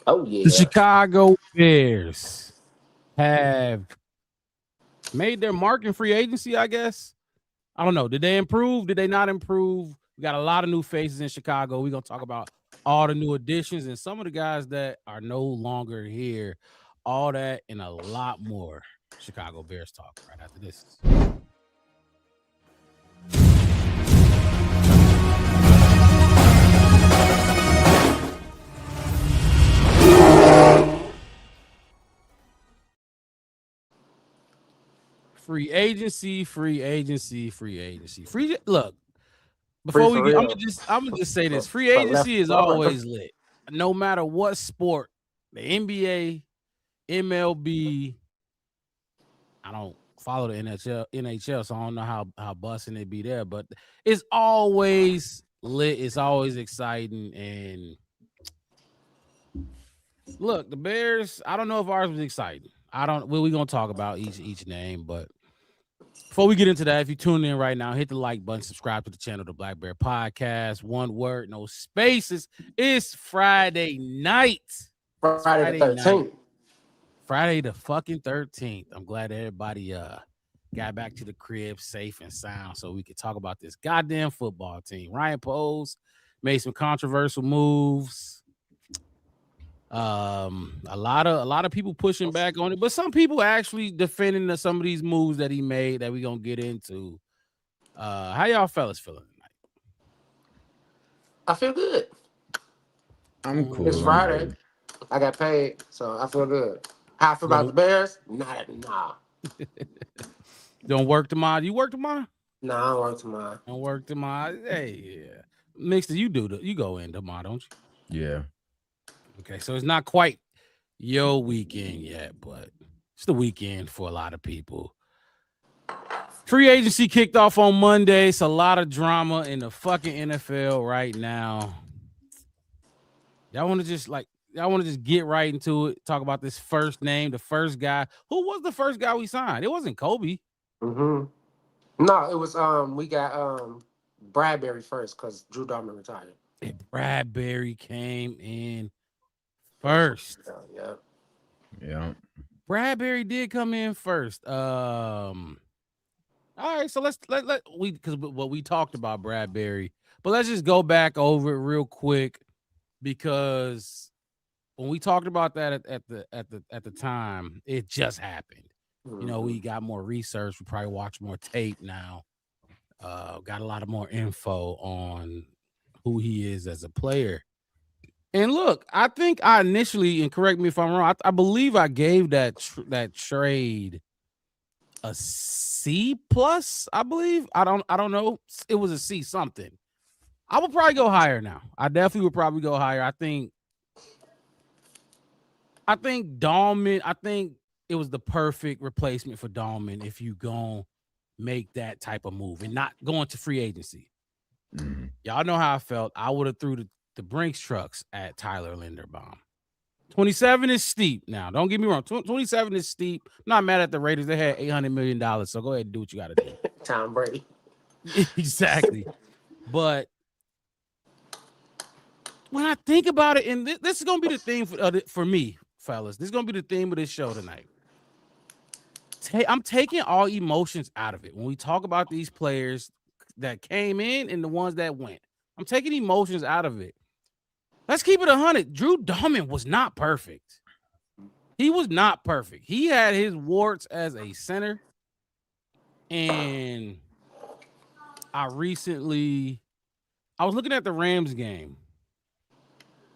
Oh The yeah. Chicago Bears have made their mark in free agency, I guess. I don't know. Did they improve? Did they not improve? We got a lot of new faces in Chicago. We're going to talk about all the new additions and some of the guys that are no longer here. All that and a lot more. Chicago Bears talk right after this. Free agency, free agency, free agency. Look, Free before we for get, real. I'm gonna just say this: free For left agency is for always lit, no matter what sport. The NBA, MLB. I don't follow the NHL, so I don't know how busting it be there, but it's always lit. It's always exciting. And look, the Bears. I don't know if ours was exciting. I don't. We're gonna talk about each name, but before we get into that, if you're tuning in right now, hit the like button, subscribe to the channel, the Black Bear Podcast. One word, no spaces. It's Friday night. It's Friday the Friday night. 13th. Friday the fucking 13th. I'm glad everybody got back to the crib safe and sound so we could talk about this goddamn football team. Ryan Poles made some controversial moves. A lot of people pushing back on it, but some people actually defending some of these moves that he made that we're gonna get into. How y'all fellas feeling tonight? I feel good. I'm It's cool. I'm Friday. good. I got paid, so I feel good. How I feel about the Don't Bears? Nah. don't work tomorrow. You work tomorrow? Nah, I don't work tomorrow. Don't work tomorrow. Hey, yeah. Mixed, you go in tomorrow, don't you? Yeah. Okay, so it's not quite your weekend yet, but it's the weekend for a lot of people. Free agency kicked off on Monday. It's a lot of drama in the fucking NFL right now. Y'all want to just get right into it, talk about this first name, the first guy. Who was the first guy we signed? It wasn't Kobe. No, it was we got Bradbury first because Drew Darman retired. Bradbury came in first. Yeah. Yeah. Bradbury did come in first. All right, so let we because what we talked about Bradbury, but let's just go back over it real quick because when we talked about that at the time, it just happened. You know, we got more research. We probably watch more tape now. Got a lot of more info on who he is as a player. And look, I think I initially, and correct me if I'm wrong, I believe I gave that trade a C plus. I believe I don't know. It was a C something. I would probably go higher now. I definitely would probably go higher. I think Dahlman. I think it was the perfect replacement for Dahlman if you gon' make that type of move and not going to free agency. Mhm. Y'all know how I felt. I would have threw the Brinks trucks at Tyler Linderbaum. 27 is steep now. Don't get me wrong. 27 is steep. I'm not mad at the Raiders. They had $800 million. So go ahead and do what you got to do. Tom Brady. Exactly. But when I think about it, and this is going to be the thing for me, fellas. This is going to be the theme of this show tonight. I'm taking all emotions out of it. When we talk about these players that came in and the ones that went, I'm taking emotions out of it. Let's keep it 100. Drew Dahlman was not perfect. He was not perfect. He had his warts as a center. And I was looking at the Rams game.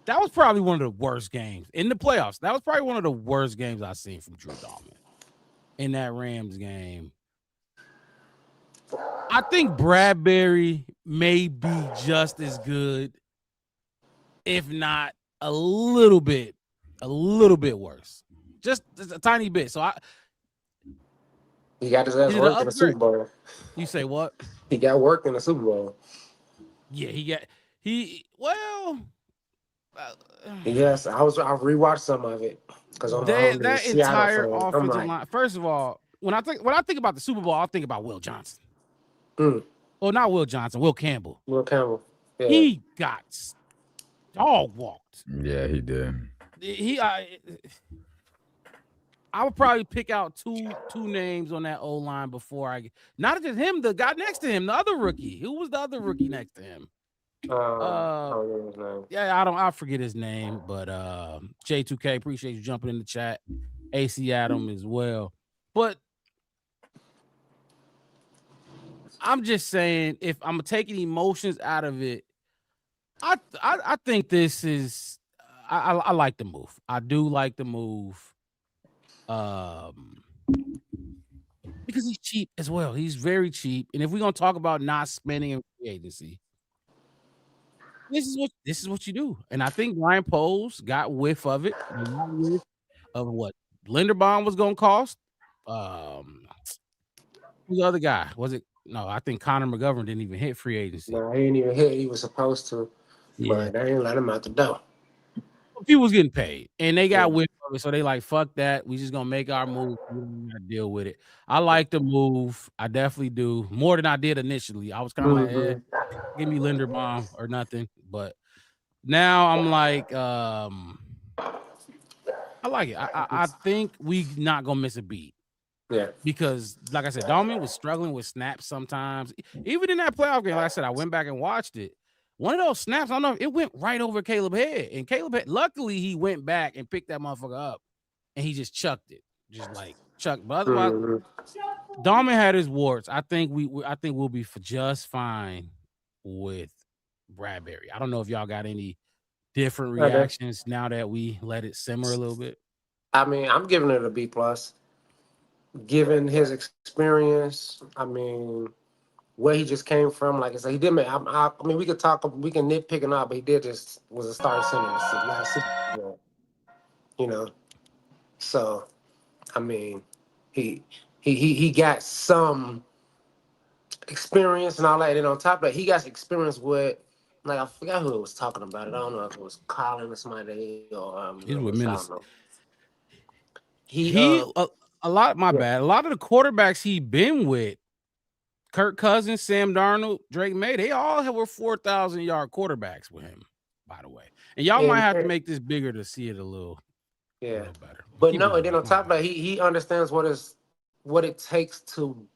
That was probably one of the worst games in the playoffs. That was probably one of the worst games I've seen from Drew Dahlman in that Rams game. I think Bradbury may be just as good, if not a little bit worse. Just a tiny bit. So He got his ass work in the Super Bowl. You say what? He got work in the Super Bowl. Yeah, Yes, I rewatched some of it because on the that Seattle entire fan, I'm offensive like, line. First of all, when I think about the Super Bowl, I think about Will Johnson. Well, not Will Johnson, Will Campbell. Will Campbell. Yeah. He got dog walked. Yeah, he did. I would probably pick out two names on that O line before I get, not just him, the guy next to him, the other rookie. Who was the other rookie next to him? Yeah, I forget his name, but J2K, appreciate you jumping in the chat. AC Adam as well. But I'm just saying, if I'm taking emotions out of it, I think this is I like the move. I do like the move. Because he's cheap as well. He's very cheap. And if we're gonna talk about not spending in free agency, this is what you do. And I think Ryan Poles got whiff of it. Of what Linderbaum was gonna cost. Who's the other guy? Was it? No, I think Connor McGovern didn't even hit free agency. No, he didn't even hit. He was supposed to, but they didn't let him out the door. People was getting paid, and they got whiff of it, so they like, fuck that. We just gonna make our move. We don't gotta deal with it. I like the move. I definitely do more than I did initially. I was kind of like, give me Linderbaum or nothing, but now I'm like, I like it. I think we not gonna miss a beat. Yeah, because like I said, Dalman was struggling with snaps sometimes. Even in that playoff game, like I said, I went back and watched it. One of those snaps, I don't know, it went right over Caleb's head. And luckily, he went back and picked that motherfucker up, and he just chucked it, just like chucked. But otherwise, Dalman had his warts. I think we'll be just fine with Bradbury. I don't know if y'all got any different reactions now that we let it simmer a little bit. I mean, I'm giving it a B+. Given his experience, I mean, where he just came from, like I said, he did make. I mean, we can nitpick and all, but he did just was a starting center last Super Bowl. You know, so I mean, he got some experience and all that, and on top of that, he got experience with. Like I forgot who was talking about it. I don't know if it was Colin or somebody or He's with Minnesota. A lot of the quarterbacks he been with, Kirk Cousins, Sam Darnold, Drake May, they all were 4,000-yard quarterbacks with him, by the way. And y'all might have to make this bigger to see it a little better. But no, and then on top of that, he understands what it takes to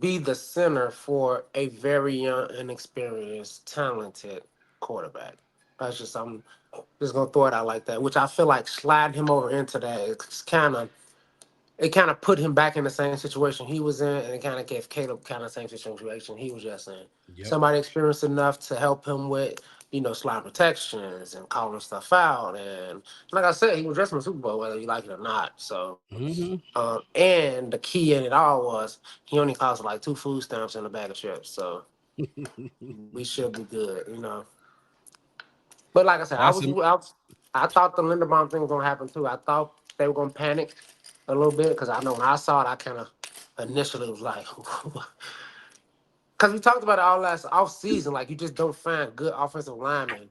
be the center for a very young, inexperienced, talented quarterback. That's just I'm just gonna throw it out like that, which I feel like sliding him over into that it kind of put him back in the same situation he was in, and it kind of gave Caleb kind of the same situation he was just in. Yep. Somebody experienced enough to help him with, slide protections and calling stuff out. And like I said, he was dressed in the Super Bowl, whether you like it or not. So, and the key in it all was he only cost like 2 food stamps and a bag of chips. So we should be good, But like I said, I thought the Linderbaum thing was going to happen too. I thought they were going to panic a little bit, because I know when I saw it, I kind of initially was like, because we talked about it all last off season. Like, you just don't find good offensive linemen.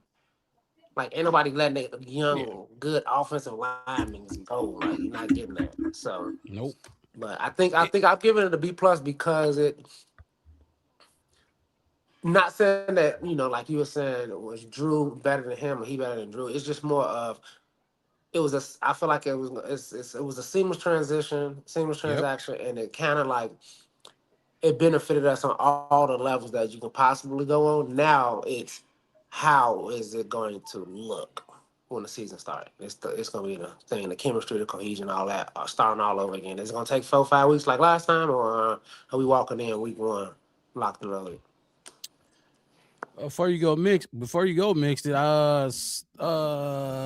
Like, ain't nobody letting the young, good offensive linemen go. Like, you're not getting that. So nope. But I think I've given it a B+ because it. Not saying that like you were saying, was Drew better than him or he better than Drew. It's just more of. I feel like it was a seamless transaction, and it kind of like it benefited us on all the levels that you can possibly go on. Now it's how is it going to look when the season starts? It's going to be the thing, the chemistry, the cohesion, all that, starting all over again. Is it going to take 4 or 5 weeks like last time, or are we walking in week 1 locked and loaded? Before you go mixed it.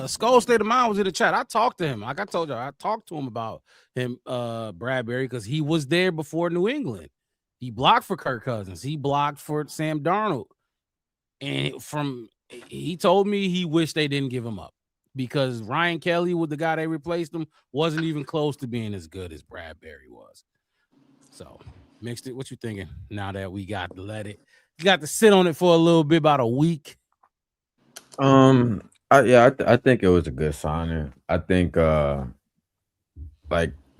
Skull State of Mind was in the chat. I talked to him. Like I told you, I talked to him about him, Bradbury, because he was there before New England. He blocked for Kirk Cousins. He blocked for Sam Darnold. And he told me he wished they didn't give him up, because Ryan Kelly, with the guy they replaced him, wasn't even close to being as good as Bradbury was. So mixed it. What you thinking now that we got to let it? You got to sit on it for a little bit, about a week. I think it was a good signing. I think like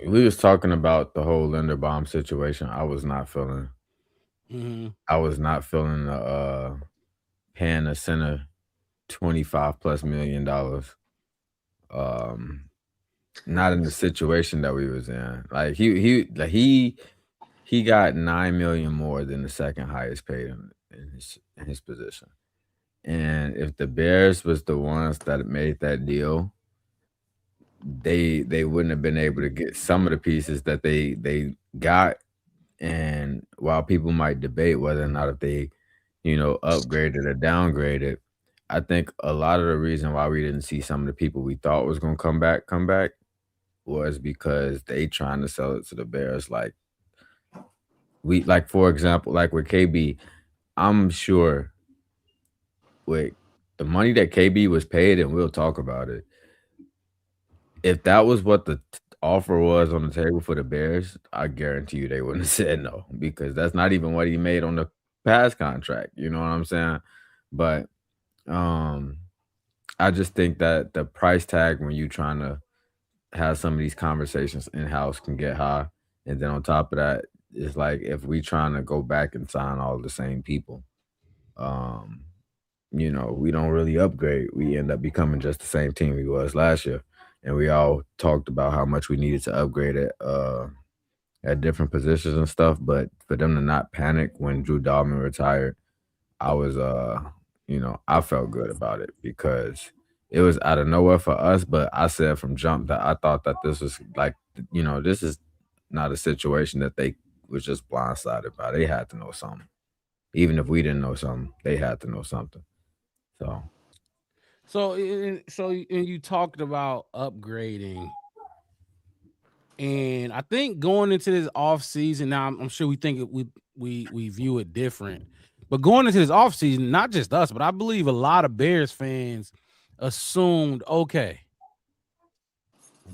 we was talking about the whole Linderbaum situation. I was not feeling the paying a center $25+ million not in the situation that we was in. Like he got 9 million more than the second highest paid in his position. And if the Bears was the ones that made that deal, they wouldn't have been able to get some of the pieces that they got. And while people might debate whether or not if they, upgraded or downgraded, I think a lot of the reason why we didn't see some of the people we thought was gonna come back was because they trying to sell it to the Bears. Like for example, like with KB, I'm sure with the money that KB was paid, and we'll talk about it. If that was what the offer was on the table for the Bears, I guarantee you they wouldn't have said no, because that's not even what he made on the past contract. You know what I'm saying? But I just think that the price tag when you trying to have some of these conversations in house can get high, and then on top of that, it's like if we trying to go back and sign all the same people, um, we don't really upgrade. We end up becoming just the same team we was last year, and we all talked about how much we needed to upgrade at different positions and stuff. But for them to not panic when Drew Dalman retired, I was I felt good about it because it was out of nowhere for us. But I said from jump that I thought that this was like, this is not a situation that they was just blindsided by. They had to know something. Even if we didn't know something, they had to know something. So you talked about upgrading, and I think going into this off season, now I'm sure we think we view it different, but going into this off season, not just us, but I believe a lot of Bears fans assumed, okay,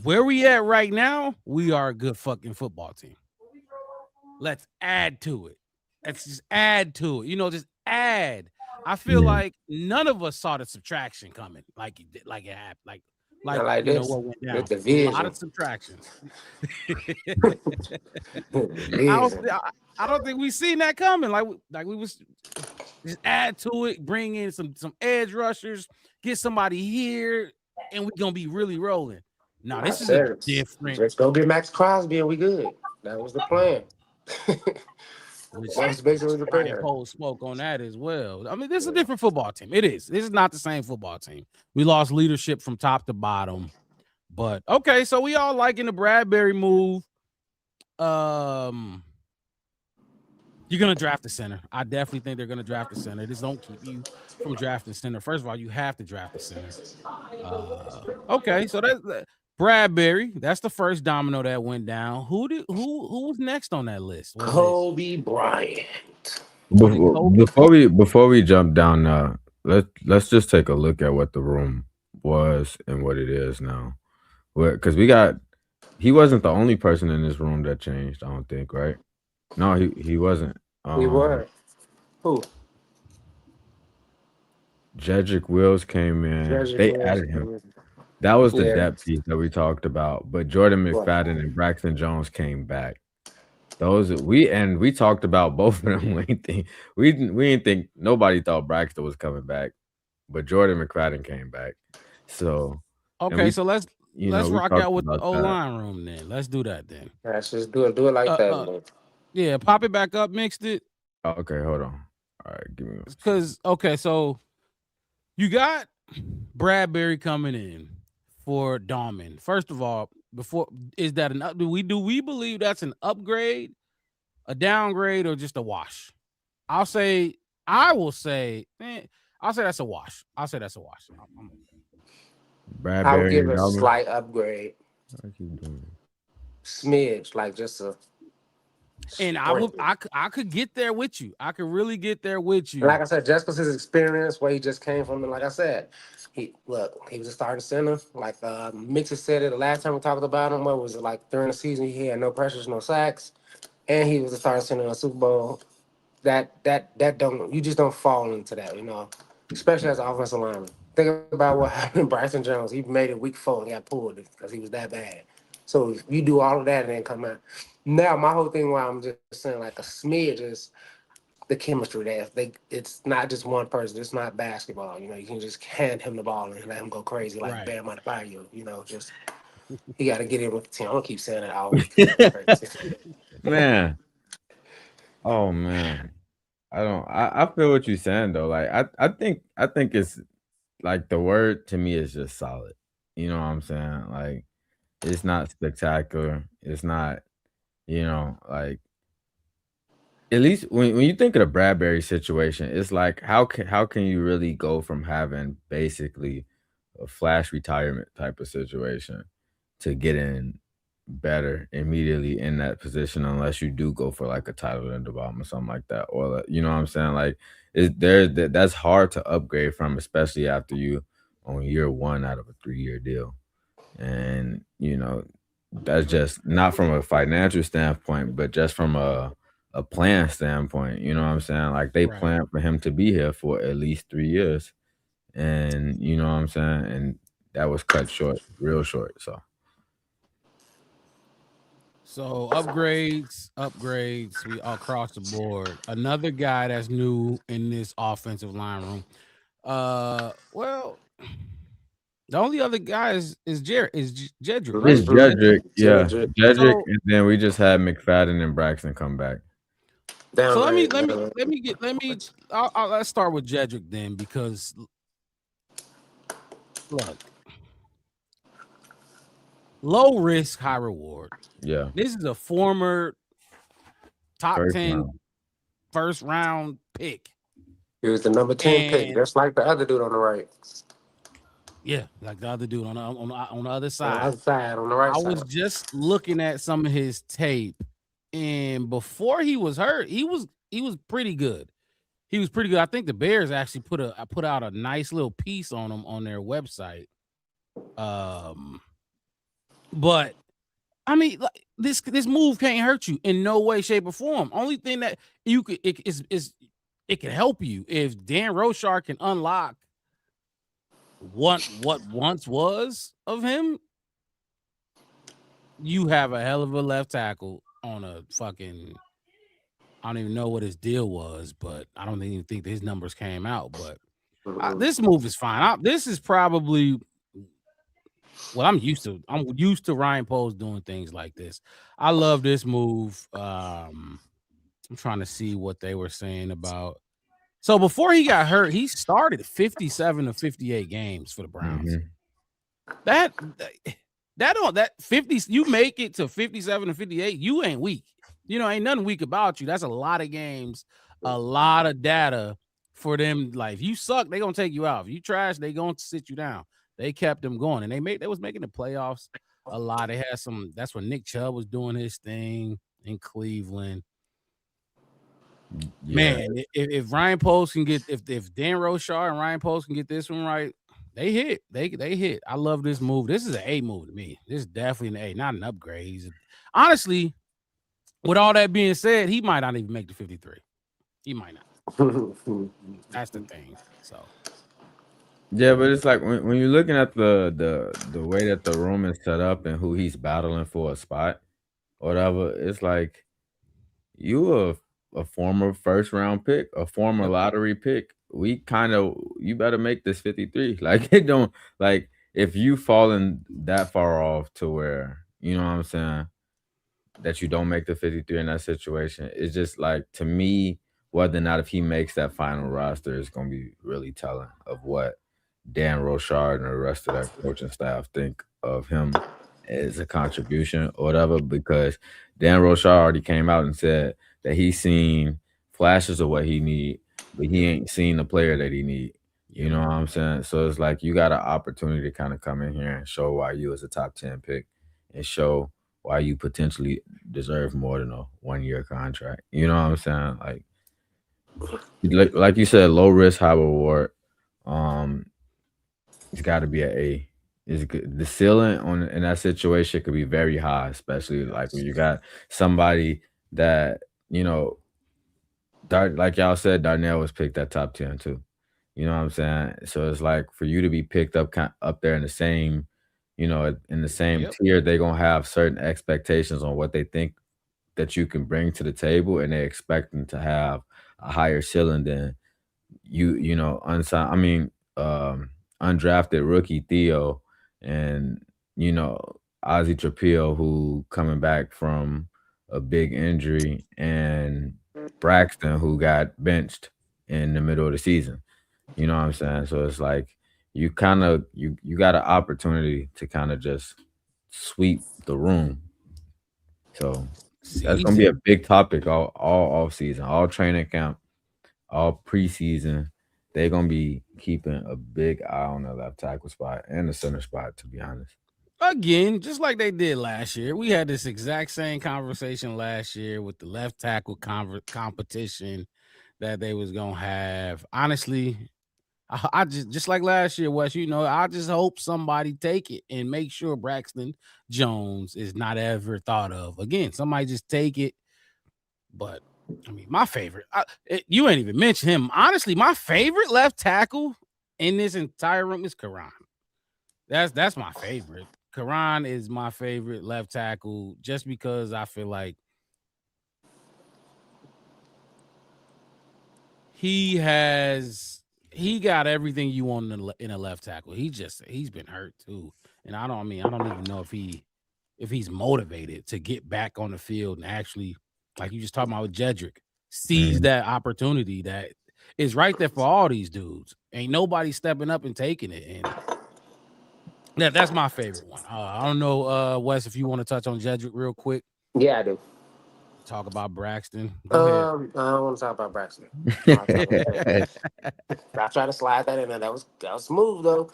where we at right now, we are a good fucking football team. Let's add to it. Let's just add to it. Just add. I feel like none of us saw the subtraction coming, like it happened, like this. what went down. A lot of subtractions. I don't think we seen that coming. Like we was just add to it, bring in some edge rushers, get somebody here, and we're gonna be really rolling. Now this is a different. Let's go get Max Crosby and we good. That was the plan. That's basically the plan. Cold smoke on that as well. I mean, this is a different football team. It is. This is not the same football team. We lost leadership from top to bottom. But okay, so we all liking the Bradbury move. You're gonna draft a center. I definitely think they're gonna draft a center. This don't keep you from drafting center. First of all, you have to draft a center. Okay, so that's Bradbury. That's the first domino that went down. Who was next on that list? Kobe Bryant. Before we jump down, let's just take a look at what the room was and what it is now. Because he wasn't the only person in this room that changed. I don't think, right? No, he wasn't. We were. Who? Jedrick Wills came in. They added him. That was the depth piece that we talked about. But Jordan McFadden and Braxton Jones came back. We talked about both of them. We didn't think nobody thought Braxton was coming back, but Jordan McFadden came back. So okay, so let's rock out with the O-line room then. Let's do that then. Let's just do it like that. Yeah, pop it back up, mixed it. Okay, hold on. All right, give me because so you got Bradbury coming in for Dalman. First of all, is that do we believe that's an upgrade, a downgrade, or just a wash? I will say that's a wash. Bradbury, I'll give it a slight upgrade. Smidge, like just a. And I could get there with you. I could really get there with you. Like I said, just because his experience, where he just came from, and like I said, he was a starting center. Like Mixer said it the last time we talked about him. What was it like during the season? He had no pressures, no sacks, and he was a starting center in the Super Bowl. That don't, you just don't fall into that, especially as an offensive lineman. Think about what happened to Bryson Jones. He made it week 4 and got pulled because he was that bad. So if you do all of that and then come out. Now, my whole thing why I'm just saying like a smidge is the chemistry there. It's not just one person. It's not basketball. You know, you can just hand him the ball and let him go crazy like Right. Bam Adebayo. You know, just he got to get in with the team. I'm gonna keep saying that all week. 'cause it's crazy. Man. Oh man. I feel what you're saying though. Like I think it's like the word to me is just solid. You know what I'm saying? Like it's not spectacular. It's not, like at least when you think of the Bradbury situation, it's like how can you really go from having basically a flash retirement type of situation to getting better immediately in that position unless you do go for like a title in the bottom or something like that, or you know what I'm saying? Like that's hard to upgrade from, especially after you on year one out of a 3-year deal. And that's just not from a financial standpoint, but just from a plan standpoint. You know what I'm saying? Like they Right. plan for him to be here for at least 3 years, and you know what I'm saying, and that was cut short, real short. So upgrades, we across the board. Another guy that's new in this offensive line room. Well, the only other guy is Jedrick, It's right? Jedrick, yeah, Jedrick. Jedrick, So and then we just had McFadden and Braxton come back. so let me Downgrade. let's start with Jedrick then, because look, low risk, high reward. Yeah, This is a former top first 10 round. first round pick. He was the number 10 pick, And just like the other dude on the right. yeah, like the other dude on the other On the side. other side, on the right I side. was just looking at some of his tape, and before he was hurt, he was pretty good. He was pretty good. I think the Bears actually put out a nice little piece on him on their website. But I mean, like, this move can't hurt you in no way, shape, or form. Only thing that you could it can help you if Dan Rochar can unlock what once was of him. You have a hell of a left tackle on a fucking, I don't even know what his deal was, but I don't even think his numbers came out. But this move is fine. This is probably what I'm used to. I'm used to Ryan Poles doing things like this. I love this move. I'm trying to see what they were saying about. So before he got hurt, he started 57 of 58 games for the Browns. That 50, you make it to 57 and 58, you ain't weak. Ain't nothing weak about you. That's a lot of games, a lot of data for them. Like, if you suck, they gonna take you out. If you trash, they gonna sit you down. They kept them going, and they was making the playoffs a lot. They had some. That's when Nick Chubb was doing his thing in Cleveland. Yeah. Man, if Ryan Poles can get, if Dan Rochar and Ryan Poles can get this one right, they hit. They hit. I love this move. This is an A move to me. This is definitely an A, not an upgrade. Honestly, with all that being said, he might not even make the 53. He might not. That's the thing. So yeah, but it's like when you're looking at the way that the room is set up and who he's battling for a spot or whatever, it's like you a former first round pick, a former lottery pick. You better make this 53. Like it don't, like if you fallen that far off to where, you know what I'm saying, that you don't make the 53 in that situation, it's just like, to me, whether or not if he makes that final roster is going to be really telling of what Dan Rochard and the rest of that coaching staff think of him as a contribution or whatever, because Dan Rochard already came out and said that he's seen flashes of what he need, but he ain't seen the player that he need. You know what I'm saying? So it's like you got an opportunity to kind of come in here and show why you as a top 10 pick and show why you potentially deserve more than a 1-year contract. You know what I'm saying? Like you said, low risk, high reward. It's got to be an A. Is the ceiling in that situation could be very high, especially like when you got somebody that like y'all said, Darnell was picked at top 10 too. You know what I'm saying? So it's like for you to be picked up up there in the same, in the same tier, they're gonna have certain expectations on what they think that you can bring to the table, and they expect them to have a higher ceiling than unsigned. I mean, undrafted rookie Theo and Ozzy Trapillo, who coming back from a big injury, and Braxton, who got benched in the middle of the season. You know what I'm saying? So it's like you kind of you got an opportunity to kind of just sweep the room. So that's gonna be a big topic all off season, all training camp, all preseason. They're gonna be keeping a big eye on the left tackle spot and the center spot, to be honest. Again, just like they did last year. We had this exact same conversation last year with the left tackle competition that they was gonna have. Honestly, I just like last year, Wes. I just hope somebody take it and make sure Braxton Jones is not ever thought of again. Somebody just take it. But I mean, my favorite. You ain't even mentioned him. Honestly, my favorite left tackle in this entire room is Karan. That's my favorite. Karan is my favorite left tackle just because I feel like he got everything you want in a left tackle. He's been hurt too, and I don't even know if he's motivated to get back on the field and actually, like you just talking about with Jedrick, seize that opportunity that is right there for all these dudes. Ain't nobody stepping up and taking it, and that's my favorite one. I don't know, Wes, if you want to touch on Jedrick real quick. Yeah, I do. Talk about Braxton. Go ahead. I don't want to talk about Braxton. I tried to slide that in there. That was smooth though.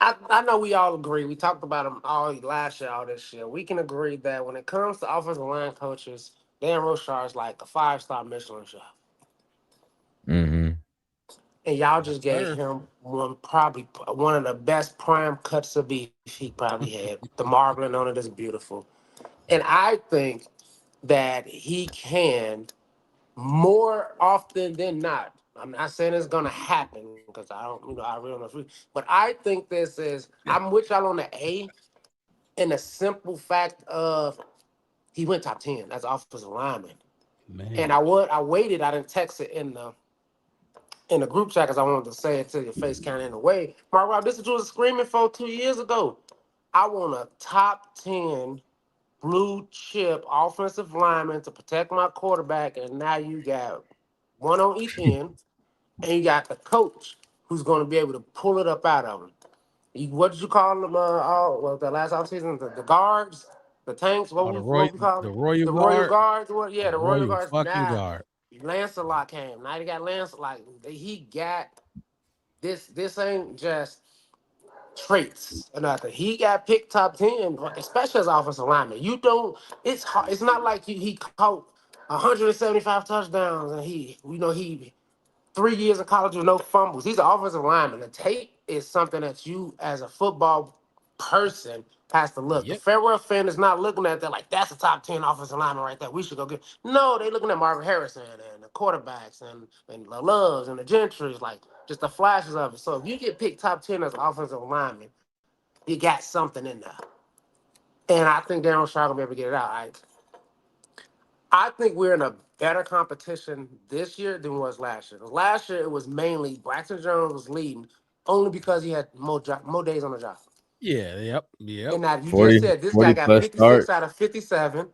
I know we all agree. We talked about him all last year, all this year. We can agree that when it comes to offensive line coaches, Dan Rochar is like a 5-star Michelin chef. Mm-hmm. And y'all just gave him probably one of the best prime cuts of beef he probably had. The marbling on it is beautiful. And I think that he can, more often than not, I'm not saying it's going to happen because I really don't know. But I think this is, I'm with y'all on the A in the simple fact of he went top 10 as offensive lineman. Man. And I waited, I didn't text it in the group chat because I wanted to say it to your face kind of in a way. Mark Rob, this is what you was screaming for 2 years ago. I want a top 10 blue chip offensive lineman to protect my quarterback, and now you got one on each end, and you got the coach who's going to be able to pull it up out of him. What did you call them? The last offseason, the guards, the tanks. What we call them? The Royal Guard. Royal Guards. The Royal Guards. Fucking guard. Lancelot came. Now he got Lancelot. He got this. This ain't just traits or nothing. He got picked top 10, especially as offensive lineman. It's hard. It's not like he caught 175 touchdowns and he 3 years in college with no fumbles. He's an offensive lineman. The tape is something that you as a football person has to look. Yep. The Farewell fan is not looking at that like that's a top 10 offensive lineman right there. We should go get. No, they looking at Marvin Harrison and the quarterbacks and the Loves and the Gentrys, like just the flashes of it. So if you get picked top 10 as an offensive lineman, you got something in there. And I think Darren Shaw will be able to get it out. I think we're in a better competition this year than was last year. Last year, it was mainly Braxton Jones was leading only because he had more days on the job. Yeah, yep. And now you just said this guy got 56 starts. out of 57.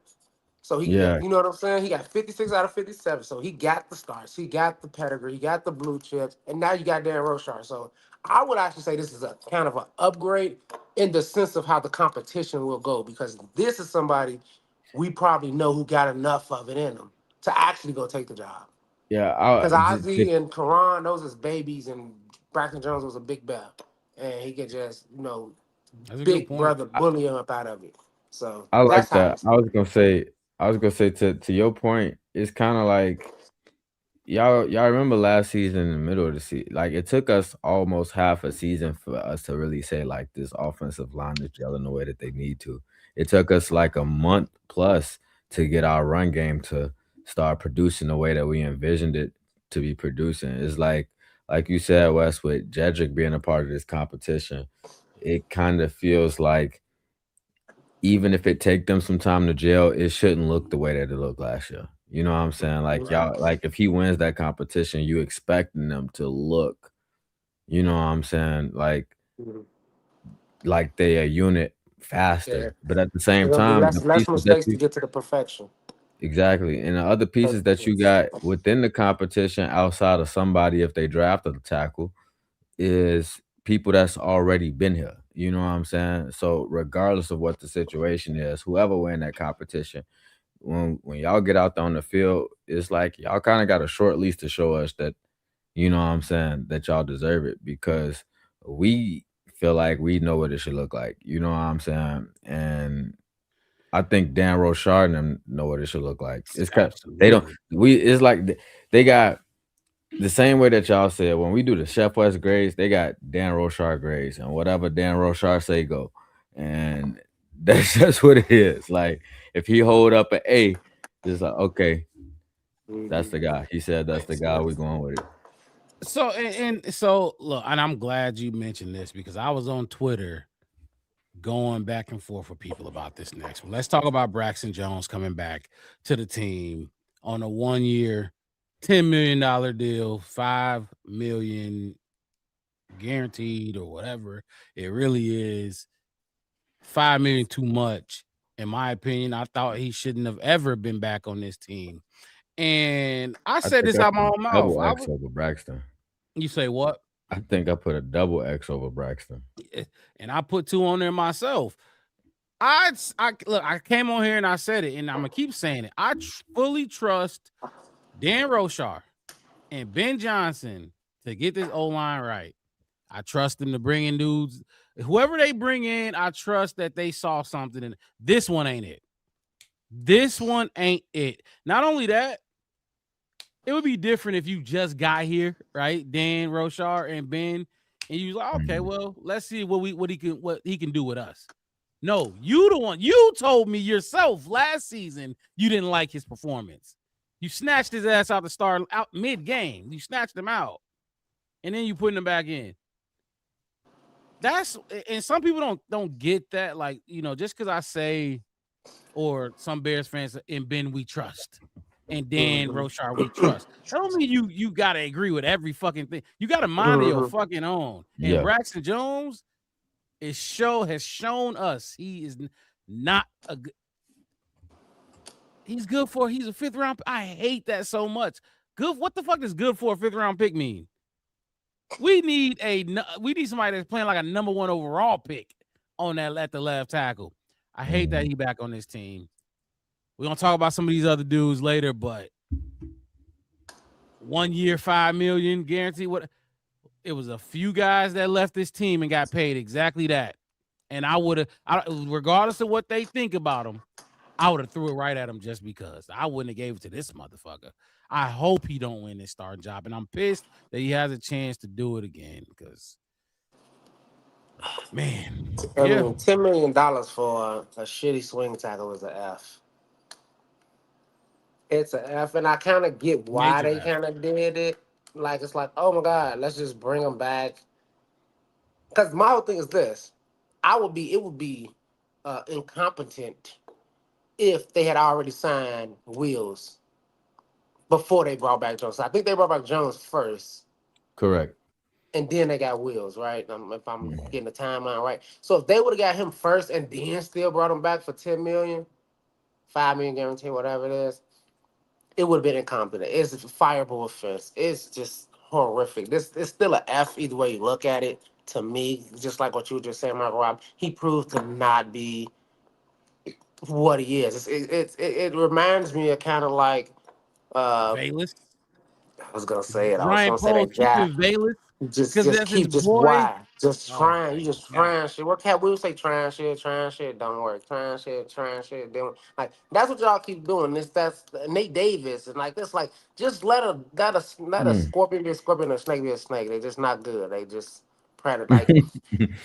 So you know what I'm saying? He got 56 out of 57. So he got the starts. He got the pedigree. He got the blue chips. And now you got Darren Rochar. So I would actually say this is a kind of an upgrade in the sense of how the competition will go, because this is somebody we probably know who got enough of it in them to actually go take the job. Yeah. Because Ozzy and Karan, those is babies, and Braxton Jones was a big bell. And he could just, big brother bully him up out of it. So I like that. I was gonna say to your point, it's kind of like y'all remember last season in the middle of the season, like it took us almost half a season for us to really say like this offensive line is gelling the way that they need to. It took us like a month plus to get our run game to start producing the way that we envisioned it to be producing. It's like you said, Wes, with Jedrick being a part of this competition, it kind of feels like even if it take them some time to gel, it shouldn't look the way that it looked last year. You know what I'm saying? Like y'all, like if he wins that competition, you expecting them to look, you know what I'm saying, Mhm. like they a unit Yeah. faster. But at the There's same gonna be time, the less pieces that mistakes to you get to the perfection. exactly, and the other pieces that you got within the competition outside of somebody if they draft a tackle is people that's already been here. You know what I'm saying? So regardless of what the situation is, whoever win that competition, when y'all get out there on the field, it's like y'all kind of got a short leash to show us that, you know what I'm saying, that y'all deserve it because we feel like we know what it should look like. You know what I'm saying? And I think Dan Rochard and them know what it should look like. It's cause they don't. Absolutely. It's like they got the same way that y'all said when we do the Chef West grades, they got Dan Rochard grades, and whatever Dan Rochard say go, and that's just what it is. Like if he hold up an A, it's like okay, that's Mhm. the guy. He said that's the Makes guy. We sense. going with it. So and so look, and I'm glad you mentioned this because I was on Twitter going back and forth with people about this next one. Let's talk about Braxton Jones coming back to the team on a 1-year, $10 million deal, 5 million guaranteed or whatever. It really is 5 million too much. In my opinion, I thought he shouldn't have ever been back on this team. And I I said think this I out put my a own mouth. double X over Braxton. You say what? I think I put a double X over Braxton. And I put 2 on there myself. Look, I came on here and I said it, and I'm gonna keep saying it. I fully trust Dan Rochar and Ben Johnson to get this O line right. I trust them to bring in dudes. Whoever they bring in, I trust that they saw something. And this one ain't it. This one ain't it. Not only that, it would be different if you just got here, right? Dan Rochar and Ben, and you was like, okay, well, let's see what he can do with us. No, you the one. You told me yourself last season you didn't like his performance. You snatched his ass out the start out mid-game. You snatched him out, and then you putting him back in. That's and some people don't get that. Like, just because I say, or some Bears fans in Ben we trust, and Dan Mhm. Rochar we trust. That don't mean you gotta agree with every fucking thing. You gotta mind your Mhm. fucking own. And Yeah. Braxton Jones has shown us he is not a good. He's good for. He's a 5th round. I hate that so much. Good. What the fuck does good for a 5th round pick mean? We need somebody that's playing like a number 1 overall pick on that at the left tackle. I hate that he back on this team. We're gonna talk about some of these other dudes later, but 1 year, 5 million guarantee. What? It was a few guys that left this team and got paid exactly that. And I would have, regardless of what they think about him, I would have threw it right at him just because. I wouldn't have gave it to this motherfucker. I hope he don't win this starting job, and I'm pissed that he has a chance to do it again because, man, I yeah, mean, $10 million for a shitty swing tackle is an F. It's an F, and I kind of get why major they F. kind of did it. Like it's like, oh my god, let's just bring him back. Because my whole thing is this: it would be incompetent if they had already signed Wheels before they brought back Jones. So I think they brought back Jones first, Correct. and then they got Wheels, right? If I'm Mhm. getting the timeline right. So if they would have got him first and then still brought him back for 10 million, 5 million guarantee, whatever it is, it would have been incompetent. It's a fireable offense. It's just horrific. This it's still an F either way you look at it. To me, just like what you were just saying, Michael Rob, he proved to not be what he is. It reminds me of kind of like Valus, I was gonna say it. I was Ryan gonna say Poles that guy. keeping Valus Just because just that's his keep just boy. why just Oh trying. my You just god, trying shit. What cat we would say trying shit don't work. Trying shit don't like that's what y'all keep doing. That's Nate Davis and like this like just let a Mm. scorpion be a scorpion and a snake be a snake. They're just not good. They just predator like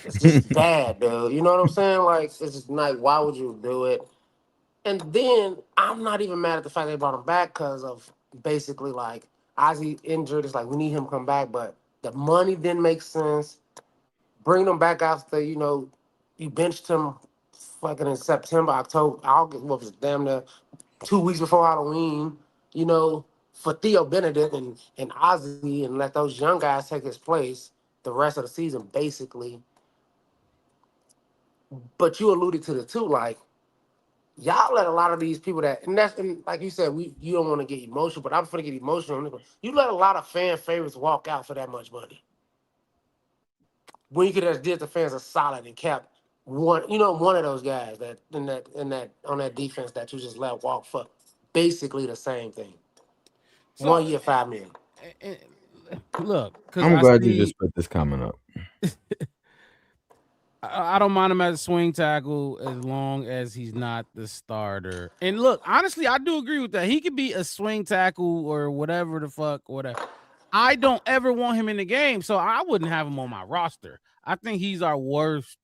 it's just bad, dude. You know what I'm saying? Like it's just like why would you do it? And then I'm not even mad at the fact they brought him back because of basically like Ozzy injured. It's like we need him to come back, but the money didn't make sense. Bring him back after you benched him fucking in September, October, August. What was it, damn near 2 weeks before Halloween. you know, for Theo Benedict and Ozzy and let those young guys take his place the rest of the season, basically. But you alluded to the two, like y'all let a lot of these people and like you said, you don't want to get emotional, but I'm gonna get emotional. You let a lot of fan favorites walk out for that much money when you could have did the fans a solid and kept one of those guys that on that defense that you just let walk for basically the same thing. So 1 year, $5 million. look, because I'm I glad you see. just put this comment up. I don't mind him as a swing tackle as long as he's not the starter. And look, honestly, I do agree with that. He could be a swing tackle or whatever the fuck, whatever. I don't ever want him in the game, so I wouldn't have him on my roster. I think he's our worst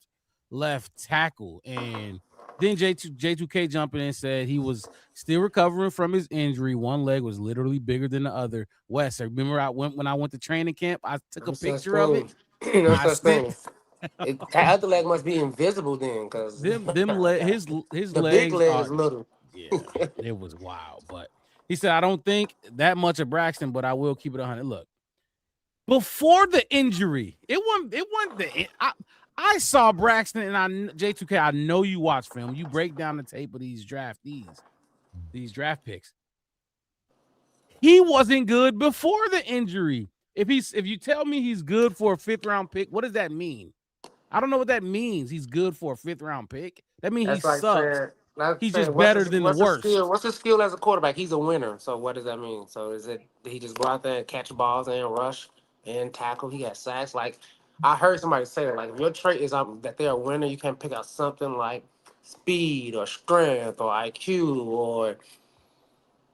left tackle. And then J2K jumping in and said he was still recovering from his injury. One leg was literally bigger than the other. Wes, I remember when I went to training camp, I took a No such picture of it. thing. No I such sent thing. That other leg must be invisible then, because his the big legs leg are, is little. yeah, it was wild. But he said, I don't think that much of Braxton, but I will keep it 100. Look, before the injury, it wasn't I saw Braxton and J2K. I know you watch film. You break down the tape of these draft picks. He wasn't good before the injury. If you tell me he's good for a 5th round pick, what does that mean? I don't know what that means. He's good for a 5th round pick. That means he sucks. He's just better than the worst. What's his skill as a quarterback? He's a winner. So what does that mean? So is it did he just go out there and catch balls and rush and tackle? He got sacks. Like I heard somebody say that. Like if your trait is that they're a winner, you can pick out something like speed or strength or IQ or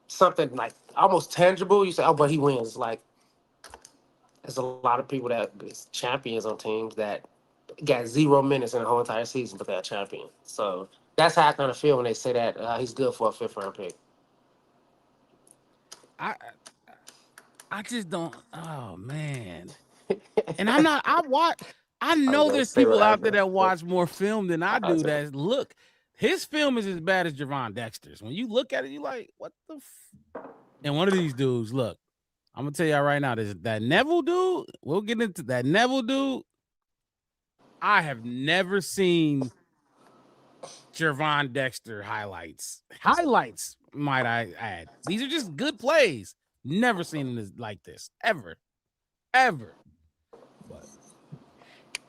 something like almost tangible. You say, oh, but he wins. Like there's a lot of people that is champions on teams that got 0 minutes in the whole entire season, but they're a champion. So that's how I kind of feel when they say that he's good for a 5th round pick. I just don't. Oh man, and I'm not. I know there's say people what I out there know. that watch more film than I do. say- That look, his film is as bad as Javon Dexter's. When you look at it, you like, what the? And one of these dudes, look, I'm gonna tell y'all right now, that Neville dude. We'll get into that Neville dude. I have never seen Javon Dexter highlights. Highlights, might I add. These are just good plays. Never seen this like this ever. But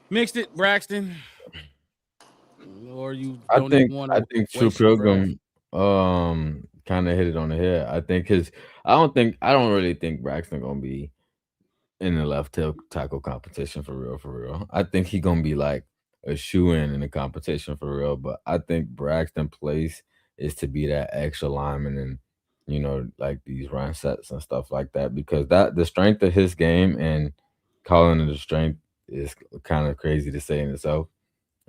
mixed it, Braxton. Or you don't even want to. I think True Pilgrim kind of hit it on the head. I don't really think Braxton gonna be in the left tackle competition for real. I think he gonna be like a shoe-in the competition for real. But I think Braxton place is to be that extra lineman and like these run sets and stuff like that, because the strength of his game, and calling it a strength is kind of crazy to say in itself,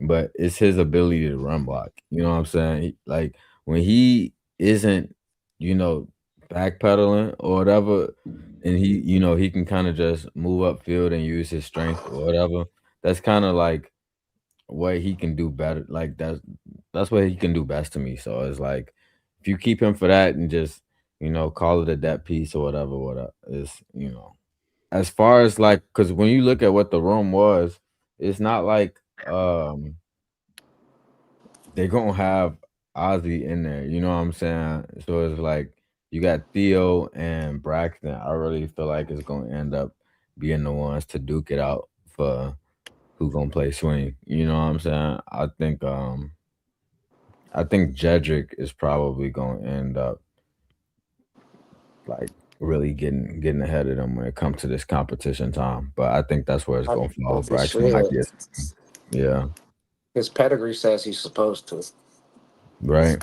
but it's his ability to run block. You know what I'm saying? Like when he isn't, backpedaling or whatever, and he can kind of just move upfield and use his strength or whatever. That's kind of like what he can do better. Like that's what he can do best to me. So it's like if you keep him for that and just call it a depth piece or whatever is as far as like, because when you look at what the room was, it's not like they're gonna have Ozzy in there. You know what I'm saying? So it's like you got Theo and Braxton. I really feel like it's gonna end up being the ones to duke it out for who gonna play swing. You know what I'm saying? I think Jedrick is probably gonna end up like really getting ahead of them when it comes to this competition time. But I think that's where it's gonna fall. Braxton might get, yeah. His pedigree says he's supposed to. Right.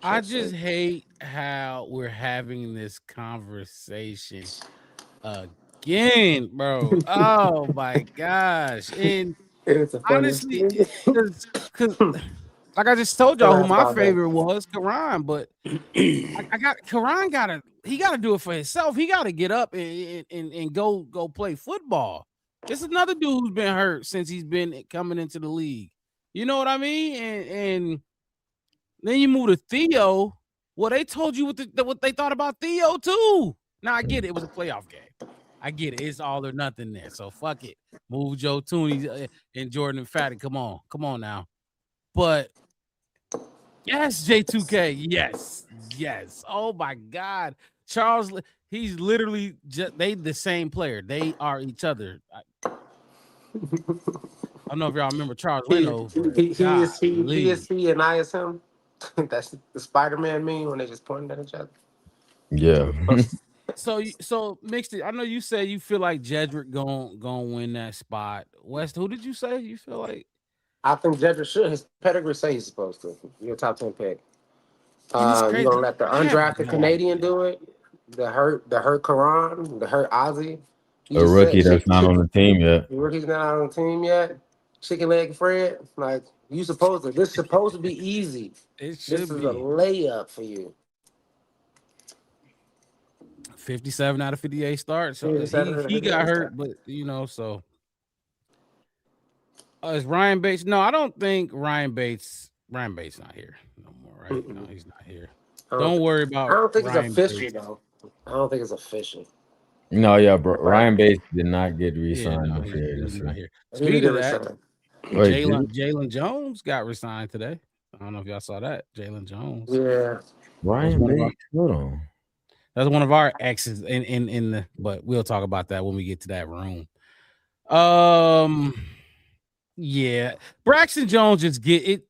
I just hate how we're having this conversation again, bro. Oh my gosh. And honestly, because like I just told y'all who my favorite was, Karan, but Karan gotta do it for himself. He gotta get up and go play football. It's another dude who's been hurt since he's been coming into the league. You know what I mean? And then you move to Theo, Well, they told you what they thought about Theo too. Now I get it. It was a playoff game. I get it. It's all or nothing there. So fuck it. Move Joe Tooney and Jordan and Fatty. Come on now. But yes, J2K. Yes. Oh my God, Charles. He's literally they the same player. They are each other. I don't know if y'all remember Charles Leno. He is he and I is him. That's the Spider-Man meme when they just pointing at each other. Yeah. So mixed it. I know you say you feel like Jedrick gon' win that spot. West, who did you say you feel like? I think Jedrick should. His pedigree say he's supposed to. You're a top 10 pick. And it's You crazy. gonna let the I have undrafted no Canadian idea. do it? The hurt Quran, the hurt Ozzy. You A just rookie said that's not on the team yet. the rookie's not on the team yet. Chicken leg Fred, like you supposed to. This is supposed to be easy. It This should is a be layup for you. 57 out of 58 starts. So 57 out of he 58 got hurt, starts. but you know, so is Ryan Bates? No, I don't think Ryan Bates not here no more, right? Mm-mm. No, he's not here. I Don't worry about I don't think Ryan it's official Bates. though. I don't think it's official. No, yeah, bro. Ryan Bates did not get re-signed no, this year. he's not here. He didn't Speaking get of that, re-signed. Wait, did Jalen Jones got resigned today. I don't know if y'all saw that. Jalen Jones. Yeah. Ryan Bates? Hold on. That's one of our exes in the, but we'll talk about that when we get to that room. Yeah, Braxton Jones just get it.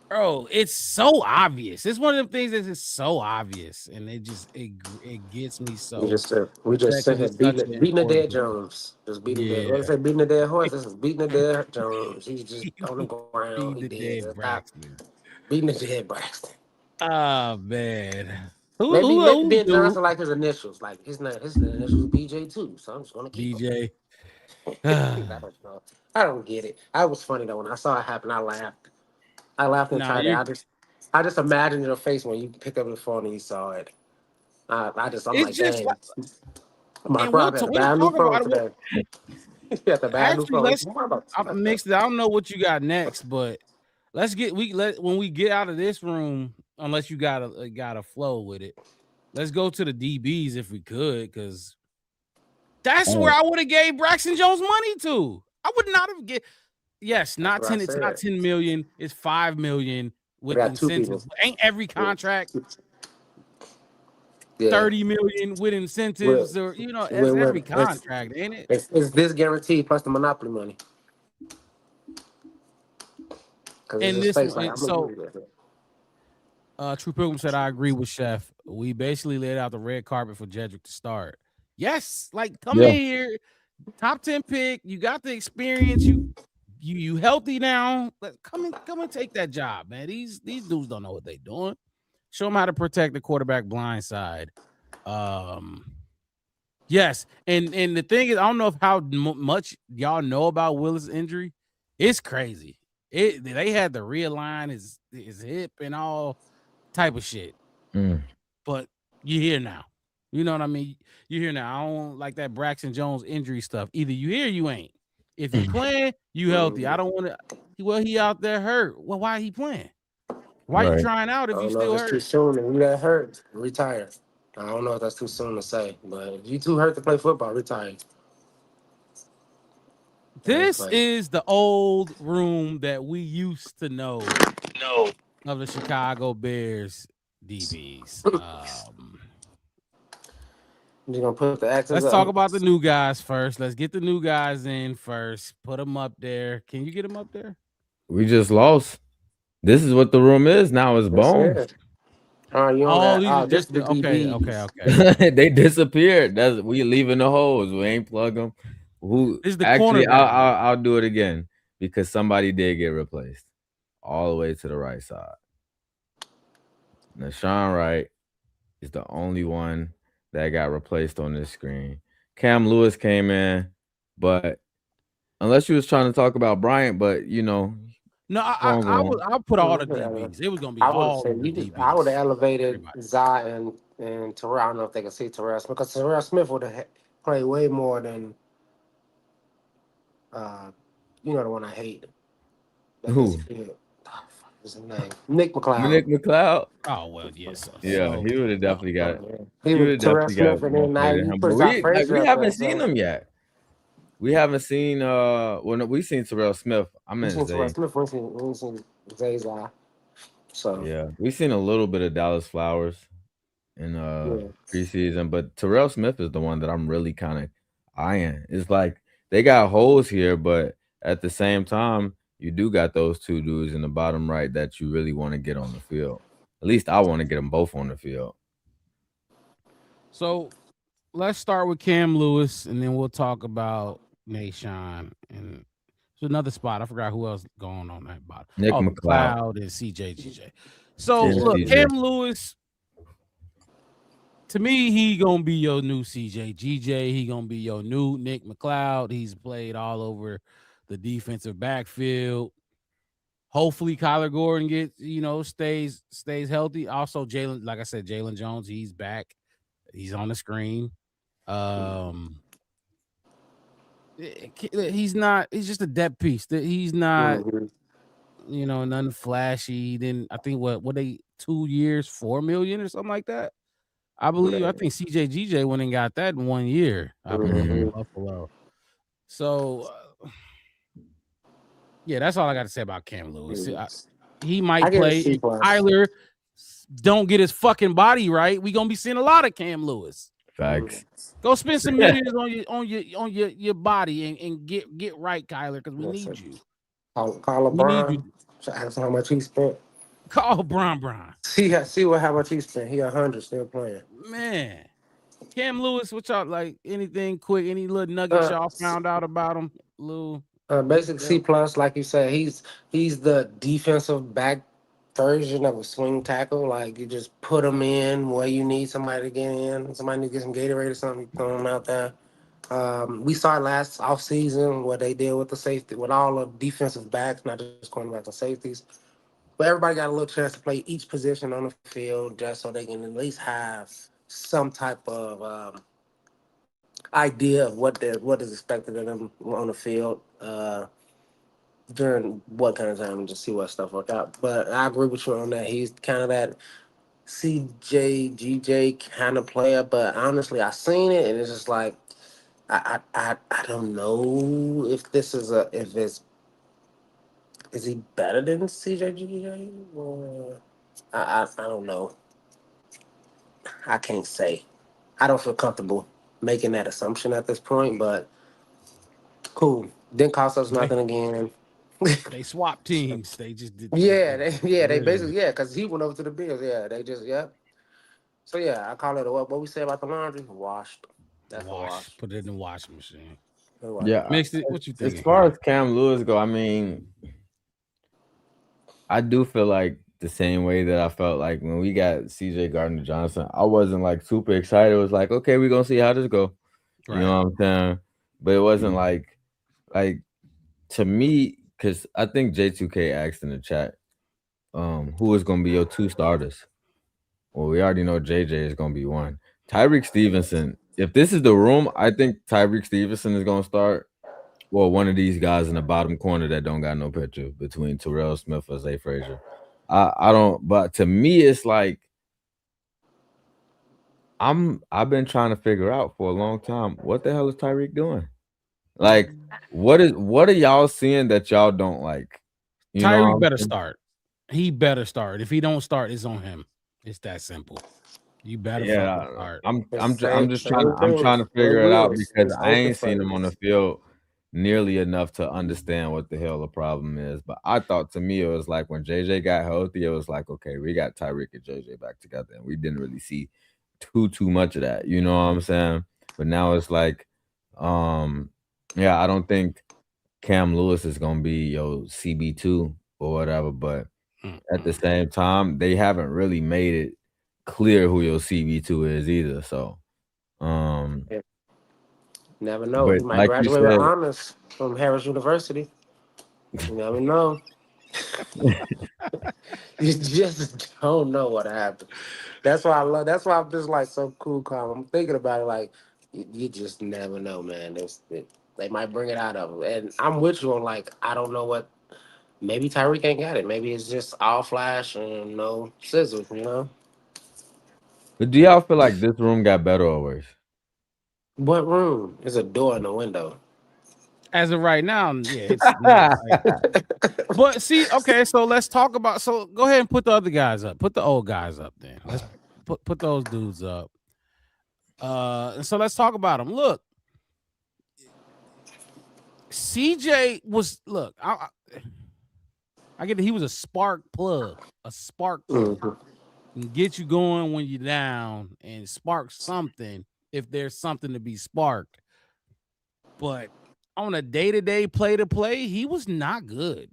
Bro, it's so obvious. It's one of them things that is so obvious, and it gets me so. We just sit here beating the dead Jones. Just beating the dead. What is it? Beating the dead horse. This is beating the dead Jones. He's just on the ground. He dead. Braxton. Beating the dead Braxton. Oh man. Maybe Ben Johnson like his initials. Like his initials BJ too. So I'm just gonna keep BJ. I don't know. I don't get it. I was funny though when I saw it happen. I laughed. And tried it. I just imagined your face when you picked up the phone and you saw it. I'm like, dang. My brother had a bad new phone today. He had a bad new phone. I'm mixed. I don't know what you got next, but when we get out of this room, unless you got a flow with it, let's go to the DBs if we could, because that's where I would have gave Braxton Jones money to. I would not have yes, not 10. It's not 10 million. It's 5 million with incentives. Ain't every contract 30 million with incentives, or it's every contract, ain't it? It's this guaranteed plus the monopoly money. And this one, True Pilgrim said, I agree with Chef. We basically laid out the red carpet for Jedrick to start. Yes, like come in here, top 10 pick. You got the experience. You healthy now. Come and take that job, man. These dudes don't know what they're doing. Show them how to protect the quarterback blind side. Yes, and the thing is, I don't know how much y'all know about Willis' injury. It's crazy. They had to realign his hip and all type of shit. But you're here now. You know what I mean? You're here now. I don't like that Braxton Jones injury stuff. Either you here or you ain't. If you playing, you healthy. I don't want to. Well, he out there hurt. Well, why he playing? Why you trying out if you still hurt? It's too soon. If you that hurt, retire. I don't know if that's too soon to say, but if you too hurt to play football, retire. This is the old room that we used to know of the Chicago Bears DBs. You're gonna put the X's Let's up. talk about the new guys first. Let's get the new guys in first. Put them up there. Can you get them up there? We just lost. This is what the room is now. It's bones. Just the DBs. Okay. They disappeared. We leaving the holes. We ain't plug them. I'll do it again because somebody did get replaced all the way to the right side. Nashawn Wright is the only one that got replaced on this screen. Cam Lewis came in, but unless you was trying to talk about Bryant, but no, I'll put all the DBs. It was gonna be all the DBs. I would have elevated Zai and Terrell. I don't know if they can see Terrell Smith, because Terrell Smith would have played way more than the one I hate. Who? What's his name? Nick Nick McLeod. McLeod. Oh well, yes. Yeah, So he would have no. definitely got. He He would was have Terrell definitely got Smith, and more then play now than he him. But put Josh we Frazier up haven't there. seen So him yet. We haven't seen well no, we seen Terrell Smith. I we meant seen Terrell Zay. Smith, we seen Zay's. So Yeah. We seen a little bit of Dallas Flowers in yeah. preseason, but Terrell Smith is the one that I'm really kind of eyeing. It's like they got holes here, but at the same time, you do got those two dudes in the bottom right that you really want to get on the field. At least I want to get them both on the field. So let's start with Cam Lewis, and then we'll talk about Nashawn and it's another spot. I forgot who else going on that bottom. Nick Oh, McLeod McLeod and CJ. So and look, CJ. Cam Lewis. To me, he gonna be your new CJ. He gonna be your new Nick McLeod. He's played all over the defensive backfield. Hopefully, Kyler Gordon stays healthy. Also, Jalen, like I said, Jalen Jones, he's back. He's on the screen. He's not. He's just a depth piece. He's not. Nothing flashy. Then I think what they 2 years, $4 million or something like that. I believe. I think CJ went and got that in 1 year. I believe in Buffalo. So yeah, that's all I got to say about Cam Lewis. He might play. If Tyler don't get his fucking body right, we gonna be seeing a lot of Cam Lewis. Facts. Go spend some millions on your body and get right, Kyler, because we need you. Call LeBron. Ask him how much he spent. Call Bron. See how much he spent. He 100 still playing. Man, Cam Lewis, what y'all like? Anything quick? Any little nuggets y'all found out about him, Lou? Basic C plus, like you said, he's the defensive back version of a swing tackle. Like you just put him in where you need somebody to get in. Somebody need to get some Gatorade or something. You throw him out there. We saw last offseason what they did with the safety, with all the defensive backs, not just cornerbacks and safeties. But everybody got a little chance to play each position on the field just so they can at least have some type of idea of what is expected of them on the field during what kind of time and just see what stuff work out. But I agree with you on that. He's kind of that GJ kind of player. But honestly, I seen it and it's just like I don't know if this is is he better than GJ? Or I don't know. I can't say. I don't feel comfortable making that assumption at this point, but cool. Didn't cost us nothing again. They swapped teams. They just did. They basically because he went over to the Bills. Yeah, they just So yeah, I call it what we say about the laundry washed. That's wash. Put it in the washing machine. Yeah, mixed it. What you think? As far as Cam Lewis go, I mean, I do feel like the same way that I felt like when we got CJ Gardner Johnson. I wasn't like super excited. It was like, okay, we're gonna see how this go. Right. You know what I'm saying? But it wasn't like to me, because I think J2K asked in the chat, who is gonna be your 2 starters? Well, we already know JJ is gonna be one. Tyreek Stevenson. If this is the room, I think Tyreek Stevenson is gonna start. Well, one of these guys in the bottom corner that don't got no picture between Terrell Smith or Zay Frazier. I don't, but to me, it's like I've been trying to figure out for a long time what the hell is Tyreek doing? Like, what are y'all seeing that y'all don't like? Tyreek better start. He better start. If he don't start, it's on him. It's that simple. You better start. I'm just trying to figure it out because I ain't seen him on the field nearly enough to understand what the hell the problem is. But I thought to me it was like when JJ got healthy, it was like, okay, we got Tyreek and JJ back together, and we didn't really see too much of that. You know what I'm saying? But now it's like, I don't think Cam Lewis is gonna be your CB2 or whatever, but at the same time, they haven't really made it clear who your CB2 is either. So never know. He might graduate with honors from Harris University. You never know. You just don't know what happened. That's why I'm just like so cool, calm. I'm thinking about it like you just never know, man. They might bring it out of him. And I'm with you on like I don't know what Maybe Tyreek ain't got it. Maybe it's just all flash and no sizzle, you know? But do y'all feel like this room got better or worse? What room? There's a door and a window. As of right now, yeah, it's no. But see, okay, so let's talk about. So go ahead and put the other guys up. Put the old guys up then. Let's put those dudes up. And so let's talk about them. Look, CJ was I get it. He was a spark plug, Mhm. can get you going when you're down and spark something if there's something to be sparked. But on a day-to-day play-to-play, he was not good.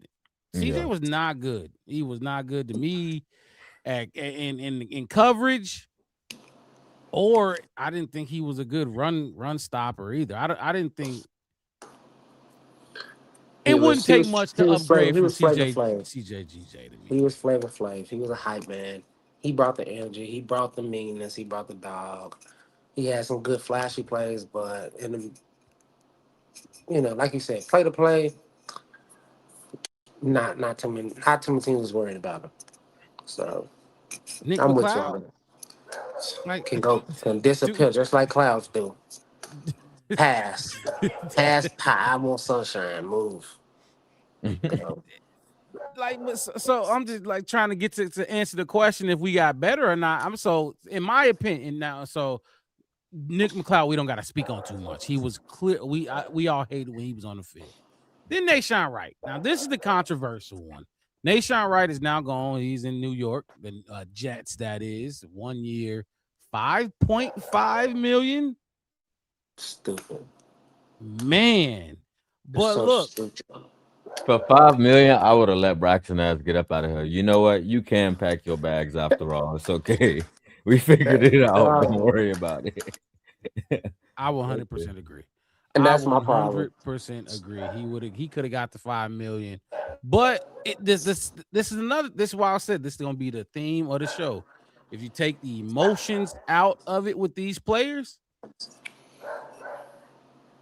CJ Yeah. was not good. He was not good to me in coverage, or I didn't think he was a good run stopper either. I didn't think it wouldn't take much to upgrade from Flavor Flav. CJ to me. He was Flavor Flav. He was a hype man. He brought the energy. He brought the meanness. He brought the dog. He had some good flashy plays, but in the, like you said, play to play. Not too many teams was worried about him. So Nick I'm with you McLeod, on it. like Can disappear just like clouds do. Pass. Pass pie. I want sunshine. Move. Go. like so I'm just like trying to get to answer the question if we got better or not. In my opinion now, so Nick McLeod, we don't got to speak on too much. He was clear. We all hated when he was on the field. Then Nahshon Wright. Now this is the controversial one. Nahshon Wright is now gone. He's in New York, the Jets. That is 1 year, $5.5 million. Stupid. Man, but So look, stupid. For $5 million, I would have let Braxton ass get up out of here. You know what? You can pack your bags after all. It's okay. We figured it out. Don't worry about it. I 100% agree. And I that's my problem. 100% agree. He could have got the $5 million, but this is why I said this is gonna be the theme of the show. If you take the emotions out of it with these players,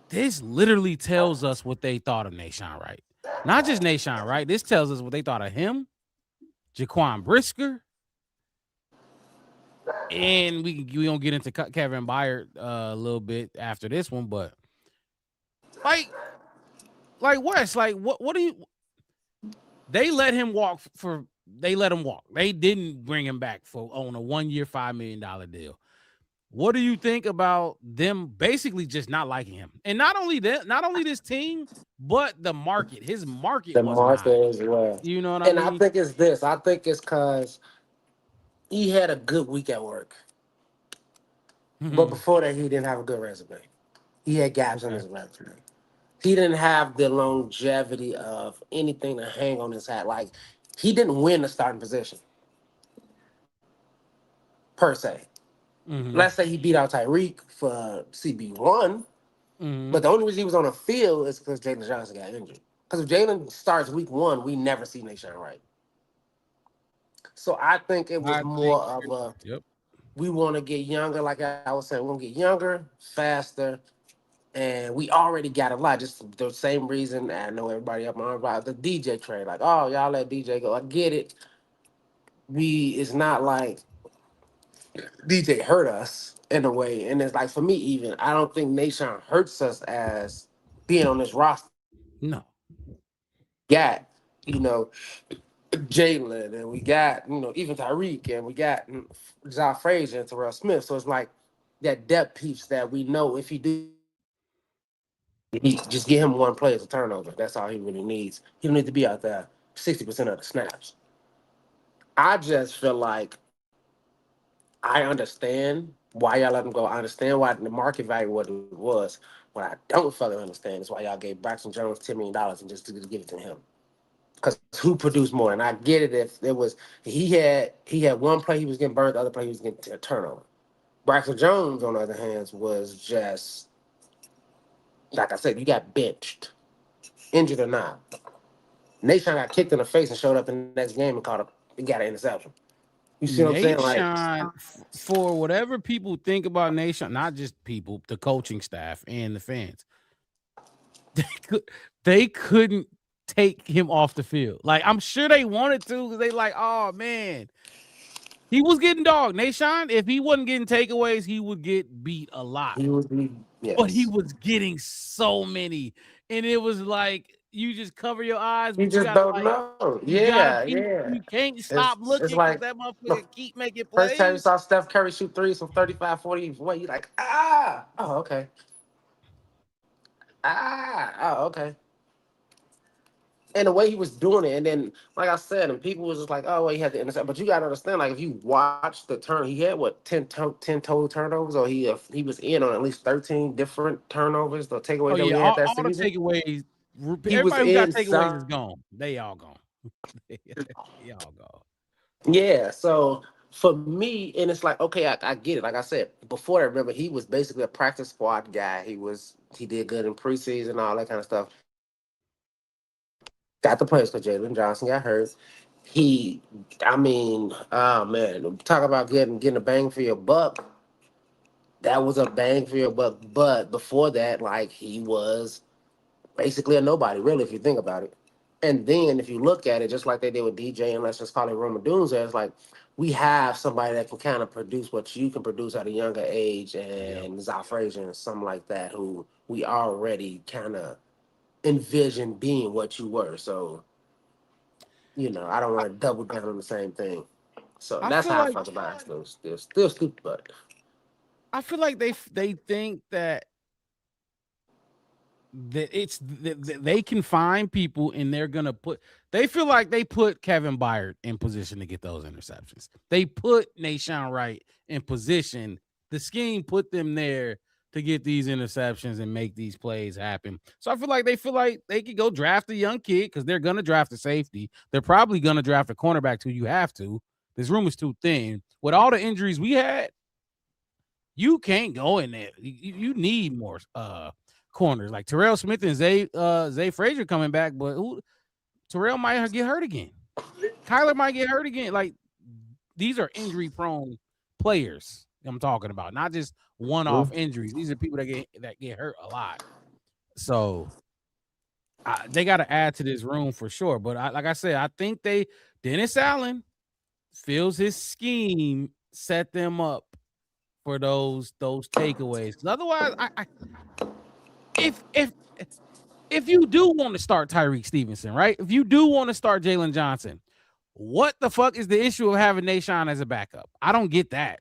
this literally tells us what they thought of Nahshon Wright. Not just Nahshon Wright. This tells us what they thought of him, Jaquan Brisker, and we gonna get into Kevin Byard a little bit after this one, but like Wes, like what do you? They let him walk They let him walk. They didn't bring him back on a 1 year, $5 million deal. What do you think about them basically just not liking him? And not only this team, but the market. His market The wasn't market high. as well. You know what And I mean? I think it's this. I think it's because he had a good week at work. But before that, he didn't have a good resume. He had gaps in his resume. He didn't have the longevity of anything to hang on his hat. Like, he didn't win the starting position, per se. Let's say he beat out Tyreek for CB1, but the only reason he was on the field is because Jalen Johnson got injured. Because if Jalen starts week 1, we never see Nahshon Wright. So I think it was more of a, we want to get younger, like I was saying, we want to get younger, faster, and we already got a lot. Just the same reason I know everybody up on about the DJ trade. Like, oh, y'all let DJ go. I get it. It's not like DJ hurt us in a way. And it's like, for me, even, I don't think Nahshon hurts us as being on this roster. No. Got, Jalen, and we got, even Tyreek, and we got Zah Frazier and Terrell Smith. So it's like that depth piece that we know if he do, he just get him one play as a turnover. That's all he really needs. He don't need to be out there 60% of the snaps. I just feel like I understand why y'all let him go. I understand why the market value what it was. What I don't fully understand is why y'all gave Braxton Jones $10 million and just to give it to him. Because who produced more? And I get it if it was he had one play he was getting burned, the other play he was getting a turnover. Braxton Jones, on the other hand, was just, like I said, you got benched, injured or not. Nahshon got kicked in the face and showed up in the next game and got an interception. You see what I'm saying? Nahshon, for whatever people think about Nahshon, not just people, the coaching staff and the fans, they couldn't take him off the field. Like, I'm sure they wanted to because they like, oh man, he was getting dogged. Nahshon, if he wasn't getting takeaways, he would get beat a lot. He would be, yes. But he was getting so many, and it was like you just cover your eyes. You But just gotta, don't like, know. you Yeah, gotta keep, yeah. you can't stop It's looking because like that motherfucker keep making first time you plays. saw Steph Curry shoot threes from 35, 40 away, you're like, oh, okay. Oh, okay. And the way he was doing it, and then, like I said, and people was just like, oh, well, he had to intercept. But you got to understand, like, if you watch the turn, he had, what, 10 total turnovers? Or he was in on at least 13 different turnovers, the takeaways Oh that we yeah, had that all the season. takeaways. He was Everybody who got in takeaways is some. gone. They all gone. They all gone. Yeah, so for me, and it's like, okay, I get it. Like I said before, I remember he was basically a practice squad guy. He did good in preseason, all that kind of stuff. Got the players because Jalen Johnson got hurt. Oh man, talk about getting a bang for your buck. That was a bang for your buck. But before that, like, he was basically a nobody, really, if you think about it. And then if you look at it, just like they did with DJ, and let's just call it Roma Dunze, it's like we have somebody that can kind of produce what you can produce at a younger age, and Zah Frazier and something like that, who we already kind of envision being what you were. So, I don't want to double down on the same thing. So I that's feel how I like felt about it. Still stupid, but I feel like they think that they can find people and they're gonna put. They feel like they put Kevin Byard in position to get those interceptions. They put Nahshon Wright in position. The scheme put them there to get these interceptions and make these plays happen. So I feel like they could go draft a young kid because they're gonna draft a safety. They're probably gonna draft a cornerback too. You have to. This room is too thin. With all the injuries we had, you can't go in there. You need more corners like Terrell Smith and Zay Frazier coming back, but Terrell might get hurt again. Kyler might get hurt again. Like, these are injury prone players I'm talking about, not just one-off injuries. These are people that get hurt a lot. So they got to add to this room for sure. But like I said, I think Dennis Allen feels his scheme set them up for those takeaways. Because otherwise, if you do want to start Tyreek Stevenson, right? If you do want to start Jalen Johnson, what the fuck is the issue of having Nahshon as a backup? I don't get that.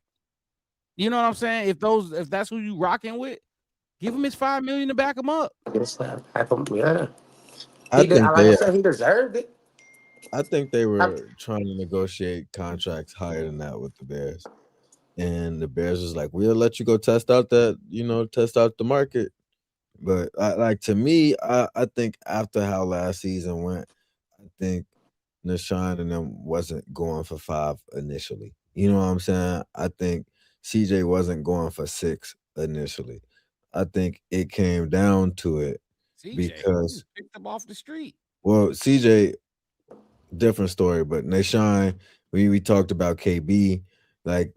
You know what I'm saying? If that's who you rocking with, give him his $5 million to back him up. Yeah. I He deserved it. I think they were trying to negotiate contracts higher than that with the Bears. And the Bears was like, we'll let you go test out the market. But to me, I think after how last season went, I think Nahshon and them wasn't going for 5 initially. You know what I'm saying? I think CJ wasn't going for 6 initially. I think it came down to it because picked him off the street. Well, CJ, different story, but Nahshon, we talked about KB. Like,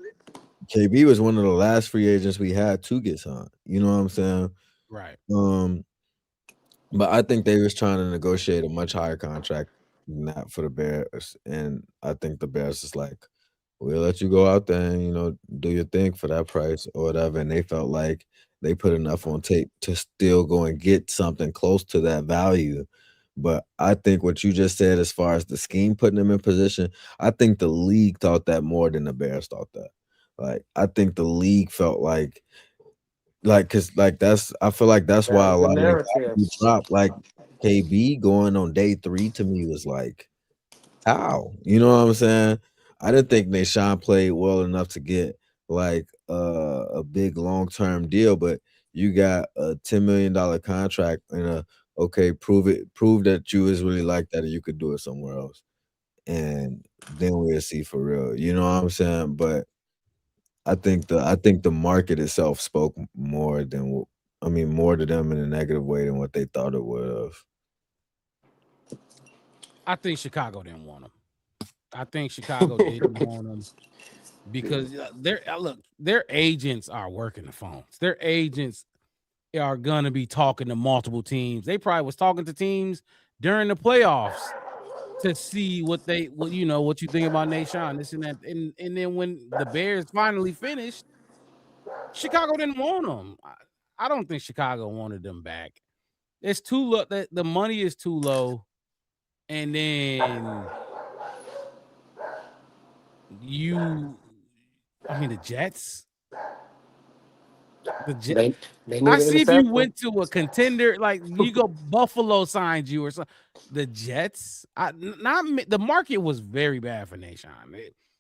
KB was one of the last free agents we had to get signed. You know what I'm saying? Right. But I think they was trying to negotiate a much higher contract than that for the Bears, and I think the Bears is like, we'll let you go out there and do your thing for that price or whatever. And they felt like they put enough on tape to still go and get something close to that value. But I think what you just said, as far as the scheme putting them in position, I think the league thought that more than the Bears thought that. Like, I think the league felt like because I feel like that's why a lot of the dropped. Like, KB going on day 3 to me was like, how? You know what I'm saying? I didn't think Nahshon played well enough to get like a big long-term deal, but you got a $10 million contract and prove that you was really like that and you could do it somewhere else. And then we'll see for real. You know what I'm saying? But I think the market itself spoke more to them in a negative way than what they thought it would have. I think Chicago didn't want him. I think Chicago didn't want him because their agents are working the phones. Their agents are gonna be talking to multiple teams. They probably was talking to teams during the playoffs to see what you think about Nashawn, this and that. And then when the Bears finally finished, Chicago didn't want them. I don't think Chicago wanted them back. It's too low. The money is too low. And then the Jets. They need I an see if you interception. went to a contender, like you go Buffalo signed you or something. The Jets, the market was very bad for Nashawn.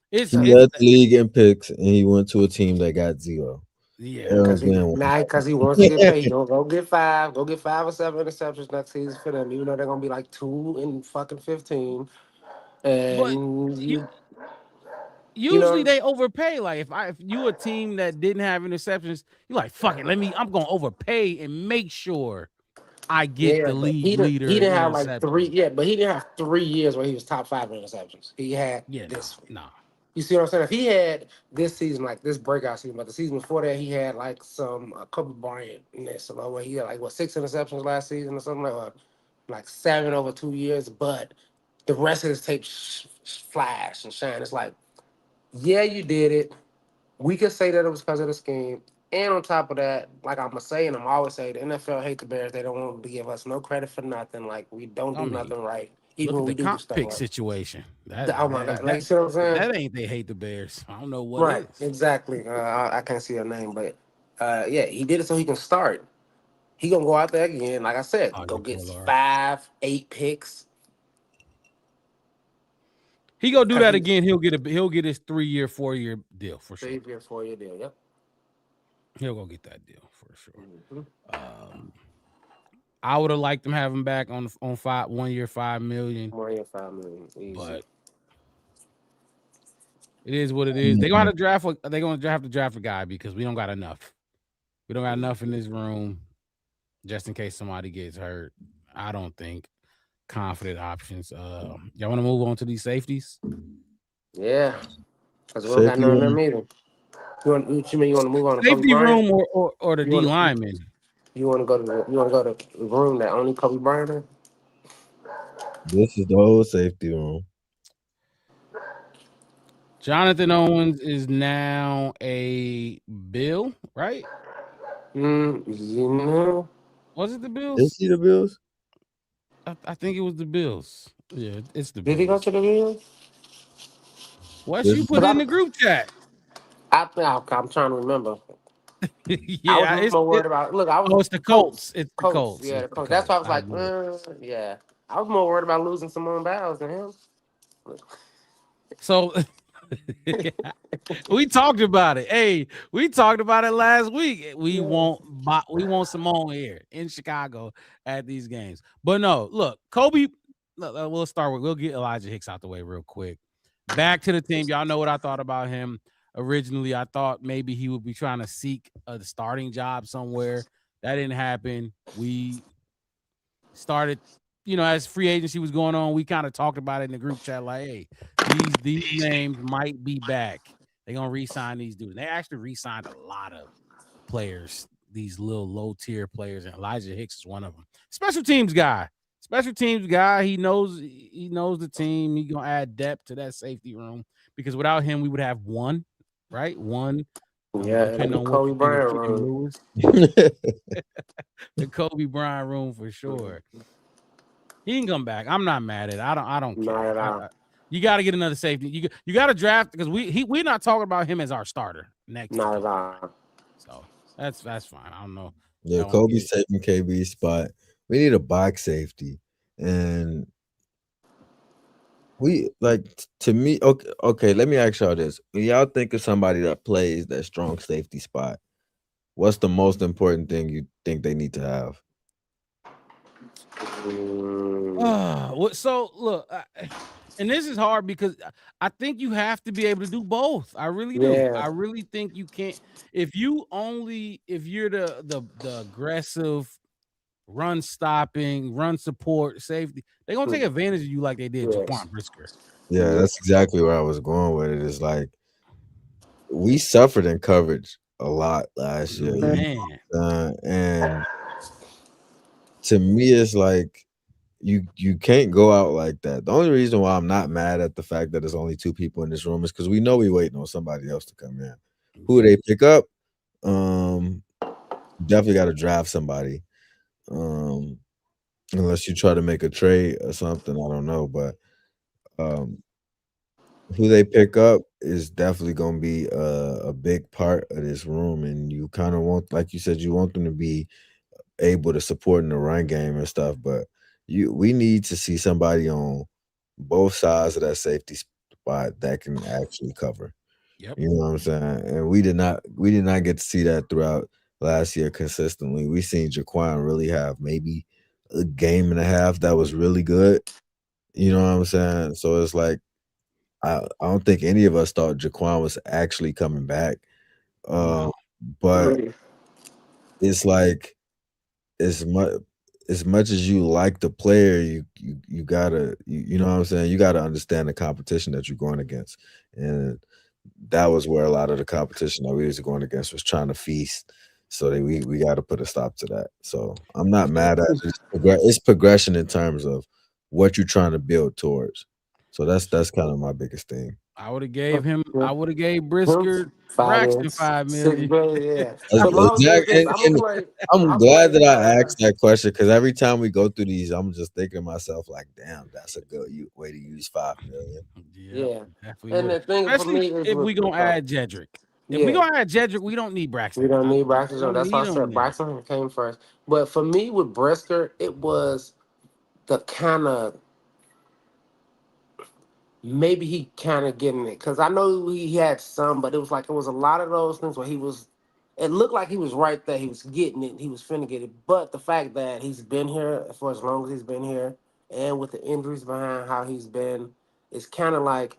He led the league in picks, and he went to a team that got 0. Yeah, Because he wants to get paid. He'll go get 5 or 7 interceptions next season for them, even though they're gonna be like 2 and fucking 15. And usually they overpay. Like if you a team that didn't have interceptions, you're like, fuck it, I'm gonna overpay and make sure I get the league leader. He didn't have like 3, but he didn't have 3 years where he was top 5 interceptions. He had this. No. You see what I'm saying? If he had this season, like this breakout season, but the season before that, he had like some Kobe Bryant in there, so where he had like 6 interceptions last season or something like 7 over 2 years. But the rest of his tape flash and shine. It's like, yeah, you did it. We could say that it was because of the scheme. And on top of that, like I'm saying, I'm always saying, the NFL hate the Bears. They don't want to give us no credit for nothing. Like we don't do nothing right. Even Look when at we the do comp stuff pick right. situation. Oh my God! Like you see what I'm saying? That ain't they hate the Bears. I don't know what it is. Exactly. I can't see her name, but yeah, he did it so he can start. He gonna go out there again. Like I said, go get 5, 8 picks. He go do that again. He'll get his 3-year, 4-year deal for sure. 3-year, 4-year deal. Yep. He'll go get that deal for sure. I would have liked him have him back on 1 year, $5 million. 1 year, $5 million. Easy. But it is what it is. They're gonna have to draft a guy because we don't got enough. We don't got enough in this room just in case somebody gets hurt. I don't think. Confident options. Y'all want to move on to these safeties? Yeah, because we don't got none of them either. What you mean? You want to move on to safety Kobe room Bryant? or the D lineman? You want to go to the room that only Kobe Bryant in? This is the whole safety room. Jonathan Owens is now a Bill, right? Was it the Bills? Is he the Bills? I think it was the Bills. Yeah, it's the Bills. Did he go to the Bills? What you put in the group chat? I'm trying to remember. Yeah, I was more worried about. Look, it's the Colts. It's the Colts. Yeah, the Colts. That's why I was like, yeah. I was more worried about losing Simone Biles than him. So we talked about it. Hey, we talked about it last week. We want Simone here in Chicago at these games. But no, look, Kobe. We'll get Elijah Hicks out the way real quick. Back to the team. Y'all know what I thought about him. Originally, I thought maybe he would be trying to seek a starting job somewhere. That didn't happen. We started, as free agency was going on, we kind of talked about it in the group chat, like, hey, these names might be back. They're going to re-sign these dudes. They actually re-signed a lot of players, these little low-tier players, and Elijah Hicks is one of them. Special teams guy. He knows the team. He's going to add depth to that safety room because without him, we would have one. Right? One. Yeah, the Kobe Bryant room. The Kobe Bryant room for sure. He can come back. I'm not mad at it. I don't care. You got to get another safety. You got to draft because we're not talking about him as our starter next. Not at all. So that's fine. I don't know. Yeah, Kobe's taking KB's spot. We need a box safety, and to me, okay, let me ask y'all this. When y'all think of somebody that plays that strong safety spot, what's the most important thing you think they need to have? So look, and this is hard because I think you have to be able to do both. I really do. Yeah. I really think you can't. If you're the aggressive run stopping, run support, safety, they're gonna take advantage of you like they did Jaquan Brisker. Yeah, that's exactly where I was going with it. It's like we suffered in coverage a lot last year. Man. And to me, it's like you can't go out like that. The only reason why I'm not mad at the fact that there's only 2 people in this room is because we know we waiting on somebody else to come in. Who they pick up? Definitely got to draft somebody. Unless you try to make a trade or something, I don't know, but who they pick up is definitely gonna be a big part of this room, and you kind of want, like you said, you want them to be able to support in the run game and stuff. But we need to see somebody on both sides of that safety spot that can actually cover. Yep. You know what I'm saying? And we did not get to see that throughout last year consistently. We seen Jaquan really have maybe a game and a half that was really good. You know what I'm saying? So it's like I don't think any of us thought Jaquan was actually coming back. No. But it's like as much as you like the player, you gotta you know what I'm saying? You gotta understand the competition that you're going against. And that was where a lot of the competition that we was going against was trying to feast. So we got to put a stop to that. So I'm not mad at it. It's progression in terms of what you're trying to build towards. So that's kind of my biggest thing. I would have gave Him, Brisker 5 Braxton years, 5 6 million. million, yeah. That's So my thing is exactly, this: I'm gonna play. I'm I glad that play. I asked that question because every time we go through these, I'm just thinking to myself like, "Damn, that's a good way to use 5 million." Yeah, Yeah, definitely and would. the thing for Especially me is if we with gonna add Jedrick. If we yeah, gonna add Jedrick, we don't need we Braxton. don't need We Braxton. don't That's why need I him said there. Braxton came first. But for me with Brisker, it was the kind of maybe he kind of getting it because I know he had some, but it was a lot of those things where he was. It looked like he was right there. He was getting it. He was finna get it. But the fact that he's been here for as long as he's been here, and with the injuries behind how he's been, it's kind of like,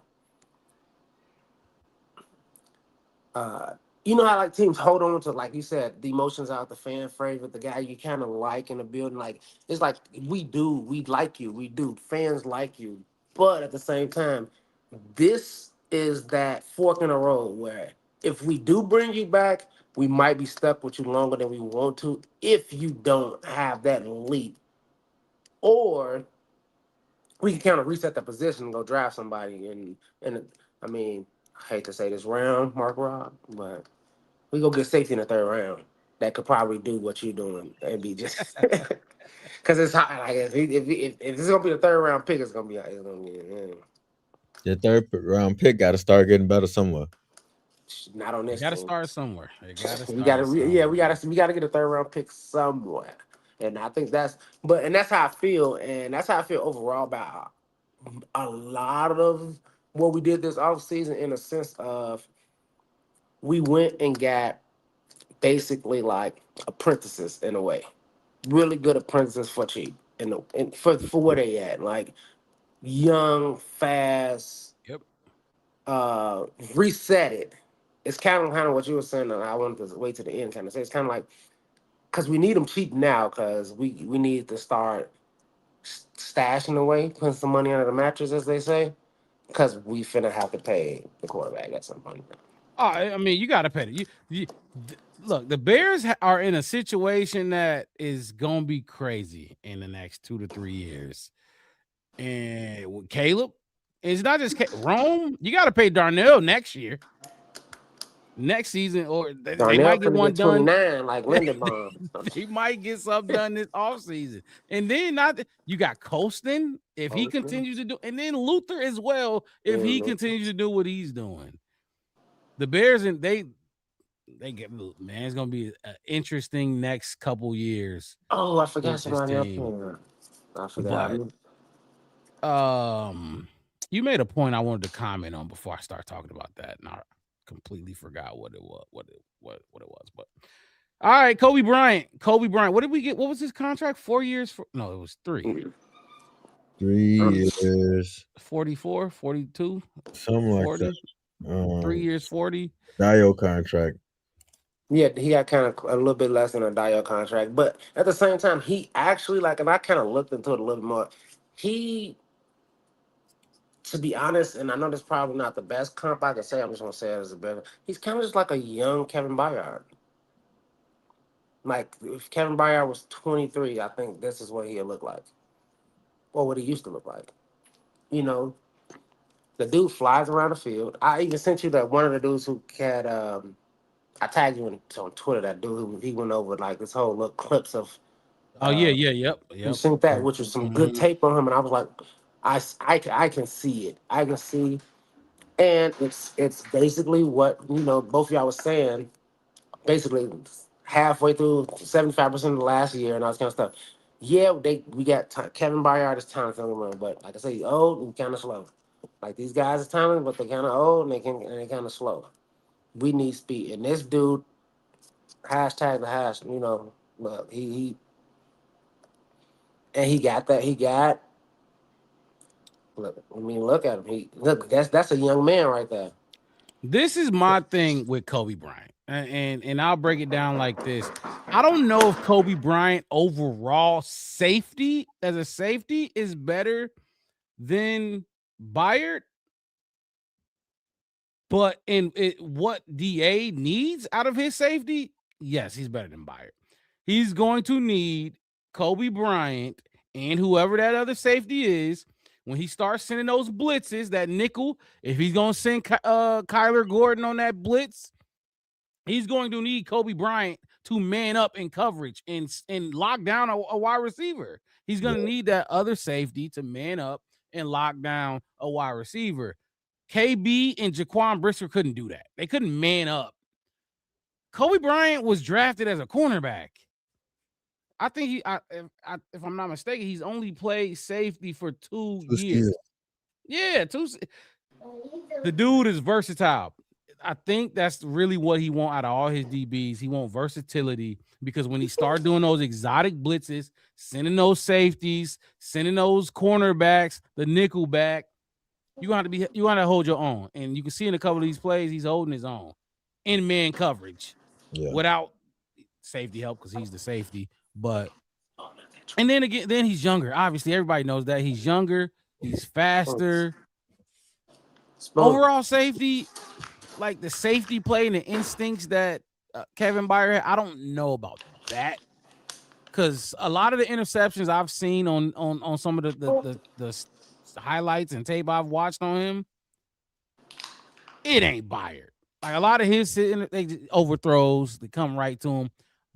uh, you know how like teams hold on to, like you said, the emotions out, the fan favorite, the guy you kind of like in the building. Like it's like we like you, we do. Fans like you, but at the same time, this is that fork in the road where if we do bring you back, we might be stuck with you longer than we want to if you don't have that leap. Or we can kind of reset the position and go draft somebody. And I mean, I hate to say this round, Mark Rob, but we go get safety in the third round that could probably do what you're doing and be just because it's hot. Like if it's gonna be the third round pick, it's gonna be Your third round pick got to start getting better somewhere. not on They this gotta team. start somewhere. They gotta We gotta, start somewhere. yeah, we gotta get a third round pick somewhere, and I think and that's how I feel, and that's how I feel overall about a lot of what we did this off season in a sense of we went and got basically like apprentices in a way, really good apprentices for cheap, and for where they at, like young, fast, Yep. reset it. It's kind of what you were saying, and I wanted to wait to the end, kind of say it's kind of like because we need them cheap now because we need to start stashing away, putting some money under the mattress, as they say, because we finna have to pay the quarterback at some point. Oh, I mean, you gotta pay it. Look, the Bears are in a situation that is gonna be crazy in the next 2 to 3 years. And with Caleb, it's not just Rome. You got to pay Darnell next year, next season, or they Darnell might get finna one get done. 29 like Lindenbaum. They might get something done this offseason. And then you got Colston if he continues to do, and then Luther as well if he continues to do what he's doing. The Bears and they get, man, it's gonna be an interesting next couple years. Oh, I forgot with this somebody else. team. I forgot. But you made a point I wanted to comment on before I start talking about that, and I completely forgot what it was. What it was, but all right, Kobe Bryant. What did we get? What was his contract? 4 years? No, it was 3. 3 years, 44, 42, something like 40. that. 3 years, 40. Dio contract. Yeah, he got kind of a little bit less than a Dio contract, but at the same time, he actually like, and I kind of looked into it a little more. He, to be honest, and I know this probably not the best comp I can say. I'm just gonna say it as a better. He's kind of just like a young Kevin Byard. Like if Kevin Byard was 23, I think this is what he'd look like. or what he used to look like. You know, the dude flies around the field. I even sent you that one of the dudes who had I tagged you on Twitter. That dude he went over like this whole little clips of. Oh yep. You seen that, which was some good Mhm. tape on him, and I was like, I can see it. I can see, and it's basically what both of y'all was saying. Basically, halfway through 75% of the last year and all this kind of stuff. Yeah, we got Kevin Byard is talented, don't get me wrong, but like I say, he's old and kind of slow. Like these guys are talented, but they're kind of old and they kind of slow. We need speed, and this dude hashtag the hash. Look, he and he got that. He got. Look, I mean, look at him. That's a young man right there. This is my thing with Kobe Bryant, and I'll break it down like this. I don't know if Kobe Bryant overall safety as a safety is better than Byard, but what DA needs out of his safety, yes, he's better than Byard. He's going to need Kobe Bryant and whoever that other safety is when he starts sending those blitzes, that nickel. If he's going to send Kyler Gordon on that blitz, he's going to need Kobe Bryant to man up in coverage and lock down a wide receiver. He's going to need that other safety to man up and lock down a wide receiver. KB and Jaquan Brisker couldn't do that. They couldn't man up. Kobe Bryant was drafted as a cornerback. I think if I'm not mistaken, he's only played safety for 2 years. Yeah, the dude is versatile. I think that's really what he want out of all his DBs. He want versatility because when he start doing those exotic blitzes, sending those safeties, sending those cornerbacks, the nickel back, you want to hold your own. And you can see in a couple of these plays, he's holding his own in man coverage without safety help because he's the safety. But and then again, then he's younger. Obviously, everybody knows that he's younger. He's faster. Overall safety, like the safety play and the instincts that Kevin Byard had, I don't know about that because a lot of the interceptions I've seen on some of the highlights and tape I've watched on him, it ain't Byard. Like a lot of his overthrows that come right to him.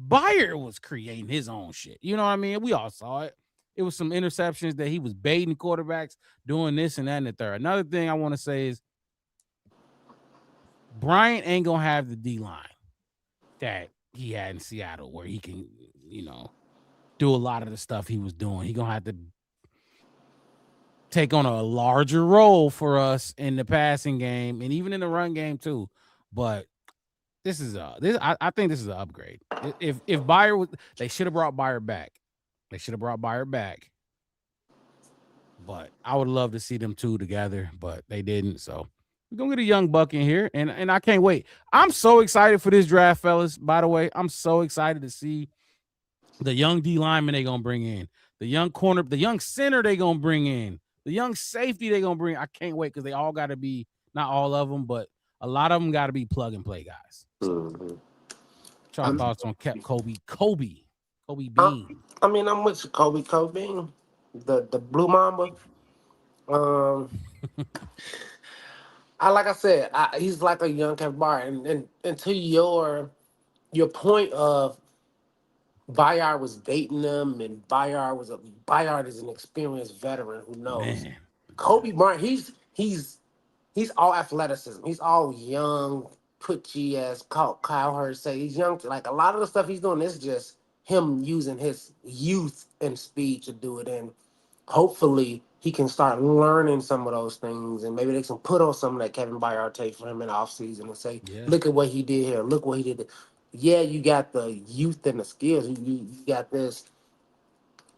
Byard was creating his own shit. You know what I mean? We all saw it. It was some interceptions that he was baiting quarterbacks, doing this and that and the third. Another thing I want to say is Bryant ain't gonna have the D line that he had in Seattle, where he can, do a lot of the stuff he was doing. He gonna have to take on a larger role for us in the passing game and even in the run game too. But I think this is an upgrade. If Byard was, they should have brought Byard back. But I would love to see them two together, but they didn't. So we're gonna get a young buck in here, and I can't wait. I'm so excited for this draft, fellas. By the way, I'm so excited to see the young D lineman they gonna bring in, the young corner, the young center they gonna bring in, the young safety they gonna bring. I can't wait because they all got to be, not all of them, but a lot of them got to be plug and play guys. Mm-hmm. Y'all thoughts on Kobe Bean? I mean, I'm with you, Kobe Bean, the Blue Mamba. Like I said, he's like a young Kevin Byard, and to your point of Byard was dating them, and Byard is an experienced veteran who knows. Man. Kobe Bryant, he's all athleticism. He's all young, putty, as Kyle Hurd say. He's young. Like a lot of the stuff he's doing is just him using his youth and speed to do it. And hopefully he can start learning some of those things, and maybe they can put on some of that Kevin Byard tape for him in the offseason and say, look at what he did here. Look what he did. Yeah, you got the youth and the skills. You got this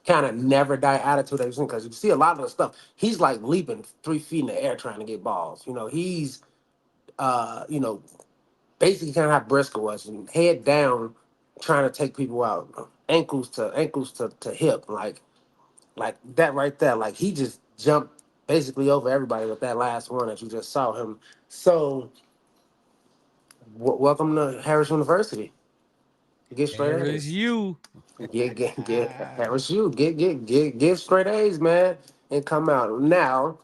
kind of never die attitude that you've seen, because you see a lot of the stuff. He's like leaping 3 feet in the air trying to get balls. He's basically kind of how Brisker was, and head down trying to take people out, ankles to hip, like that right there. Like he just jumped basically over everybody with that last one that you just saw him. So welcome to Harris University. Get straight A's. You. Get Harris U. Get straight A's, man. and come out. Now,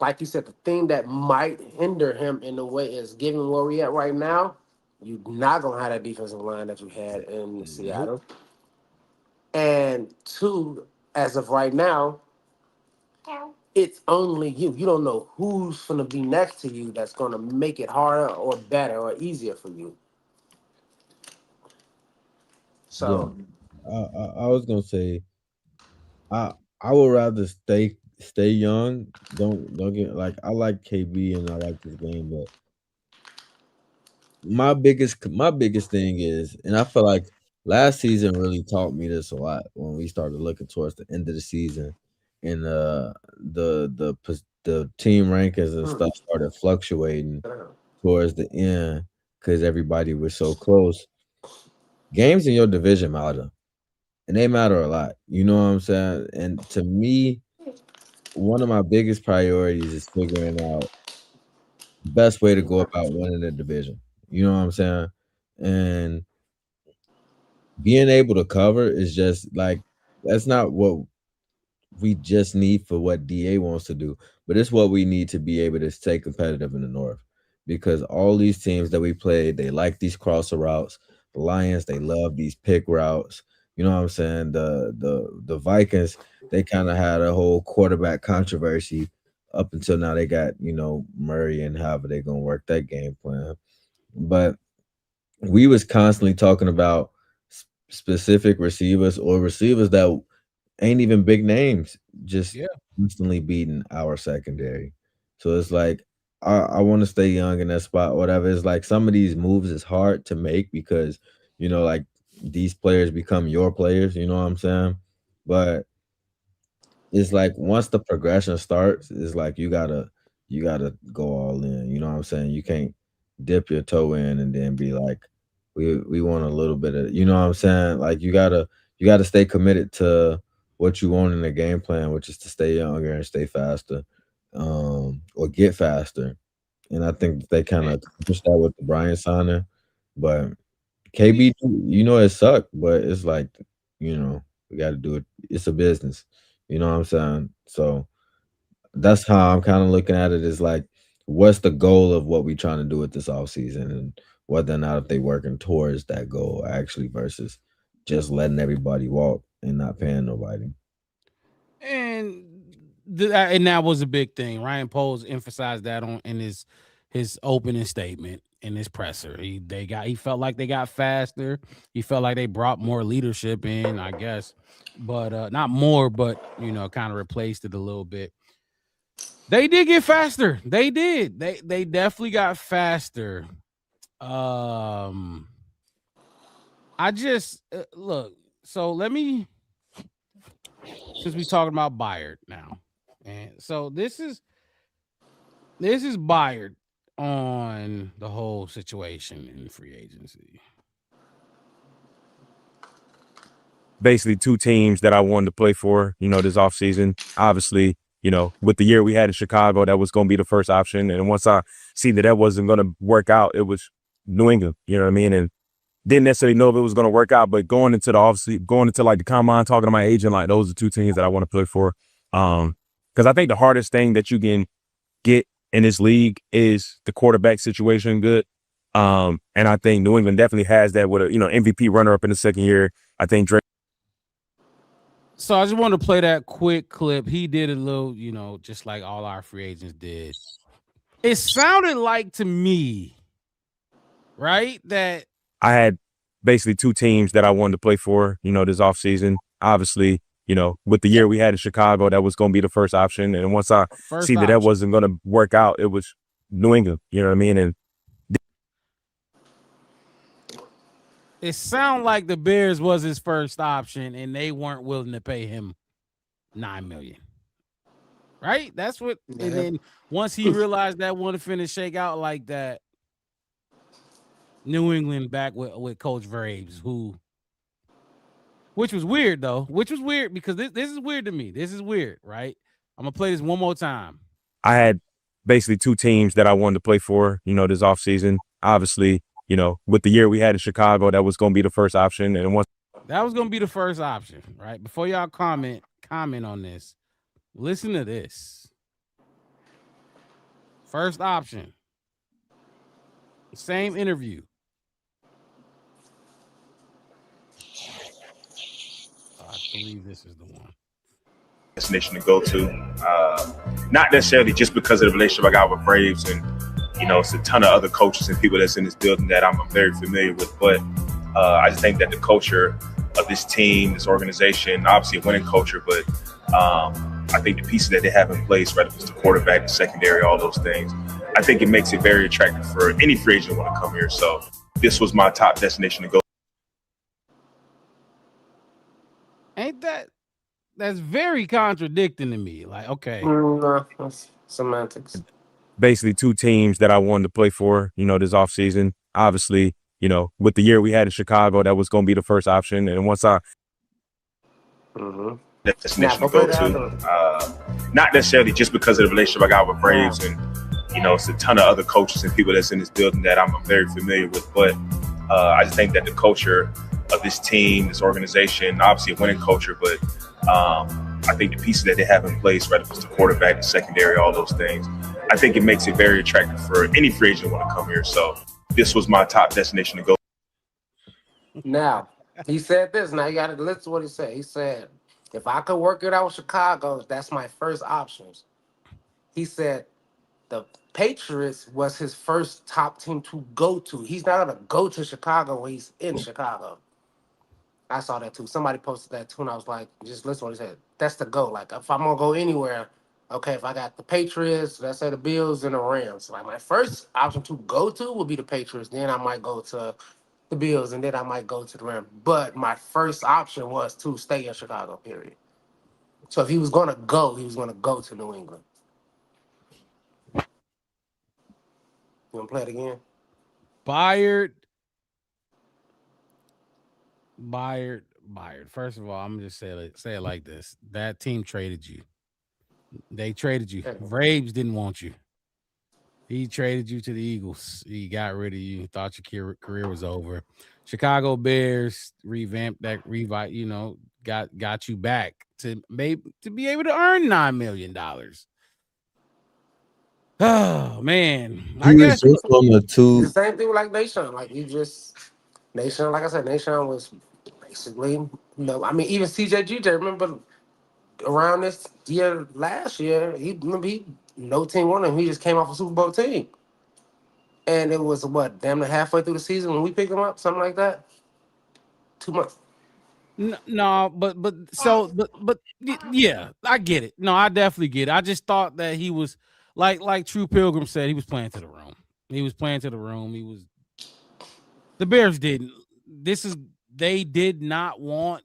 like you said, the thing that might hinder him in a way is given where we at right now, you're not gonna have that defensive line that you had in Seattle. And two, as of right now, it's only you. You don't know who's gonna be next to you that's gonna make it harder or better or easier for you. Yeah, So I was gonna say I would rather stay young. Don't get like I like KB and I like this game, but my biggest thing is, and I feel like last season really taught me this a lot when we started looking towards the end of the season, and the team rankings and stuff started fluctuating towards the end because everybody was so close. Games in your division matter, and they matter a lot. You know what I'm saying? And to me, one of my biggest priorities is figuring out the best way to go about winning the division. You know what I'm saying? And being able to cover is just like that's not what we just need for what DA wants to do, but it's what we need to be able to stay competitive in the North because all these teams that we played, they like these crosser routes. The Lions, they love these pick routes. You know what I'm saying? The Vikings, they kind of had a whole quarterback controversy up until now. They got, Murray and however they're gonna work that game plan. But we was constantly talking about specific receivers or receivers that ain't even big names, just Yeah. constantly beating our secondary. So it's like I want to stay young in that spot, whatever. It's like some of these moves is hard to make because like these players become your players, you know what I'm saying? But it's like once the progression starts, it's like you gotta go all in. You know what I'm saying? You can't dip your toe in and then be like, we want a little bit of, you know what I'm saying? Like you gotta stay committed to what you want in the game plan, which is to stay younger and stay faster, or get faster. And I think that they kind of accomplished that with the Brian signing, but KB, it sucked, but it's like, we got to do it. It's a business. You know what I'm saying? So that's how I'm kind of looking at it is like, what's the goal of what we trying to do with this offseason and whether or not if they working towards that goal actually versus just letting everybody walk and not paying nobody. And and that was a big thing. Ryan Poles emphasized that in his opening statement in his presser. He felt like they got faster. He felt like they brought more leadership in, I guess, but not more, but kind of replaced it a little bit. They did get faster. They did. They definitely got faster. I just look. So let me. Since we're talking about Byard now, and so this is Byard on the whole situation in free agency. Basically, two teams that I wanted to play for, this offseason. Obviously, with the year we had in Chicago, that was going to be the first option. And once I see that wasn't going to work out, it was New England, you know what I mean? And didn't necessarily know if it was going to work out, but going into like the combine, talking to my agent, like those are two teams that I want to play for. Because I think the hardest thing that you can get in this league is the quarterback situation good. And I think New England definitely has that with a, MVP runner up in the second year. I think Drake. So I just want to play that quick clip. He did a little, just like all our free agents did. It sounded like to me, right, that I had basically two teams that I wanted to play for, this offseason. Obviously, with the year we had in Chicago, that was going to be the first option. And once I see that wasn't going to work out, it was New England, you know what I mean? And it sounded like the Bears was his first option and they weren't willing to pay him $9 million. Right? That's what, and then once he realized that wanted to finish shake out like that, New England back with Coach Vrabes, which was weird though. Which was weird because this is weird to me. This is weird, right? I'm gonna play this one more time. I had basically two teams that I wanted to play for, this offseason. Obviously, with the year we had in Chicago, that was going to be the first option. And once that was going to be the first option, right? Before y'all comment on this, Listen to this. First option. Same interview. I believe this is the one. Destination to go to. Not necessarily just because of the relationship I got with Braves and, it's a ton of other coaches and people that's in this building that I'm very familiar with. But I just think that the culture of this team, this organization, obviously a winning culture, but I think the pieces that they have in place, whether it's the quarterback, the secondary, all those things, I think it makes it very attractive for any free agent to want to come here. So this was my top destination to go. Ain't that's very contradicting to me. Like, okay. No, that's semantics. Basically 2 teams that I wanted to play for, this offseason. Obviously, with the year we had in Chicago, that was going to be the first option. And once I destination to go to, not necessarily just because of the relationship I got with Braves and, it's a ton of other coaches and people that's in this building that I'm very familiar with. But I just think that the culture of this team, this organization, obviously a winning culture, but I think the pieces that they have in place, whether it's the quarterback, the secondary, all those things, I think it makes it very attractive for any free agent to want to come here. So this was my top destination to go. Now, he said this. Now you got to listen to what he said. He said, if I could work it out with Chicago, that's my first options. He said the Patriots was his first top team to go to. He's not going to go to Chicago when he's in Chicago. I saw that too. Somebody posted that too, and I was like, just listen to what he said. That's the go. Like, if I'm going to go anywhere, okay, if I got the Patriots, let's say the Bills and the Rams, like my first option to go to would be the Patriots. Then I might go to the Bills, and then I might go to the Rams. But my first option was to stay in Chicago, period. So if he was going to go, he was going to go to New England. You want to play it again? Byard. First of all, I'm gonna just say it like this. That team traded you. They traded you. Braves didn't want you. He traded you to the Eagles. He got rid of you. Thought your career was over. Chicago Bears revamped that, got you back to be able to earn $9 million. Oh man, I guess just on the two. The same thing with like Nation. Like Nation. Like I said, Nation was basically even CJGJ. Remember around this year last year, he no team won him. He just came off a Super Bowl team, and it was damn near halfway through the season when we picked him up, something like that. 2 months. No, but yeah, I get it. No, I definitely get it. I just thought that he was like True Pilgrim said, he was playing to the room. He was playing to the room. He was. The Bears didn't. They didn't want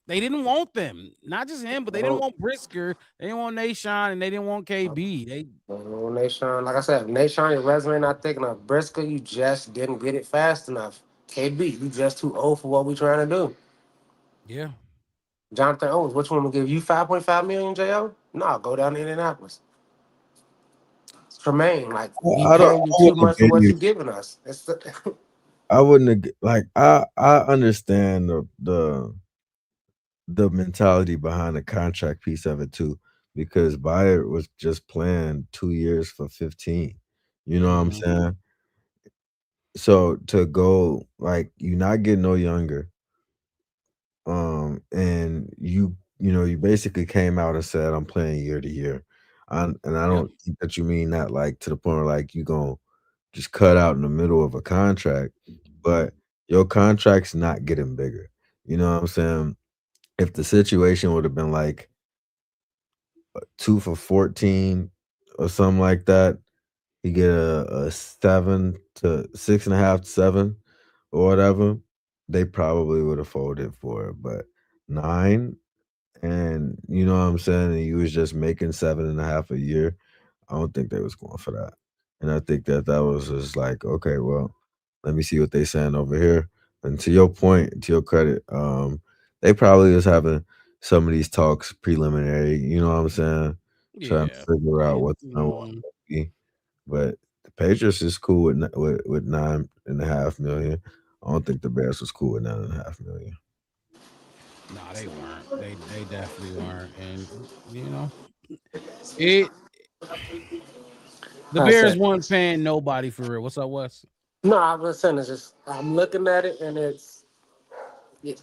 them. Not just him, but they didn't want Brisker. They didn't want Nahshon, and they didn't want KB. They Nahshon, like I said, Nahshon, your resume not thick enough. Brisker, you just didn't get it fast enough. KB, you just too old for what we trying to do. Yeah. Jonathan Owens, which one will give you $5.5 million, JO? No, go down to Indianapolis. Tremaine, like we paying you too much for what you're giving us. I wouldn't have I understand the mentality behind the contract piece of it too, because Byard was just playing 2 years for 15. You know what I'm saying? So to go you're not getting no younger. And you basically came out and said, I'm playing year to year. And I don't think that you mean that to the point where you gonna just cut out in the middle of a contract, but your contract's not getting bigger. You know what I'm saying? If the situation would have been 2 for 14 or something like that, you get a 7 to 6.5 to 7 or whatever, they probably would have folded for it. But 9, and you know what I'm saying, and you was just making 7.5 a year, I don't think they was going for that. And I think that was just okay, well, let me see what they saying over here. And to your point, to your credit, they probably was having some of these talks preliminary, you know what I'm saying? Trying to figure out what the number one would be. But the Patriots is cool with $9.5 million. I don't think the Bears was cool with $9.5 million. No, they weren't. They definitely weren't. And it the I Bears said, weren't paying nobody for real. What's up, Wes? no, I was saying it's just I'm looking at it and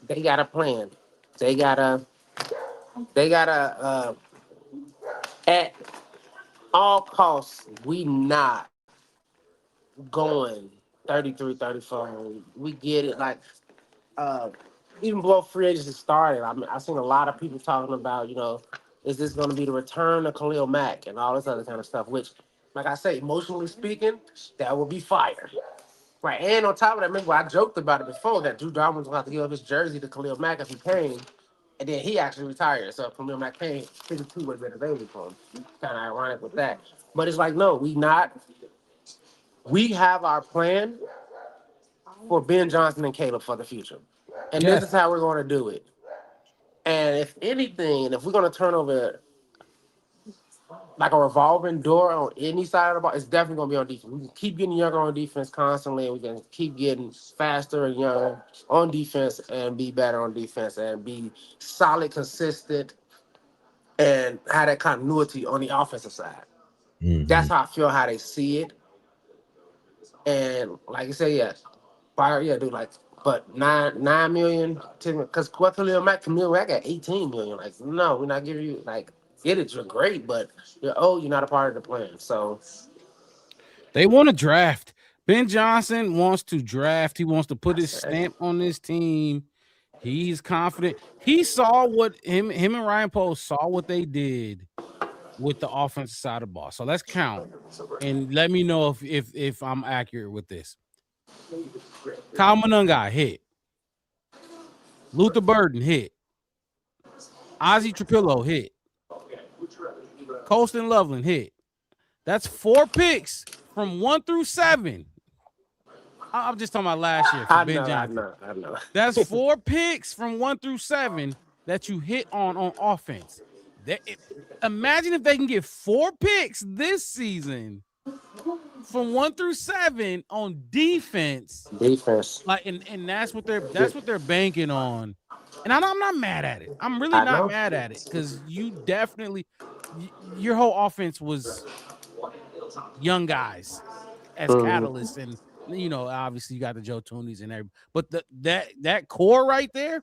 they got a plan. They gotta at all costs we not going 33, 34. We get it. Like uh, even before free agency started, I mean, I've seen a lot of people talking about, is this going to be the return of Khalil Mack and all this other kind of stuff? Which, like I say, emotionally speaking, that would be fire. Right, and on top of that, remember I joked about it before that Drew Darwin was going to have to give up his jersey to Khalil Mack if he came, and then he actually retired. So if Khalil Mack came, 52 would have been available for him. Kind of ironic with that. But it's like, no, we have our plan for Ben Johnson and Caleb for the future. And this Yes. is how we're going to do it. And if anything, if we're going to turn over like a revolving door on any side of the ball, it's definitely going to be on defense. We can keep getting younger on defense constantly. We can keep getting faster and younger on defense and be better on defense and be solid, consistent, and have that continuity on the offensive side. That's how I feel how they see it. And like I said, yeah, fire, yeah, dude, like, but 9 million, because Khalil Mack got 18 million. Like, no, we're not giving you like get it, you're great, but you're not a part of the plan. So They want to draft. Ben Johnson wants to draft. He wants to put his stamp on this team. He's confident. He saw what him and Ryan Post saw what they did with the offensive side of the ball. So let's count and let me know if I'm accurate with this. Kyle Monungai hit. Luther Burden hit. Ozzie Trapillo hit. Colston Loveland hit. That's 4 picks from 1 through 7. I'm just talking about last year for Ben Johnson. I know. That's 4 picks from 1 through 7 that you hit on offense. Imagine if they can get 4 picks this season from 1 through 7 on defense. Like, and that's what they're banking on. And I'm not mad at it. I'm really not mad at it because your whole offense was young guys as catalysts, and obviously you got the Joe Toonies and everybody. But that core right there,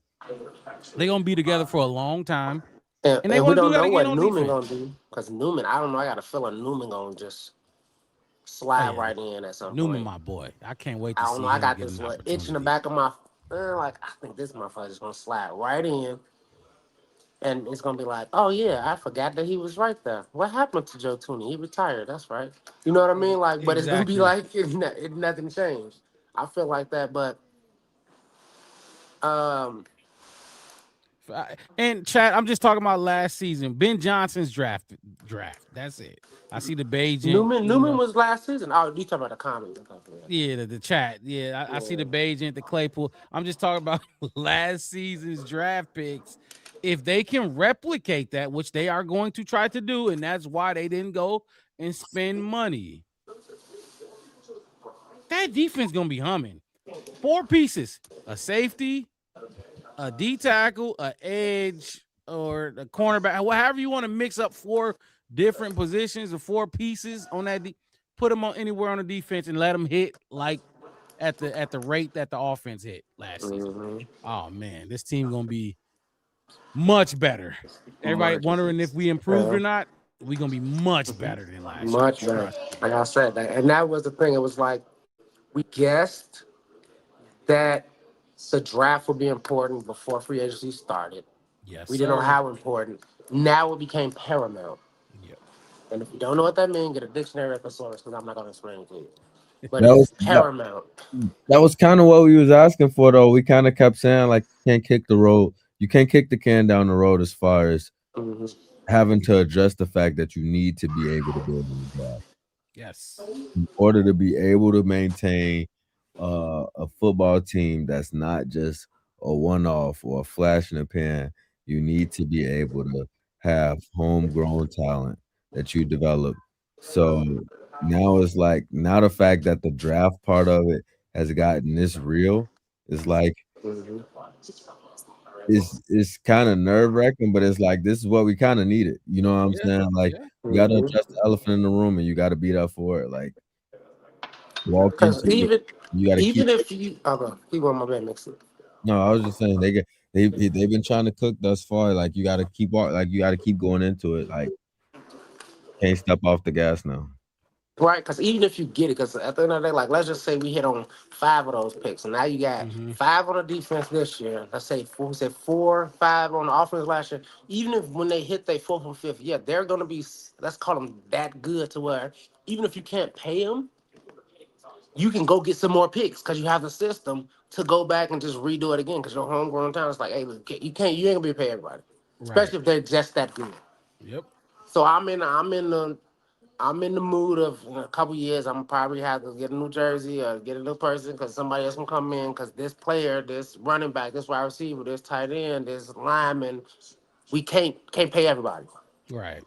they're gonna be together for a long time. And they we don't do know what on Newman defense. gonna do because Newman, I don't know. I got a feeling Newman gonna just slide right in at some Newman, point. my boy, I can't wait to I see don't know. him I got get this an itch in the opportunity. back of my like I think this motherfucker is gonna slide right in, and it's gonna be like, oh yeah, I forgot that he was right there. What happened to Joe Tooney? He retired. That's right. You know what I mean? Like, but it's gonna be like nothing changed. I feel like that, but And Chad, I'm just talking about last season. Ben Johnson's draft. That's it. I see the Beijing. Newman was last season. Oh, you talking about the comment? Yeah, the chat. Yeah, I see the Beijing, the Claypool. I'm just talking about last season's draft picks. If they can replicate that, which they are going to try to do, and that's why they didn't go and spend money. That defense gonna be humming. 4 pieces: a safety, a D tackle, a edge, or a cornerback. However you want to mix up 4 different positions or 4 pieces on that. Put them on anywhere on the defense and let them hit like at the rate that the offense hit last season. Oh man, this team gonna be much better. Everybody wondering if we improved or not. We're gonna be much better than last year. Much better. Like I said, and that was the thing. It was like we guessed that the draft would be important before free agency started. Yes, we didn't know how important. Now it became paramount. Yep. And if you don't know what that means, get a dictionary at the source because I'm not going to explain it to you. But That it's was- paramount. That was kind of what we was asking for, though. We kind of kept saying, like, you can't kick the can down the road as far as having to address the fact that you need to be able to build in the draft. Yes. In order to be able to maintain a football team that's not just a one-off or a flash in the pan, you need to be able to have homegrown talent that you develop. So now it's like, now the fact that the draft part of it has gotten this real is like it's kind of nerve wracking, but it's like this is what we kind of needed. You know what I'm Yeah, saying? Like yeah. you got to Mhm. address the elephant in the room, and you got to beat up for it. Like walk Because into it, you got to keep. even if you okay, keep on my bad mix it. No, I was just saying they've been trying to cook thus far. Like you got to keep like you got to keep going into it. Like can't step off the gas now. Right, because even if you get it, because at the end of the day, like let's just say we hit on 5 of those picks, and now you got Mhm. 5 on the defense this year. Let's say we said 4, 5 on the offense last year. Even if when they hit their 4th and 5th, yeah, they're gonna be. Let's call them that good to where even if you can't pay them, you can go get some more picks because you have the system to go back and just redo it again. Because your homegrown talent is like, hey, look, you ain't gonna be able to pay everybody, Right. especially if they're just that good. Yep. So I'm in the mood of in a couple years. I'm probably have to get a new jersey or get a new person because somebody else can come in because this player, this running back, this wide receiver, this tight end, this lineman, we can't pay everybody. Right.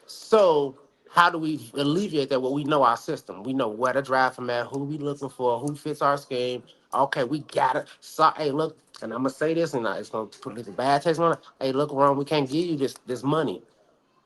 So how do we alleviate that? Well, we know our system. We know where to draft from at, who we looking for, who fits our scheme. Okay, we got it. So hey, look, and I'm gonna say this, and it's gonna put a bad taste on it. Hey, look, Ron, we can't give you this money.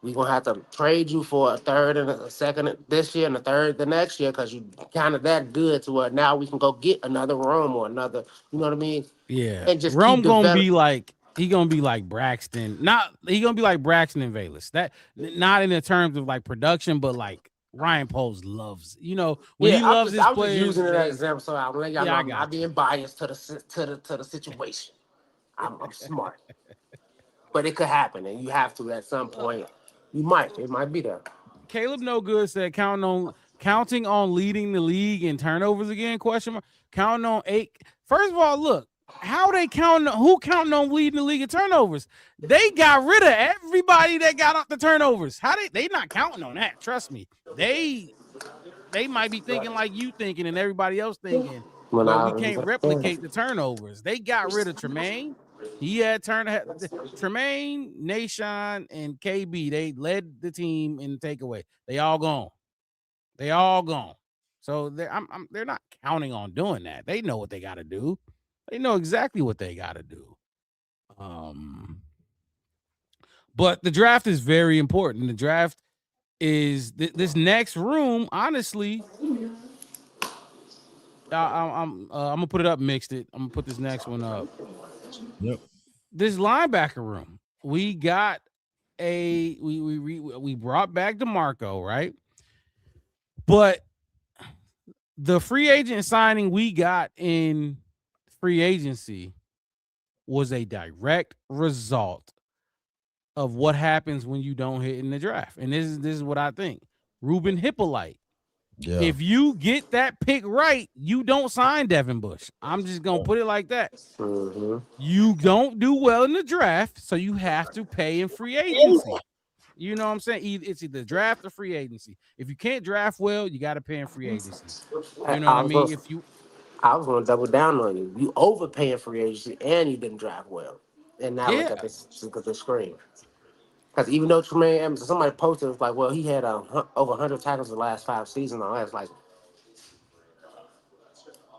We're gonna have to trade you for a third and a second this year and a third the next year because you kind of that good to where now we can go get another room or another, you know what I mean? Yeah. And just keep Rome gonna be developing. like he gonna be like Braxton. Not he gonna be like Braxton and Valus. That not in the terms of like production, but like Ryan Poles loves. You know, when Yeah, he loves his I'm just players, using it as an they example, so I'm letting y'all yeah, know I I'm got not you. being biased to the situation. I'm smart, but it could happen, and you have to at some point. It might be there. Caleb No Good said counting on leading the league in turnovers again? Question mark. Counting on 8. First of all, look, how they counting who counting on leading the league in turnovers? They got rid of everybody that got off the turnovers. How they not counting on that? Trust me. They might be thinking like you thinking and everybody else thinking, When well, I we can't replicate the turnovers. They got rid of Tremaine. He had Tremaine, Nashon, and KB. They led the team in takeaway. They all gone. They all gone. So they're not counting on doing that. They know what they got to do. They know exactly what they got to do. But the draft is very important. The draft is this next room. Honestly, I'm gonna put it up. Mixed it. I'm gonna put this next one up. Yep. This linebacker room. We got we brought back DeMarco, right? But the free agent signing we got in free agency was a direct result of what happens when you don't hit in the draft. And this is what I think. Ruben Hippolyte. Yeah. If you get that pick right, you don't sign Devin Bush. I'm just gonna put it like that. Mm-hmm. You don't do well in the draft, so you have to pay in free agency. You know what I'm saying? It's either draft or free agency. If you can't draft well, you got to pay in free agency. You know what I mean? I was gonna double down on you. You overpaying free agency and you didn't draft well. And now look yeah, at this, look at the screen. Because even though Tremaine Edmonds, somebody posted, it was like, well, he had over 100 tackles the last 5 seasons. I was like,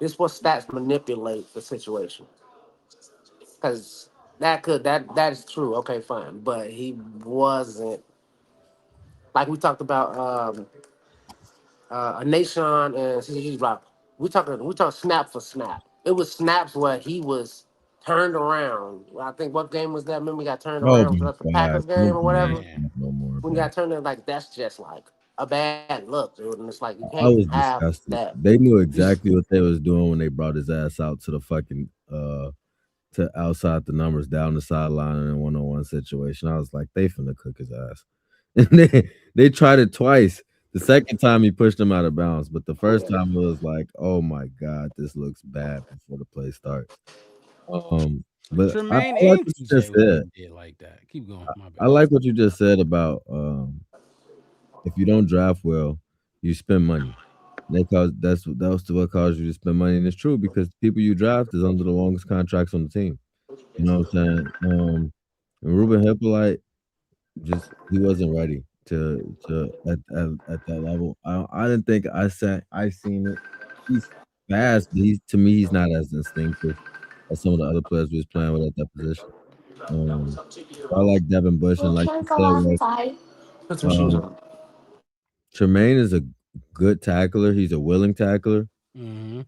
this was stats manipulate the situation. Because that is true. Okay, fine. But he wasn't, like we talked about Nashon and CCG Rock. We talking snap for snap. It was snaps where he was turned around. I think what game was that? Remember he got turned Oh around my for the God. Packers game or whatever. man. No more, When he bro. got turned in, like that's just like a bad look, dude. And it's like you I can't was have disgusted. that. They knew exactly what they was doing when they brought his ass out to the fucking to outside the numbers down the sideline in a 1-on-1 situation. I was like, they finna cook his ass. And they tried it twice. The second time he pushed him out of bounds, but the first time it was like, oh my God, this looks bad before the play starts. But Tremaine I like and what you TJ just said. did like that. Keep going. My bad. I like what you just said about if you don't draft well, you spend money. That's what caused you to spend money, and it's true because people you draft is under the longest contracts on the team. You know what I'm saying? And Ruben Hippolyte he wasn't ready to at that level. I didn't think I seen it. He's fast, but to me he's not as instinctive as some of the other players we was playing with at that position. I like Devin Bush, and like you said, like, Put some shoes um, on. Tremaine is a good tackler. He's a willing tackler, Mm-hmm.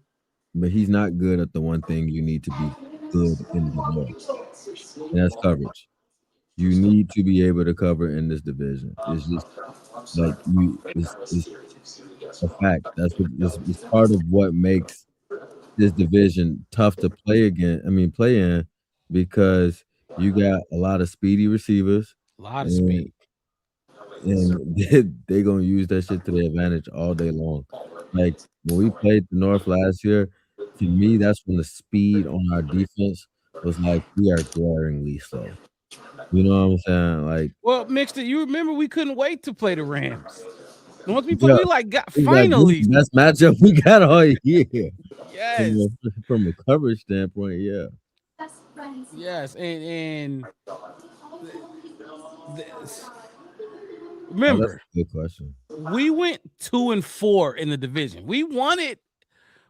but he's not good at the one thing you need to be good in the world, and that's coverage. You need to be able to cover in this division. It's just like it's a fact. That's what it's part of what makes this division tough to play again. I mean, play in because you got a lot of speedy receivers, A lot of and speed. they gonna use that shit to their advantage all day long. Like when we played the North last year, to me, that's when the speed on our defense was like we are glaringly slow. You know what I'm saying? Like, Well, mixed it. You remember we couldn't wait to play the Rams. And once we played, yeah, we like got we like, this finally. is the best matchup we got all year. Yes. From a coverage standpoint, yeah. Yes. And Oh, remember, that's a good question. we went 2-4 in the division. We won it,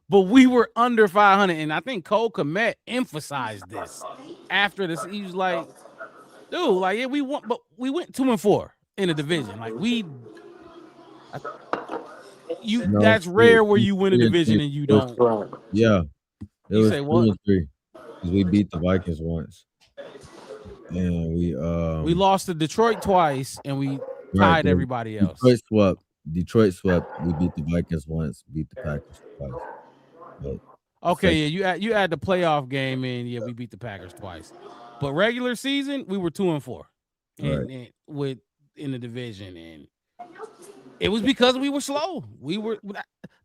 but we were under 500. And I think Cole Kmet emphasized this after this. He was like, dude, like, yeah, we won, but we went 2-4 in the division. Like, No, that's rare where you win a division and you don't. Right. Yeah, it You was say what? 2-3 because we beat the Vikings once, and we lost to Detroit twice, and we right, tied everybody else. Detroit swept. We beat the Vikings once, beat the Packers twice. But Okay, yeah, you add the playoff game in. Yeah, we beat the Packers twice, but regular season we were 2-4, and in the division, and it was because we were slow.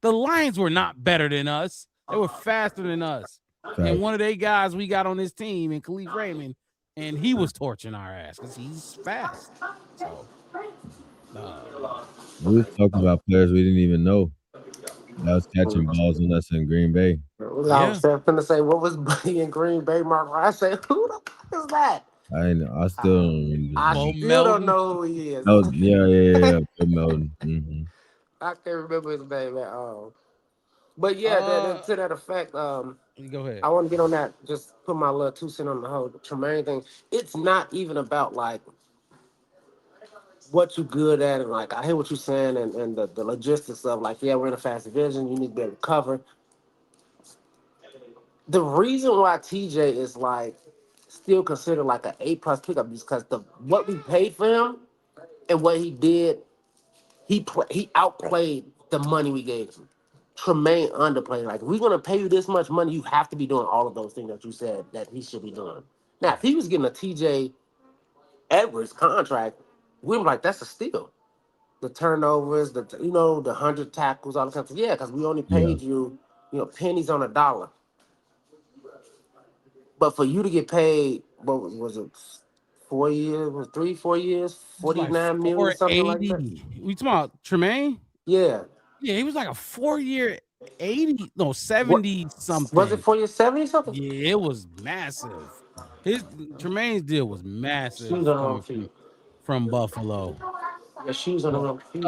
The Lions were not better than us; they were faster than us. And one of their guys we got on this team, and Khalif Raymond, and he was torching our ass because he's fast. So we was talking about players we didn't even know that was catching balls on us in Green Bay. I was going to say, what was Buddy in Green Bay, Mark? I said, who the fuck is that? I still don't remember. I still don't know who he is. Oh, yeah. Bill Melton. Mm-hmm. I can't remember his name at all. But yeah, to that effect, go ahead. I want to get on that. Just put my little 2 cents on the whole Tremaine thing. It's not even about like what you good at, and like I hear what you're saying, and the logistics of like, yeah, we're in a fast division. You need to be able to cover. The reason why TJ is like still considered like an A+ pickup is because what we paid for him and what he did, he outplayed the money we gave him. Tremaine underplayed. Like, if we're gonna pay you this much money, you have to be doing all of those things that you said that he should be doing. Now, if he was getting a TJ Edwards contract, we'd be like, that's a steal. The turnovers, the 100 tackles, all the kinds of because we only paid you, pennies on a dollar. But for you to get paid, what was it? 4 years? Was 3-4 years? 49 million, something like that. We talking about Tremaine? Yeah. Yeah, he was like a 4-year 70 something. Was it 4 years 70 something? Yeah, it was massive. Tremaine's deal was massive. Shoes on the wrong feet. From Buffalo. The shoes on the wrong feet.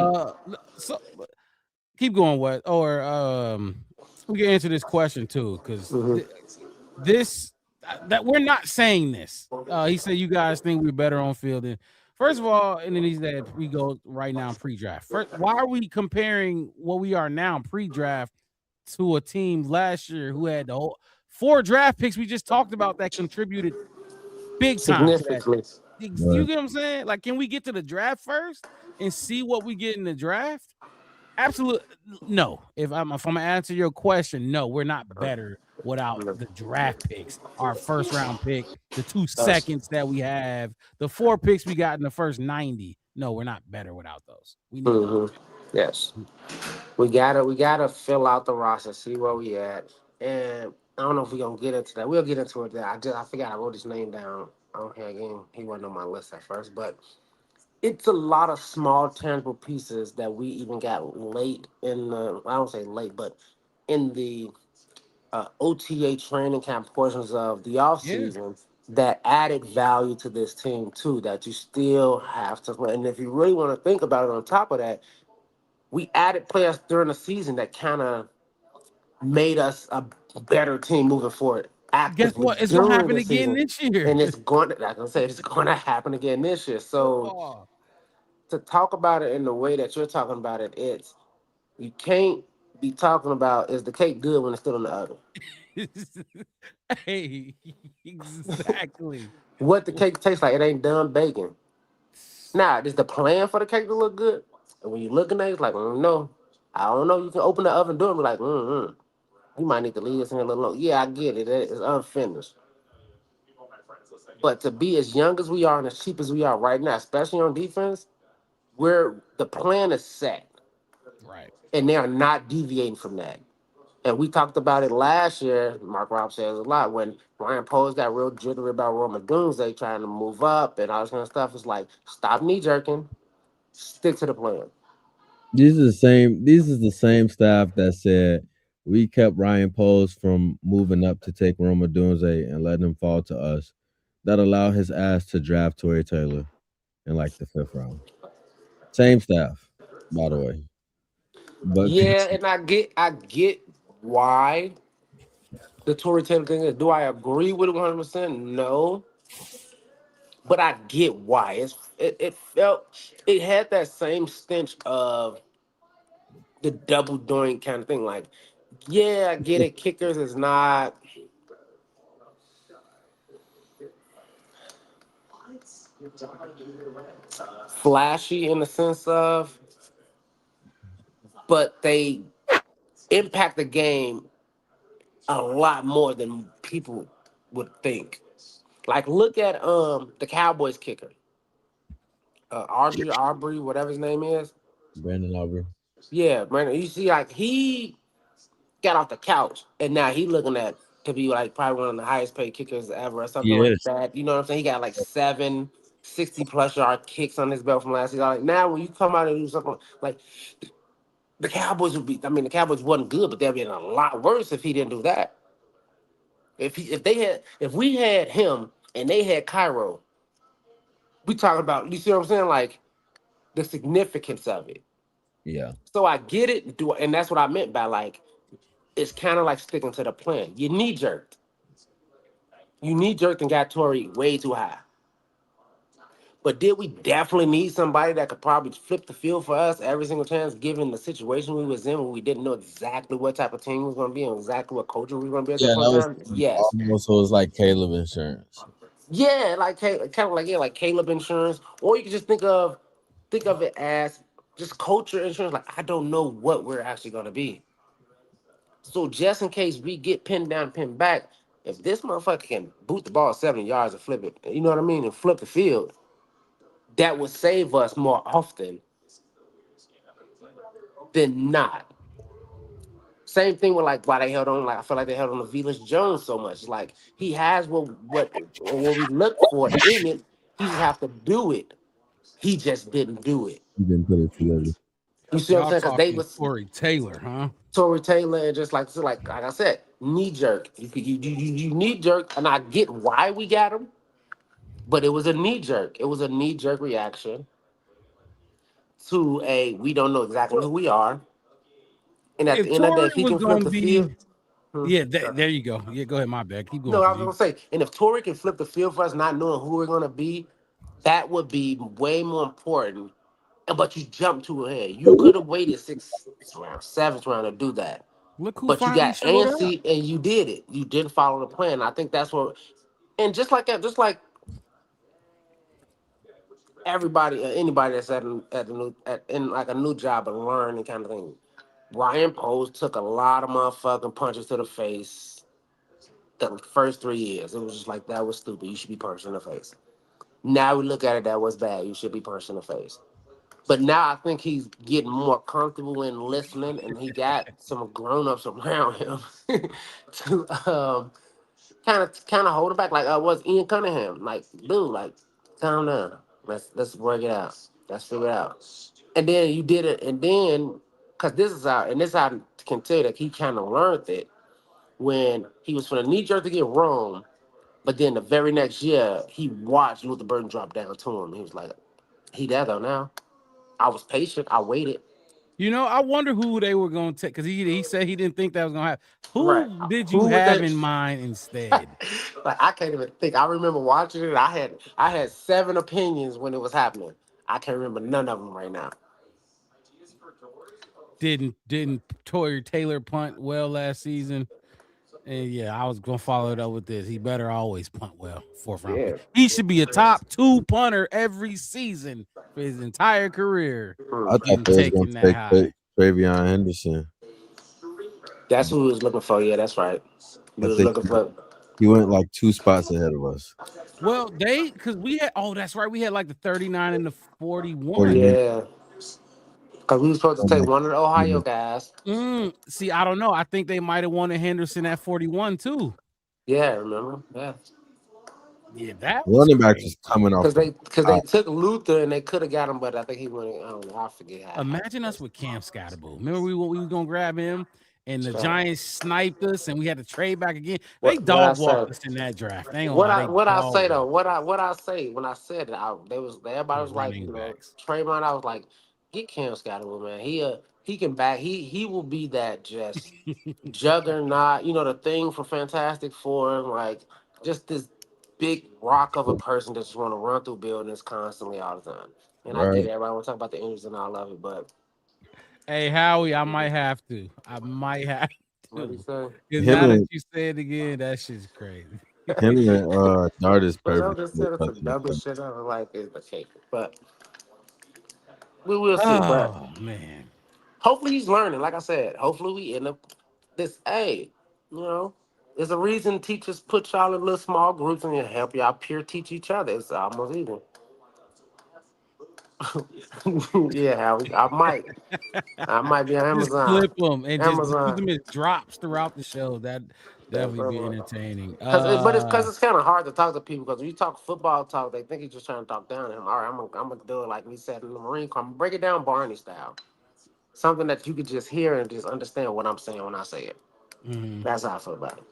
So keep going. What? Or we can answer this question too, because that we're not saying this. He said you guys think we're better on field. And first of all, and then he said we go right now pre-draft. First, why are we comparing what we are now pre-draft to a team last year who had the whole 4 draft picks we just talked about that contributed big time? Significantly. You get what I'm saying? Like, can we get to the draft first and see what we get in the draft? Absolutely no. If I'm gonna answer your question, no, we're not better without the draft picks. Our first round pick, the 2 seconds that we have, the 4 picks we got in the first 90. No, we're not better without those. We need Yes. We gotta fill out the roster, see where we at. And I don't know if we're gonna get into that. We'll get into it there. I forgot I wrote his name down. He wasn't on my list at first, but it's a lot of small tangible pieces that we even got late in the, I don't say late, but in the OTA training camp portions of the offseason that added value to this team too, that you still have to play. And if you really want to think about it, on top of that, we added players during the season that kind of made us a better team moving forward Guess actively what? It's gonna during happen the again season, this year. and it's going to, like I said, it's going to happen again this year. So Oh. to talk about it in the way that you're talking about it, it's you can't be talking about is the cake good when it's still in the oven. Hey, exactly. What the cake tastes like, it ain't done baking. Now, is the plan for the cake to look good? And when you're looking at it, it's like, no, I don't know. You can open the oven door and be like, you might need to leave this in here a little longer. Yeah, I get it. It's unfinished. But to be as young as we are and as cheap as we are right now, especially on defense, where the plan is set Right. and they are not deviating from that. And we talked about it last year. Mark Rob says a lot when Ryan Poles got real jittery about Roma Dunze trying to move up and all this kind of stuff. It's like, stop knee jerking, stick to the plan. These are the same. These is the same staff that said we kept Ryan Poles from moving up to take Roma Dunze and letting him fall to us. That allowed his ass to draft Torrey Taylor in like the 5th round. Same staff, by the way. But Yeah, and I get why the Tory Taylor thing is. Do I agree with it 100%? No. But I get why. It had that same stench of the double doink kind of thing. Like, yeah, I get it. Kickers is not flashy in the sense of, but they impact the game a lot more than people would think. Like, look at the Cowboys kicker, Aubrey, whatever his name is. Brandon Aubrey. Yeah, Brandon. You see, like he got off the couch and now he looking at to be like probably one of the highest paid kickers ever or something like Yes. that. You know what I'm saying? He got like 60+ yard kicks on his belt from last season. Like now when you come out and do something like the Cowboys would be, I mean the Cowboys wasn't good, but they'd be a lot worse if he didn't do that. If we had him and they had Cairo, we talking about, you see what I'm saying? Like the significance of it. Yeah. So I get it, and that's what I meant by like it's kind of like sticking to the plan. You knee jerked. You knee jerked and got Tory way too high. But did we definitely need somebody that could probably flip the field for us every single chance, given the situation we was in when we didn't know exactly what type of team we was going to be and exactly what culture we were going to be at Yeah, that point that in was time? Yes. almost, so it was like Caleb Insurance. Yeah, like kind of like like Caleb Insurance, or you can just think of it as just culture insurance. Like I don't know what we're actually going to be. So just in case we get pinned down, pinned back, if this motherfucker can boot the ball 70 yards and flip it, you know what I mean, and flip the field, that would save us more often than not. Same thing with like why they held on. Like I feel like they held on to Velus Jones so much. Like he has what we look for in it. He just have to do it. He just didn't do it. He didn't put it together. You see what I'm Y'all saying? Because they talking was Corey Taylor, huh? Tory Taylor and just like I said, knee jerk. You knee jerk, and I get why we got him. But it was a knee jerk. It was a knee jerk reaction to a we don't know exactly who we are. And at the If end of the day, Tory if he was can flip gonna the be, field, yeah, there you go. Yeah, go ahead. My bad. Keep no, going, I was P. gonna say, and if Tory can flip the field for us, not knowing who we're gonna be, that would be way more important. But you jumped too ahead. You could have waited 6th round, 7th round to do that. Look who But you finally got showed up. antsy and you did it. You didn't follow the plan. I think that's what. And just like that, just like everybody, anybody that's in like a new job and learning kind of thing. Ryan Post took a lot of motherfucking punches to the face the first 3 years. It was just like that was stupid. You should be punched in the face. Now we look at it that was bad. You should be punched in the face. But now I think he's getting more comfortable in listening, and he got some grown-ups around him to kind of hold it back. Like was Ian Cunningham. Like, dude, like calm down. Let's work it out. Let's figure it out. And then you did it, and then because this is how I can tell you that he kind of learned it when he was from the knee jerk to get Rome, but then the very next year he watched Luther Burden drop down to him. He was like, he there though now. I was patient. I waited. You know, I wonder who they were going to take because he said he didn't think that was going to happen. Who Right. did you Who would have they- in mind instead? Like I can't even think. I remember watching it. I had 7 opinions when it was happening. I can't remember none of them right now. Didn't Toyer Taylor punt well last season? And yeah, I was gonna follow it up with this. He better always punt well. 4th round Yeah. pick. He should be a top 2 punter every season for his entire career. I thought Getting they was taken gonna that take high. Travion Henderson. That's who he was looking for. Yeah, that's right. He I was think looking for. he went like 2 spots ahead of us. Well, because we had that's right, we had like the 39 and the 41. 41. Yeah. Because we were supposed to take one of the Ohio guys. See, I don't know. I think they might have wanted Henderson at 41 too. Yeah, remember? Yeah. Yeah, that was Running backs crazy. was coming off. Because they took Luther and they could have got him, but I think he went. I don't know. I forget how. Imagine us with Cam Scatterbull. Remember we were gonna grab him, and the Sure. Giants sniped us, and we had to trade back again. What- They what dog I walked said. us in that draft. They ain't gonna What lie, I they what I dog say though, walked what I say when I said it, everybody was like, running backs. Trayvon. I was like, get Cam Scatterwood, man. He can back. He will be that just juggernaut. You know, the thing for Fantastic Four, like just this big rock of a person that just want to run through buildings constantly all the time. And I Right. get it. Everybody want to talk about the injuries and all of it, but Hey Howie, I might have to. I might have what do you to. say? Because Him now that and- you say it again, that shit's crazy. Him and Dart is But I perfect. just said it's the dumbest shit ever. Like it's the cake, but we will see. But Oh man. hopefully he's learning. Like I said, hopefully we end up this. Hey, you know, there's a reason teachers put y'all in little small groups and you help y'all peer teach each other. It's almost even. Yeah, Howie, I might be on Just Amazon. clip them and just use Amazon. them as drops throughout the show. That definitely be bro. entertaining. Because it's kind of hard to talk to people because when you talk football talk, they think you're just trying to talk down to him. All right, I'm gonna do it like we said in the Marine Corps. I'm gonna break it down Barney style, something that you could just hear and just understand what I'm saying when I say it. Mhm. That's how I feel about it.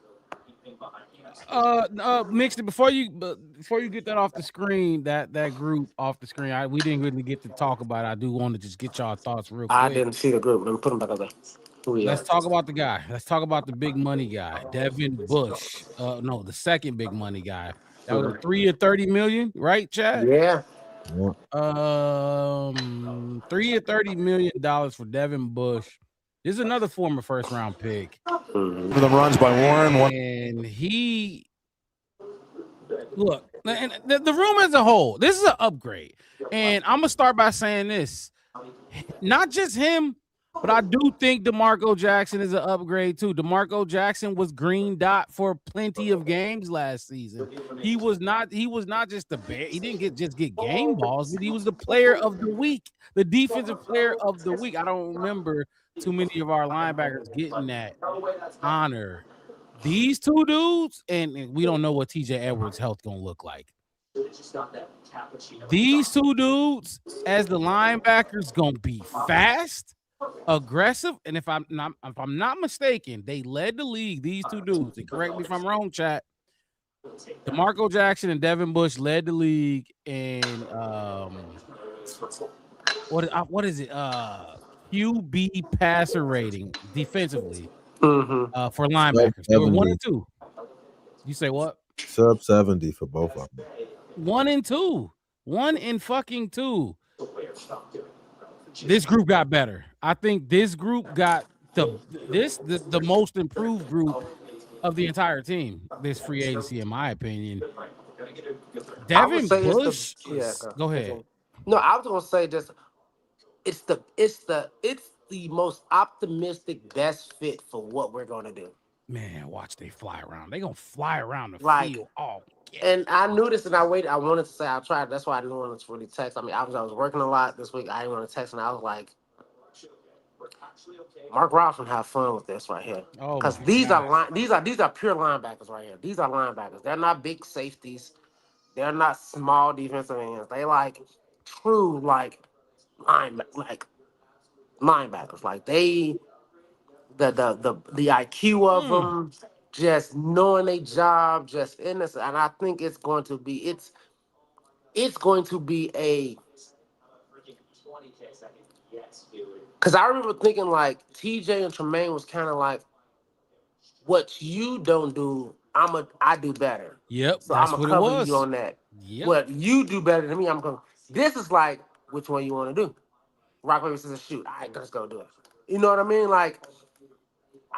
Mixed it before you get that off the screen, that group off the screen. We didn't really get to talk about it. I do want to just get y'all thoughts real quick. I didn't see the group. Let me put them back up there. Who we Let's at? talk about the guy. Let's talk about the big money guy, Devin Bush. No, the second big money guy. That was 3 or 30 million, right, Chad? Yeah. 3 or 30 million dollars for Devin Bush. This is another former first round pick. Mhm. For the runs by Warren. And he look, and the room as a whole, this is an upgrade. And I'm gonna start by saying this: not just him, but I do think DeMarco Jackson is an upgrade too. DeMarco Jackson was green dot for plenty of games last season. He was not just the bear. He didn't get game balls, but he was the player of the week, the defensive player of the week. I don't remember too many of our linebackers getting that honor. These two dudes, and we don't know what TJ Edwards' health gonna look like. These two dudes, as the linebackers, gonna be fast, aggressive, and if I'm not mistaken, they led the league. These two dudes, and correct me if I'm wrong, chat. DeMarco Jackson and Devin Bush led the league in what is it? QB passer rating defensively for linebackers. They were 1 and 2. You say what? Sub 70 for both of them. 1 and 2. 1 and fucking 2. This group got better. I think this group got the most improved group of the entire team. This free agency, in my opinion. Devin Bush. Go ahead. No, I was gonna say just it's the most optimistic, best fit for what we're gonna do. Man, watch they fly around. They gonna fly around the field. And I knew this, and I wanted to say I tried. That's why I didn't want to really text. I mean, I was working a lot this week. I didn't want to text, and I was like, Mark Robinson have fun with this right here, because these are pure linebackers right here. These are linebackers. They're not big safeties. They're not small defensive ends. They like true linebackers. Like the IQ of them, just knowing their job, just innocent. And I think it's going to be a Because I remember thinking like TJ and Tremaine was kind of like, what you don't do, I do better. Yep, So that's I'm what gonna it cover you was. on that. Yep. What you do better than me, I'm going. This is like, which one you want to do? Rock paper scissors shoot. All right, let's go do it. You know what I mean? Like,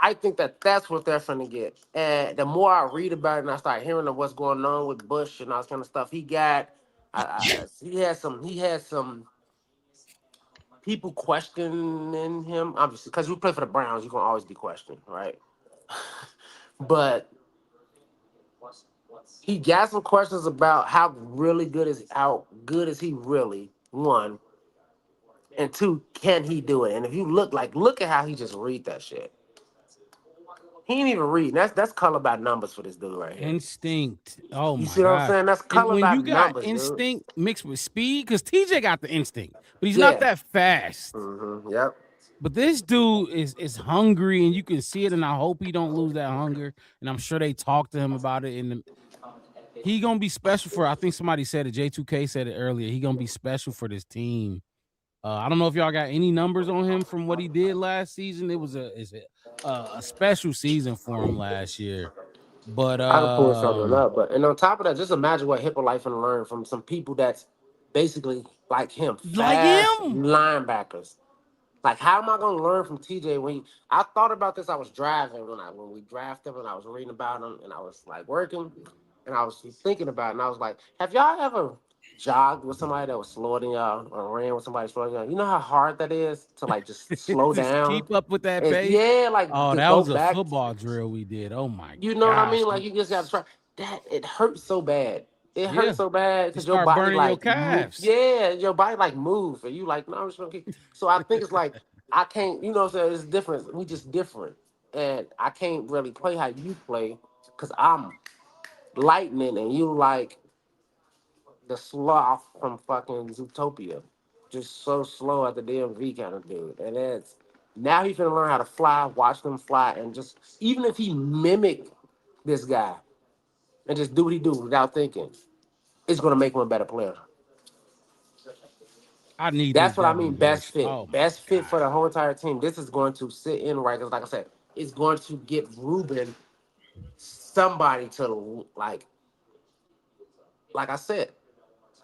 I think that that's what they're finna get. And the more I read about it and I start hearing of what's going on with Bush and all this kind of stuff, he had some people questioning him, obviously, because you play for the Browns, you're gonna always be questioned, right? But he got some questions about how good is he really, one, and two, can he do it? And if you look at how he just read that shit. He ain't even reading. That's color by numbers for this dude right here. Instinct. Oh You my see what I'm god. saying? That's And color when by you got numbers, dude. instinct mixed with speed, because TJ got the instinct, but he's Yeah. not that fast. Yep. But this dude is hungry, and you can see it. And I hope he don't lose that hunger. And I'm sure they talked to him about it. And he gonna be special for. I think somebody said it. J2K said it earlier. He gonna be special for this team. I don't know if y'all got any numbers on him from what he did last season. It was a special season for him last year. But I can pull something up. And on top of that, just imagine what Hippolyte can learn from some people that's basically like him, Like fast him? linebackers. Like, how am I gonna learn from TJ when I thought about this? I was driving when we drafted him, and I was reading about him, and I was like working, and I was thinking about it, and I was like, have y'all ever jogged with somebody that was slower than y'all or ran with somebody slower than y'all? You know how hard that is to like just slow just down? keep up with that pace. Yeah, like Oh, to that go was a back. football drill we did. Oh my You know what I gosh. mean? Like, you just got to try. That it hurts so bad. It Yeah. hurts so bad You because your start body burning your like calves. yeah, your body like move, and you like no, I'm just gonna keep. So I think it's like I can't. You know what I'm saying? It's different. We just different, and I can't really play how you play because I'm lightning and you like the sloth from fucking Zootopia, just so slow at the DMV kind of dude. And it's now he's gonna learn how to fly, watch them fly, and just even if he mimic this guy and just do what he do without thinking, it's gonna make him a better player. I need That's this what I Devin mean. Best Bush. fit. Oh my Best fit God. for the whole entire team. This is going to sit in right because, like I said, it's going to get Ruben somebody to like I said,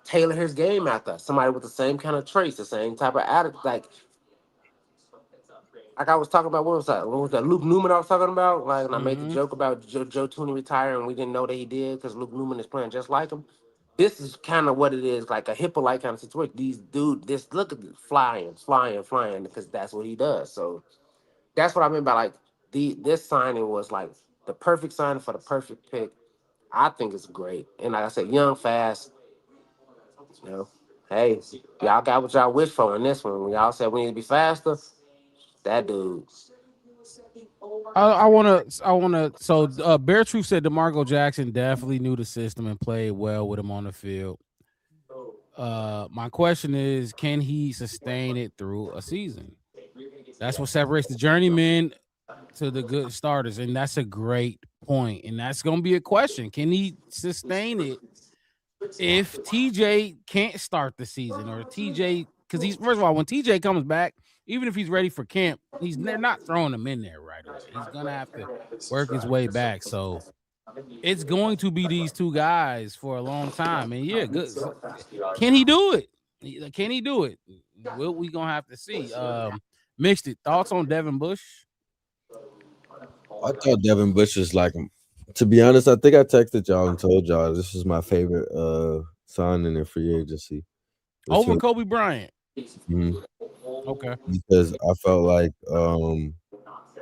tailor his game after somebody with the same kind of traits, the same type of attitude. Like I was talking about, what was that? What was that? Luke Newman I was talking about. Like, and I made the joke about Joe Tooney retiring, and we didn't know that he did because Luke Newman is playing just like him. This is kind of what it is, like a Hippolyte kind of situation. This look at this, flying, because that's what he does. So that's what I mean by like this signing was like the perfect signing for the perfect pick. I think it's great, and like I said, young, fast. You know, hey, y'all got what y'all wish for in this one. When y'all said we need to be faster, that dude. I want to. So, Bear Truth said DeMarco Jackson definitely knew the system and played well with him on the field. My question is, can he sustain it through a season? That's what separates the journeyman to the good starters, and that's a great point. And that's going to be a question: can he sustain it if TJ can't start the season, or TJ? Because he's first of all, when TJ comes back, even if he's ready for camp, they're not throwing him in there right away. He's gonna have to work his way back. So it's going to be these two guys for a long time. And yeah, good. Can he do it? Can he do it? We gonna have to see. Mixed it. Thoughts on Devin Bush? I thought Devin Bush was like, to be honest, I think I texted y'all and told y'all this is my favorite signing in free agency. Over Kobe Bryant. Mm-hmm. Okay. Because I felt like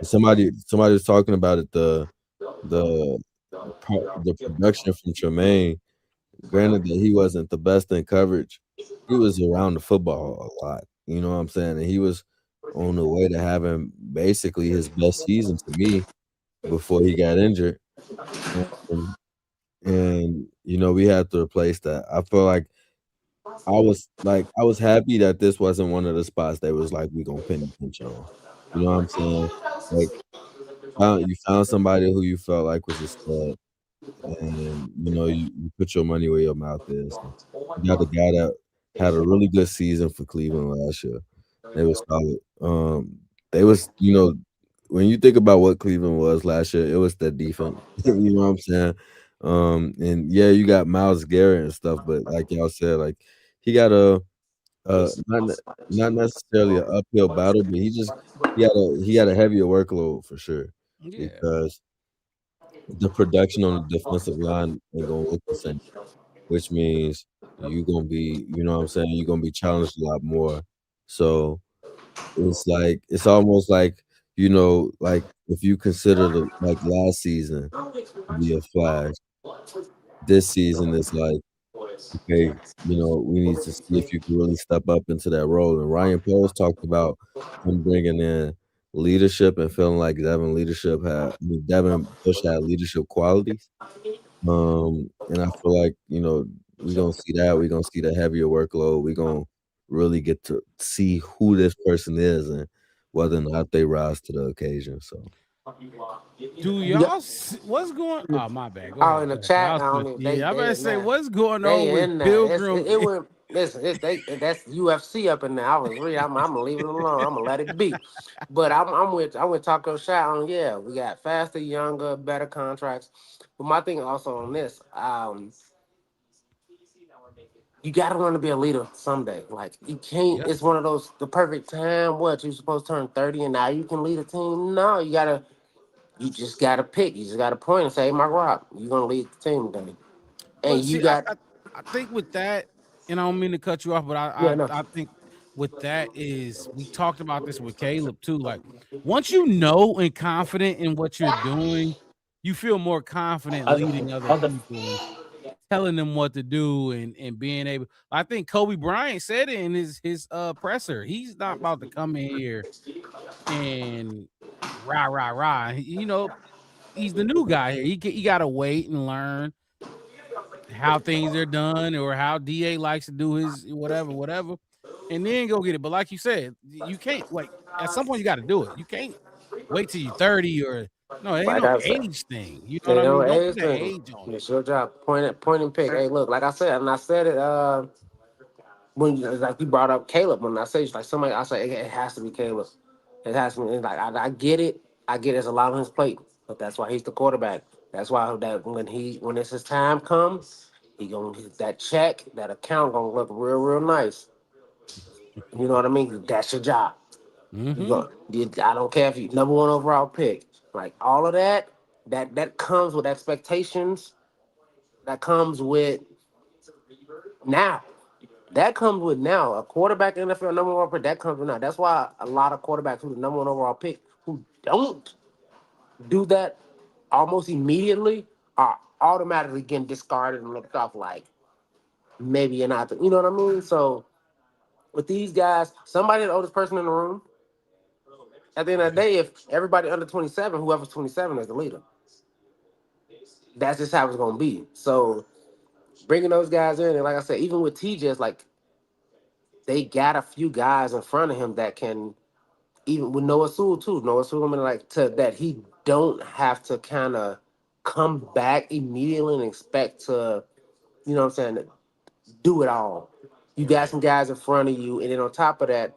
somebody was talking about it, the production from Tremaine. Granted that he wasn't the best in coverage, he was around the football a lot. You know what I'm saying? And he was on the way to having basically his best season to me before he got injured. And you know, we had to replace that. I feel like I was happy that this wasn't one of the spots that was like we gonna pin the pinch on. You know what I'm saying? Like you found somebody who you felt like was a stud, and you know you put your money where your mouth is. You got a guy that had a really good season for Cleveland last year. They was solid. They was, when you think about what Cleveland was last year, it was the defense. You know what I'm saying? And yeah, you got Myles Garrett and stuff, but like y'all said, like he got not necessarily an uphill battle, but he had a heavier workload for sure Yeah. because the production on the defensive line ain't gonna look the same, which means you're gonna be, you know what I'm saying, you're gonna be challenged a lot more. So it's almost like, like if you consider like last season to be a flash, this season is like, okay, we need to see if you can really step up into that role. And Ryan Poles talked about him bringing in leadership and feeling like Devin Bush had leadership qualities. And I feel like, we're gonna see that. We're gonna see the heavier workload. We're gonna really get to see who this person is and whether or not they rise to the occasion. So Do Yeah. y'all what's going? Oh, my bad. Go Oh, ahead. in the Go ahead. I chat, was I don't gonna, even, yeah, I'm about they to in say there. what's going on They with in there. Pilgrim. It went. Listen, that's UFC up in there. I was reading. I'm gonna leave it alone. I'm gonna let it be. But I'm with Taco Shot on. Yeah, we got faster, younger, better contracts. But my thing also on this, you gotta want to be a leader someday. Like you can't. Yeah. It's one of those the perfect time. What you supposed to turn 30 and now you can lead a team? No, you gotta. You just gotta pick. You just gotta point and say, "Hey, my Rock, you gonna lead the team today." And But you see, got I think with that, and I don't mean to cut you off, but yeah, no. I think with that is we talked about this with Caleb too. Like once you know and confident in what you're doing, you feel more confident leading other people and telling them what to do and being able. I think Kobe Bryant said it in his presser. He's not about to come in here and rah rah rah. He's the new guy here. He got to wait and learn how things are done or how DA likes to do his whatever, and then go get it. But like you said, you can't like at some point you got to do it. You can't wait till you're 30 or no, it ain't Like no I said, age thing. You know what they I mean? know Don't put age that thing. age on it. It's your job. Point and pick. Hey, look, like I said, and I said it when like you brought up Caleb. When I say it's like somebody, I say it has to be Caleb. It has to be. It's like I get it. I get it's a lot on his plate, but that's why he's the quarterback. That's why that when it's his time comes, he gonna get that check, that account gonna look real nice. You know what I mean? That's your job. You Mm-hmm. go. I don't care if you number one overall pick. Like all of that. That comes with expectations. That comes with now. That comes with now. A quarterback NFL number one pick. That comes with now. That's why a lot of quarterbacks who the number one overall pick who don't do that almost immediately are automatically getting discarded and looked off like maybe you're not. You know what I mean? So with these guys, somebody the oldest person in the room. At the end of the day, if everybody under 27, whoever's 27 is the leader. That's just how it's gonna be. So bringing those guys in, and like I said, even with TJ, it's like they got a few guys in front of him that can, even with Noah Sewell too. Noah Sewell, I mean, like to that he don't have to kind of come back immediately and expect to, you know what I'm saying, do it all. You got some guys in front of you, and then on top of that,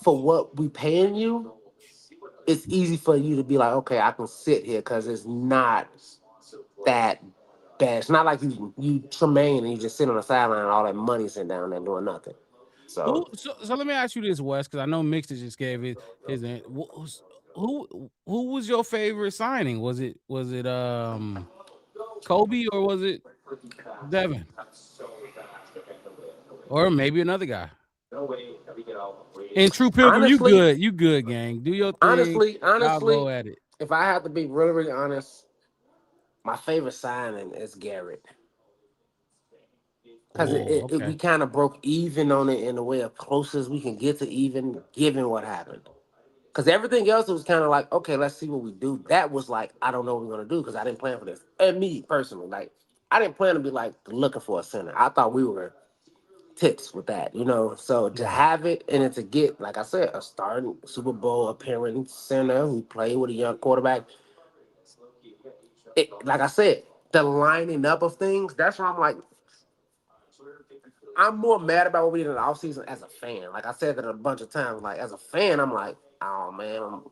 for what we paying you, it's easy for you to be like, okay, I can sit here because it's not that bad. It's not like you Tremaine and you just sit on the sideline and all that money sitting down there doing nothing. Who? So So let me ask you this, Wes, because I know Mixed just gave his who was your favorite signing? Was it Kobe or was it Devin or maybe another guy? And True Pilgrim, honestly, you good, gang. Do your thing. honestly, Y'all go honestly, at it. if I have to be really honest, my favorite signing is Garrett. Because Oh, okay. we kind of broke even on it in a way of close as we can get to even given what happened. Because everything else was kind of like, okay, let's see what we do. That was like, I don't know what we're gonna do because I didn't plan for this. And me personally, like, I didn't plan to be like looking for a center. I thought we were tits with that, you know. So to Right. have it and then to get, like I said, a starting Super Bowl appearing center who played with a young quarterback, like I said, the lining up of things. That's why I'm like, I'm more mad about what we did in the offseason as a fan. Like I said that a bunch of times. Like as a fan, I'm like, oh man,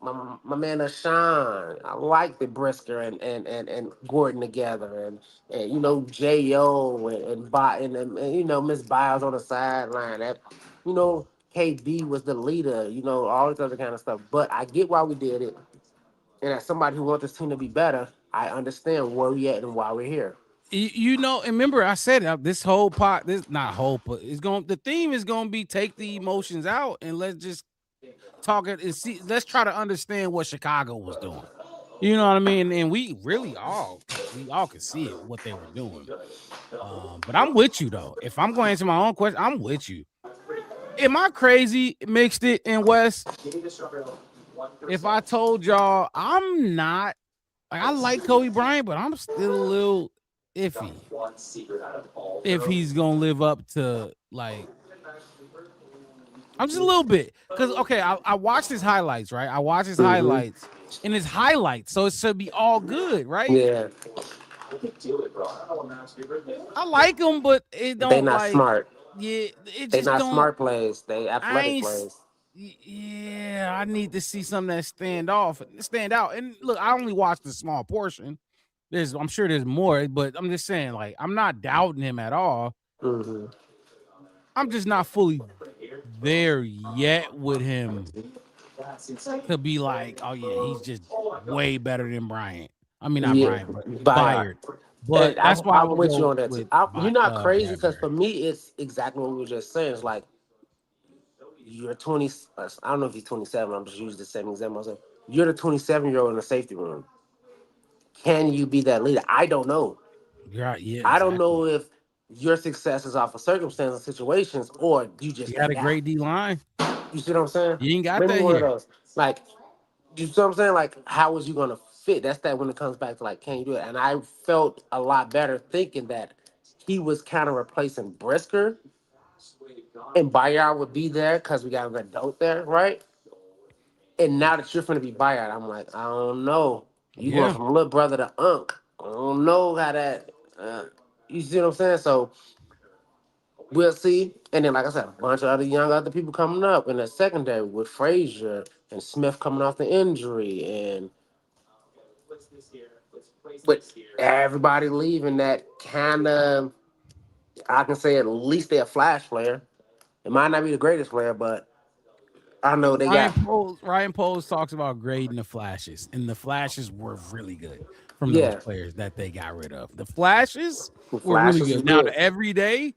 my man Sean. I like the Brisker and Gordon together, and you know Jo and you know Miss Biles on the sideline. That you know KD was the leader. You know all this other kind of stuff. But I get why we did it, and as somebody who wants this team to be better, I understand where we at and why we're here. You know, and remember I said this whole pot, this not whole, but it's going. The theme is going to be take the emotions out and let's just talk it and see. Let's try to understand what Chicago was doing. You know what I mean? And we really all could see it what they were doing. But I'm with you though. If I'm going to answer my own question, I'm with you. Am I crazy? Mixed it in West. If I told y'all I'm not, like, I like Kobe Bryant, but I'm still a little iffy if he's gonna live up to, like, I'm just a little bit, because okay, I watched his highlights, right? I watched his highlights and his highlights, so it should be all good, right? Yeah, I like him, but it don't. they not like, smart. Yeah, it They just not don't. smart plays. They I athletic ain't. plays. Yeah, I need to see something that stand out. And look, I only watched a small portion. I'm sure there's more, but I'm just saying, like, I'm not doubting him at all. Mm-hmm. I'm just not fully there yet with him to be like, oh yeah, he's just way better than Bryant. I mean, not Bryant, but Byard. But that's why I'm with you on that. You're not crazy, because for Bradbury. me, it's exactly what we were just saying. It's like you're 20. I don't know if he's 27. I'm just using the same example. So you're the 27-year-old in the safety room. Can you be that leader? I don't know. Yeah, yeah. I don't know if your success is off of circumstances, situations, or you just You got a got great D line. You see what I'm saying? You ain't got Maybe that one here. of those. Like, you see what I'm saying? Like, how is you gonna fit? That's that when it comes back to like, can you do it? And I felt a lot better thinking that he was kind of replacing Brisker, and Bayard would be there because we got an adult there, right? And now that you're gonna be Bayard, I'm like, I don't know. You going from little brother to Unc? I don't know how that. You see what I'm saying? So we'll see. And then, like I said, a bunch of other people coming up in the secondary with Frazier and Smith coming off the injury, and with everybody leaving, that kind of, I can say at least they're a flash player. It might not be the greatest player, but I know they got. Ryan Poles talks about grading the flashes, and the flashes were really good from those players that they got rid of. The flashes were really good. Now the everyday,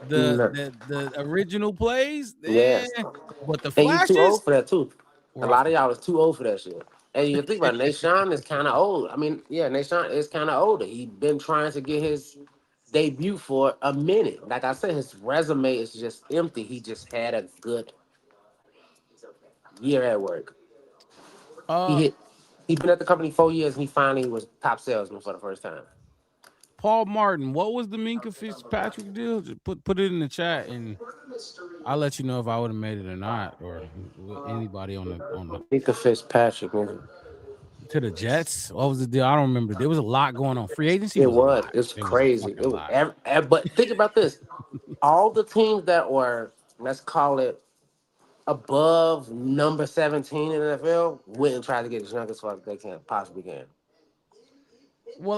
the original plays, but the flashes. And you too old for that too. A lot of y'all is too old for that shit. And you think about it, Nashawn is kind of old. I mean, yeah, Nashawn is kind of older. He's been trying to get his debut for a minute. Like I said, his resume is just empty. He just had a good year at work. He's been at the company 4 years, and he finally was top salesman for the first time. Paul Martin, what was the Minkah Fitzpatrick deal? Just put it in the chat, and I'll let you know if I would have made it or not, or anybody on the Minkah Fitzpatrick, man. To the Jets. What was the deal? I don't remember. There was a lot going on. Free agency. It's crazy. But think about this: all the teams that were, let's call it, above number 17 in the NFL went and tried to get as young as fuck they can possibly can. Well,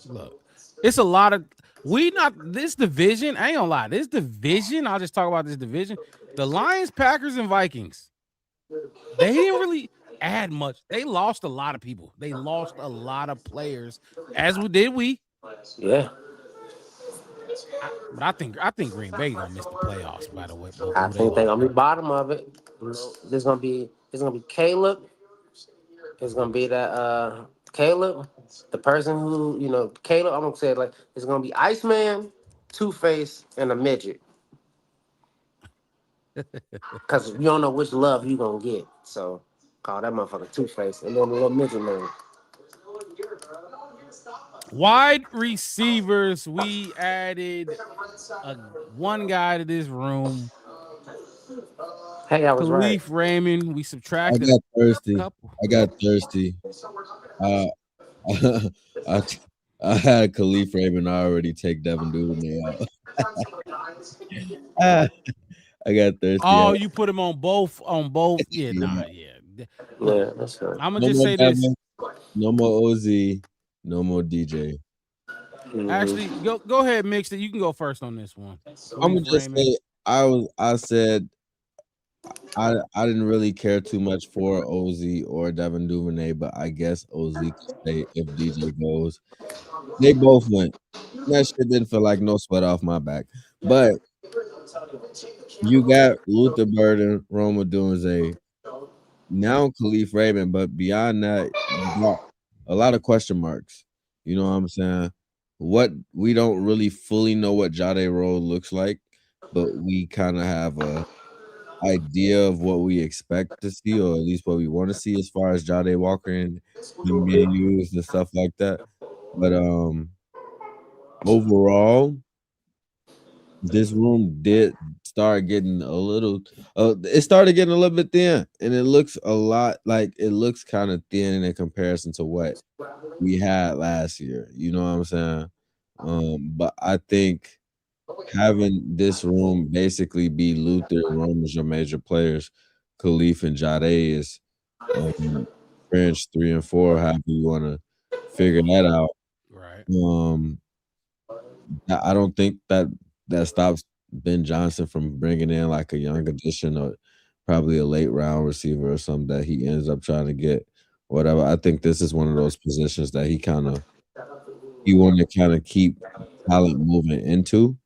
look, it's a lot of this division. I ain't gonna lie, this division. I'll just talk about this division. The Lions, Packers, and Vikings. They didn't really add much. They lost a lot of people. They lost a lot of players, as did we. Yeah. But I think Green Bay gonna miss the playoffs. By the way, I think they're gonna be bottom of it. There's gonna be Caleb. It's gonna be that Caleb, the person who Caleb. I'm gonna say it like it's gonna be Iceman, Two-Face, and a midget. Because you don't know which love you gonna get, so call that motherfucker Two-Face, and then a little midget man. Wide receivers, we added one guy to this room. Hey, I was Khalif right. Raymond. We subtracted. I got thirsty. I had Khalif Raymond already take Devin Duvernay out. Ah, I got thirsty. Oh, you put him on both. Yeah, nah, yeah. Look, Yeah, that's right. I'm gonna No just more say this. Devin, no more OZ, no more DJ. Actually, go ahead, mix it. You can go first on this one. I'm gonna Khalif just Raymond. say I said I didn't really care too much for OZ or Devin Duvernay, but I guess OZ could stay if DJ goes. They both went. That shit didn't feel like no sweat off my back. But you got Luther Burden, Roma Dunze, now Khalif Raymond, but beyond that, you got a lot of question marks. You know what I'm saying? What we don't really fully know what Jade Roll looks like, but we kind of have a idea of what we expect to see, or at least what we want to see as far as Jade Walker and him being used and stuff like that. But overall, this room did start getting a little it started getting a little bit thin, and it looks a lot like it looks kind of thin in comparison to what we had last year. You know what I'm saying? But I think having this room basically be Luther and Rome as your major players, Khalif and Jade is French 3 and 4, however you want to figure that out. Right. I don't think that stops Ben Johnson from bringing in like a young addition or probably a late round receiver or something that he ends up trying to get. Whatever. I think this is one of those positions that he want to kind of keep talent moving into.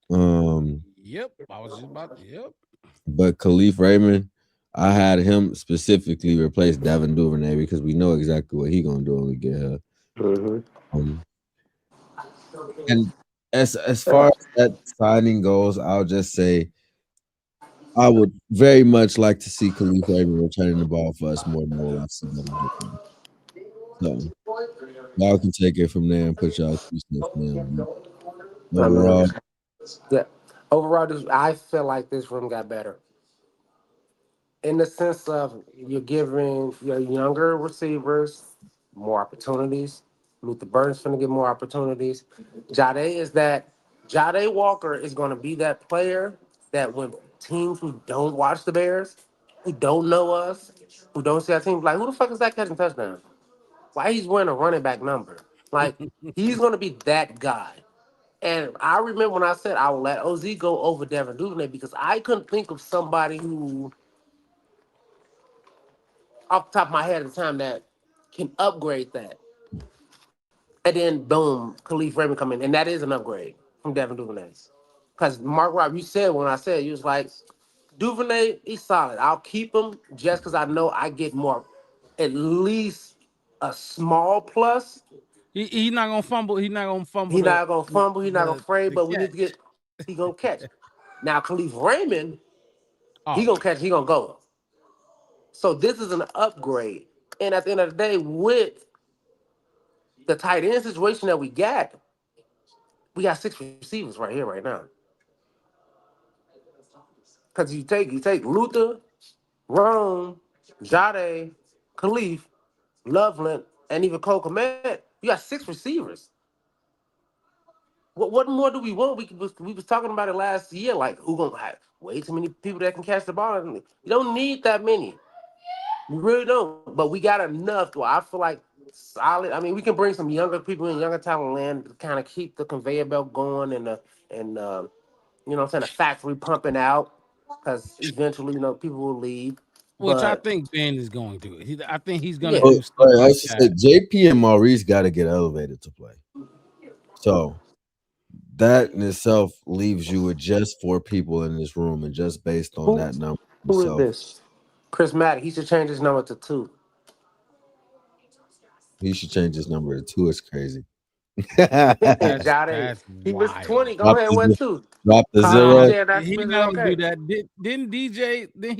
Yep. I was just about. Yep. But Khalif Raymond, I had him specifically replace Devin Duvernay because we know exactly what he gonna do when we get here. And as far as that signing goes, I'll just say I would very much like to see Khalif Raymond returning the ball for us more than what I've seen Devin Duvernay. So y'all can take it from there and put y'all 2 cents down. Overall, Yeah. Overall, I feel like this room got better in the sense of you're giving your younger receivers more opportunities. Luther Burden's going to get more opportunities. Jade Walker is going to be that player that when teams who don't watch the Bears, who don't know us, who don't see our team, like, who the fuck is that catching touchdowns? Why he's wearing a running back number? Like, he's going to be that guy. And I remember when I said I would let OZ go over Devin Duvernay because I couldn't think of somebody who, off the top of my head at the time, that can upgrade that. And then boom, Khalif Raymond come in, and that is an upgrade from Devin Duvernay. Because Mark Rob, you said when I said you was like, Duvernay, he's solid. I'll keep him just because I know I get more, at least a small plus. He's not gonna fumble. He's not gonna fumble. He's not gonna fumble. He's not gonna fray, The but we need to catch. get. He gonna catch. Now Khalif Raymond, Oh, he gonna catch. He gonna go. So this is an upgrade. And at the end of the day, with the tight end situation that we got 6 receivers right here, right now. Because you take Luther, Rome, Jade, Khalif, Loveland, and even Cole Kmet. You got 6 receivers. What more do we want? We was talking about it last year. Like, who gonna have way too many people that can catch the ball? You don't need that many. We really don't. But we got enough. Well, I feel like solid. I mean, we can bring some younger people in, younger talent land to kind of keep the conveyor belt going and you know what I'm saying, the factory pumping out. Because eventually, people will leave. which I But think Ben is going to. I think he's gonna yeah, do stuff I like should say that. JP and Maurice got to get elevated to play. So that in itself leaves you with just 4 people in this room, and just based on that number who is itself, this? Chris Maddox. He should change his number to 2. he should change his number to 2. It's crazy. Jade, That's he missed wild. 20. Go ahead, went 2. Drop the Call zero. DJ, and that's He's not gonna okay. do that. Didn't DJ? Then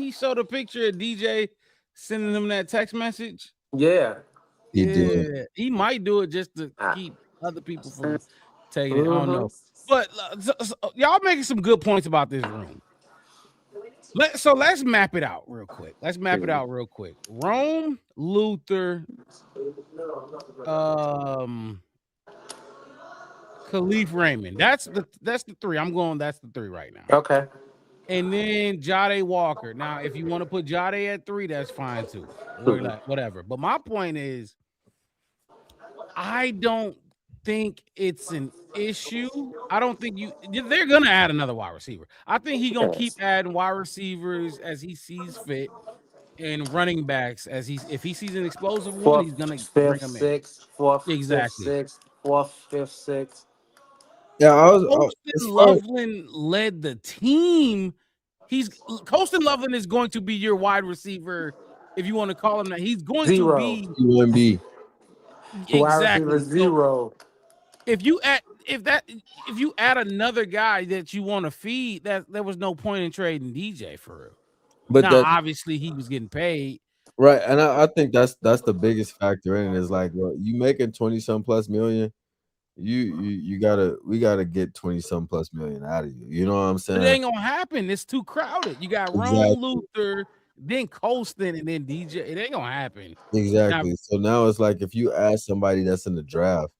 he showed a picture of DJ sending him that text message. Yeah. He did. Yeah, he might do it just to Ah. keep other people from taking it. I don't Mhm. know, but y'all making some good points about this room. Let's map it out real quick. Rome, Luther, Khalif Raymond. That's the three. That's the three right now. Okay. And then Jade Walker. Now, if you want to put Jade at 3, that's fine too. Or like, whatever. But my point is, I don't think it's an issue. I don't think they're gonna add another wide receiver. I think he's gonna keep adding wide receivers as he sees fit, and running backs if he sees an explosive one, he's gonna bring him in. Sixth, fourth, Exactly. sixth, fourth, fifth, sixth. Yeah, Colston Loveland led the team. Colston Loveland is going to be your wide receiver, if you want to call him that. He's going to be UMB. exactly zero. So if you add another guy that you want to feed, that there was no point in trading DJ for real. But now, obviously, he was getting paid. Right, and I think that's the biggest factor in it. Is like, well, you making 20-some plus million, we gotta get 20-some plus million out of you. You know what I'm saying? But it ain't gonna happen. It's too crowded. You got Ron Luther, then Colston, and then DJ. It ain't gonna happen. Exactly. So now it's like if you ask somebody that's in the draft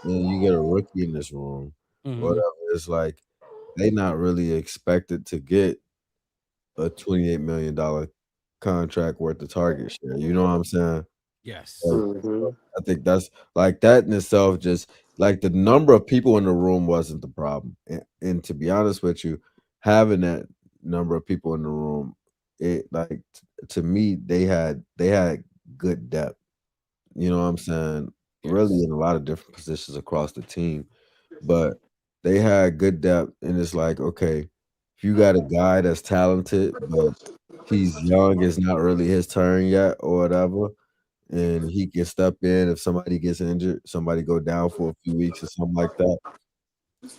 and you get a rookie in this room, whatever, it's like they not really expected to get a $28 million contract worth of target share. You know what I'm saying? Yes. I think that's like that in itself. Just like the number of people in the room wasn't the problem, and to be honest with you, having that number of people in the room, it like to me they had good depth. You know what I'm saying? Yes. Really in a lot of different positions across the team, but they had good depth, and it's like, okay, if you got a guy that's talented but he's young, it's not really his turn yet or whatever, and he can step in if somebody gets injured, somebody go down for a few weeks or something like that,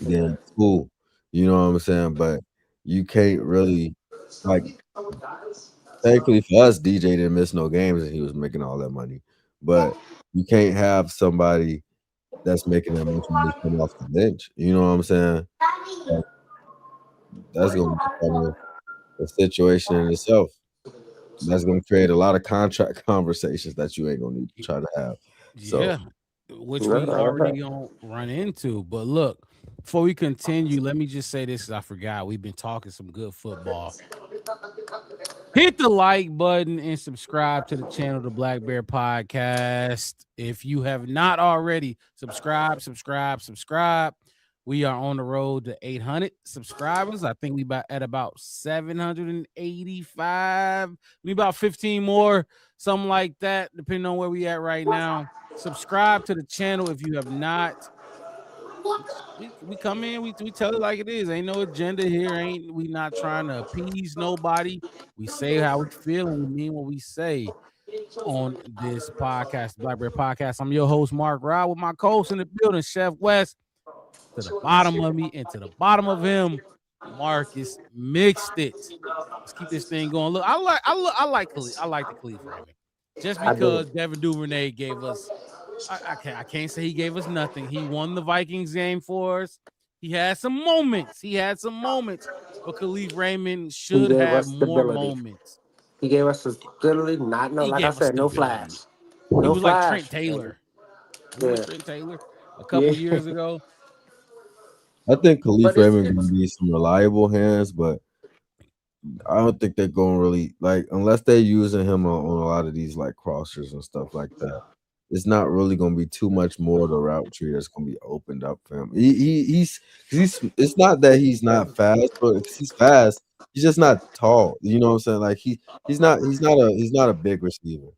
then cool. You know what I'm saying? But you can't really, like, thankfully for us, DJ didn't miss no games and he was making all that money. But you can't have somebody that's making that much money come off the bench. You know what I'm saying? Like, that's going to become a situation in itself. That's going to create a lot of contract conversations that you ain't going to need to try to have. Yeah, which we already gonna run into. But look, before we continue, let me just say this, because I forgot. We've been talking some good football. Hit the like button and subscribe to the channel, the Black Bear Podcast. If you have not already, subscribe. We are on the road to 800 subscribers. I think we at about 785. We about 15 more, something like that, depending on where we at right now. Subscribe to the channel if you have not. We come in, we tell it like it is. Ain't no agenda here. We not trying to appease nobody. We say how we feel and we mean what we say on this podcast, Black Bear Podcast. I'm your host, Mark Rod, with my co-host in the building, Chef West. To the bottom of me and to the bottom of him, Marcus Mixed It. Let's keep this thing going. Look, I like the Khalif Raymond. Just because Devin Duvernay gave us, I can't say he gave us nothing. He won the Vikings game for us. He had some moments. But Khalif Raymond should have more moments. He gave us stability, like I said, no flash. He was like Trent Taylor. Trent Taylor a couple years ago. I think Khalif Raymond can be some reliable hands, but I don't think they're going really, like, unless they're using him on a lot of these like crossers and stuff like that. It's not really going to be too much more of the route tree that's going to be opened up for him. He's it's not that he's not fast, but he's fast. He's just not tall. You know what I'm saying? Like he's not a big receiver.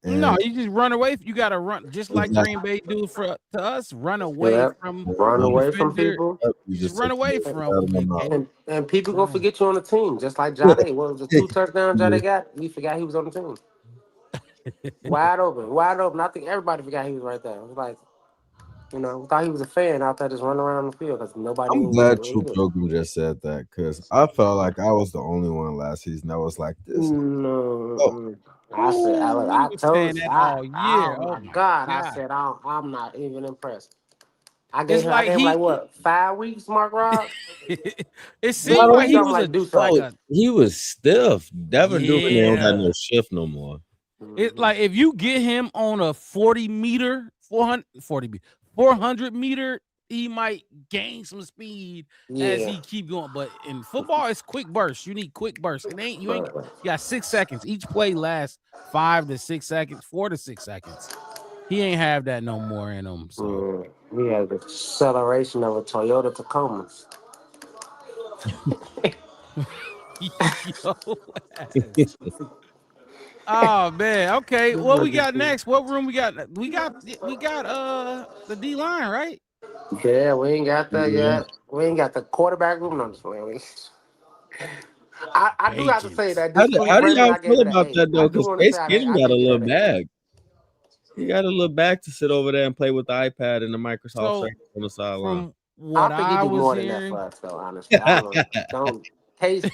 No, you just run away. You got to run, just like Green Bay do to us. Run away from people. Just run away from people. And people gonna forget you on the team, just like Jade. What was the 2 touchdowns Jade got? We forgot he was on the team. Wide open. I think everybody forgot he was right there. It was like, we thought he was a fan out there just running around the field because nobody. I'm glad Troop Jokum just said that, because I felt like I was the only one last season that was like this. No. I told you all year. Oh my God. I said I'm not even impressed. I gave him like what, 5 weeks, Mark Rob? It seemed like he was he was stiff. Devin Duvernay don't got no shift no more. It's like if you get him on a 40 400-meter, he might gain some speed as Yeah. he keep going. But in football, it's quick bursts. You need quick bursts. You got 6 seconds. Each play lasts 5 to 6 seconds, 4 to 6 seconds. He ain't have that no more in him. So We had the acceleration of a Toyota Tacoma. Oh man, okay. What we got next? What room we got? We got the D line, right? Yeah, we ain't got that yet. We ain't got the quarterback room. No, just playing. I do have to say that How this do, week, how do Brandon, y'all I gave feel it an about 8. that I though? do Because want to Case say Keenum I got a gave it little an 8. bag. He got a little bag to sit over there and play with the iPad and the Microsoft So Surface on the sideline. from what I think he I do was more than that hearing, for us, though. Honestly, I don't. Case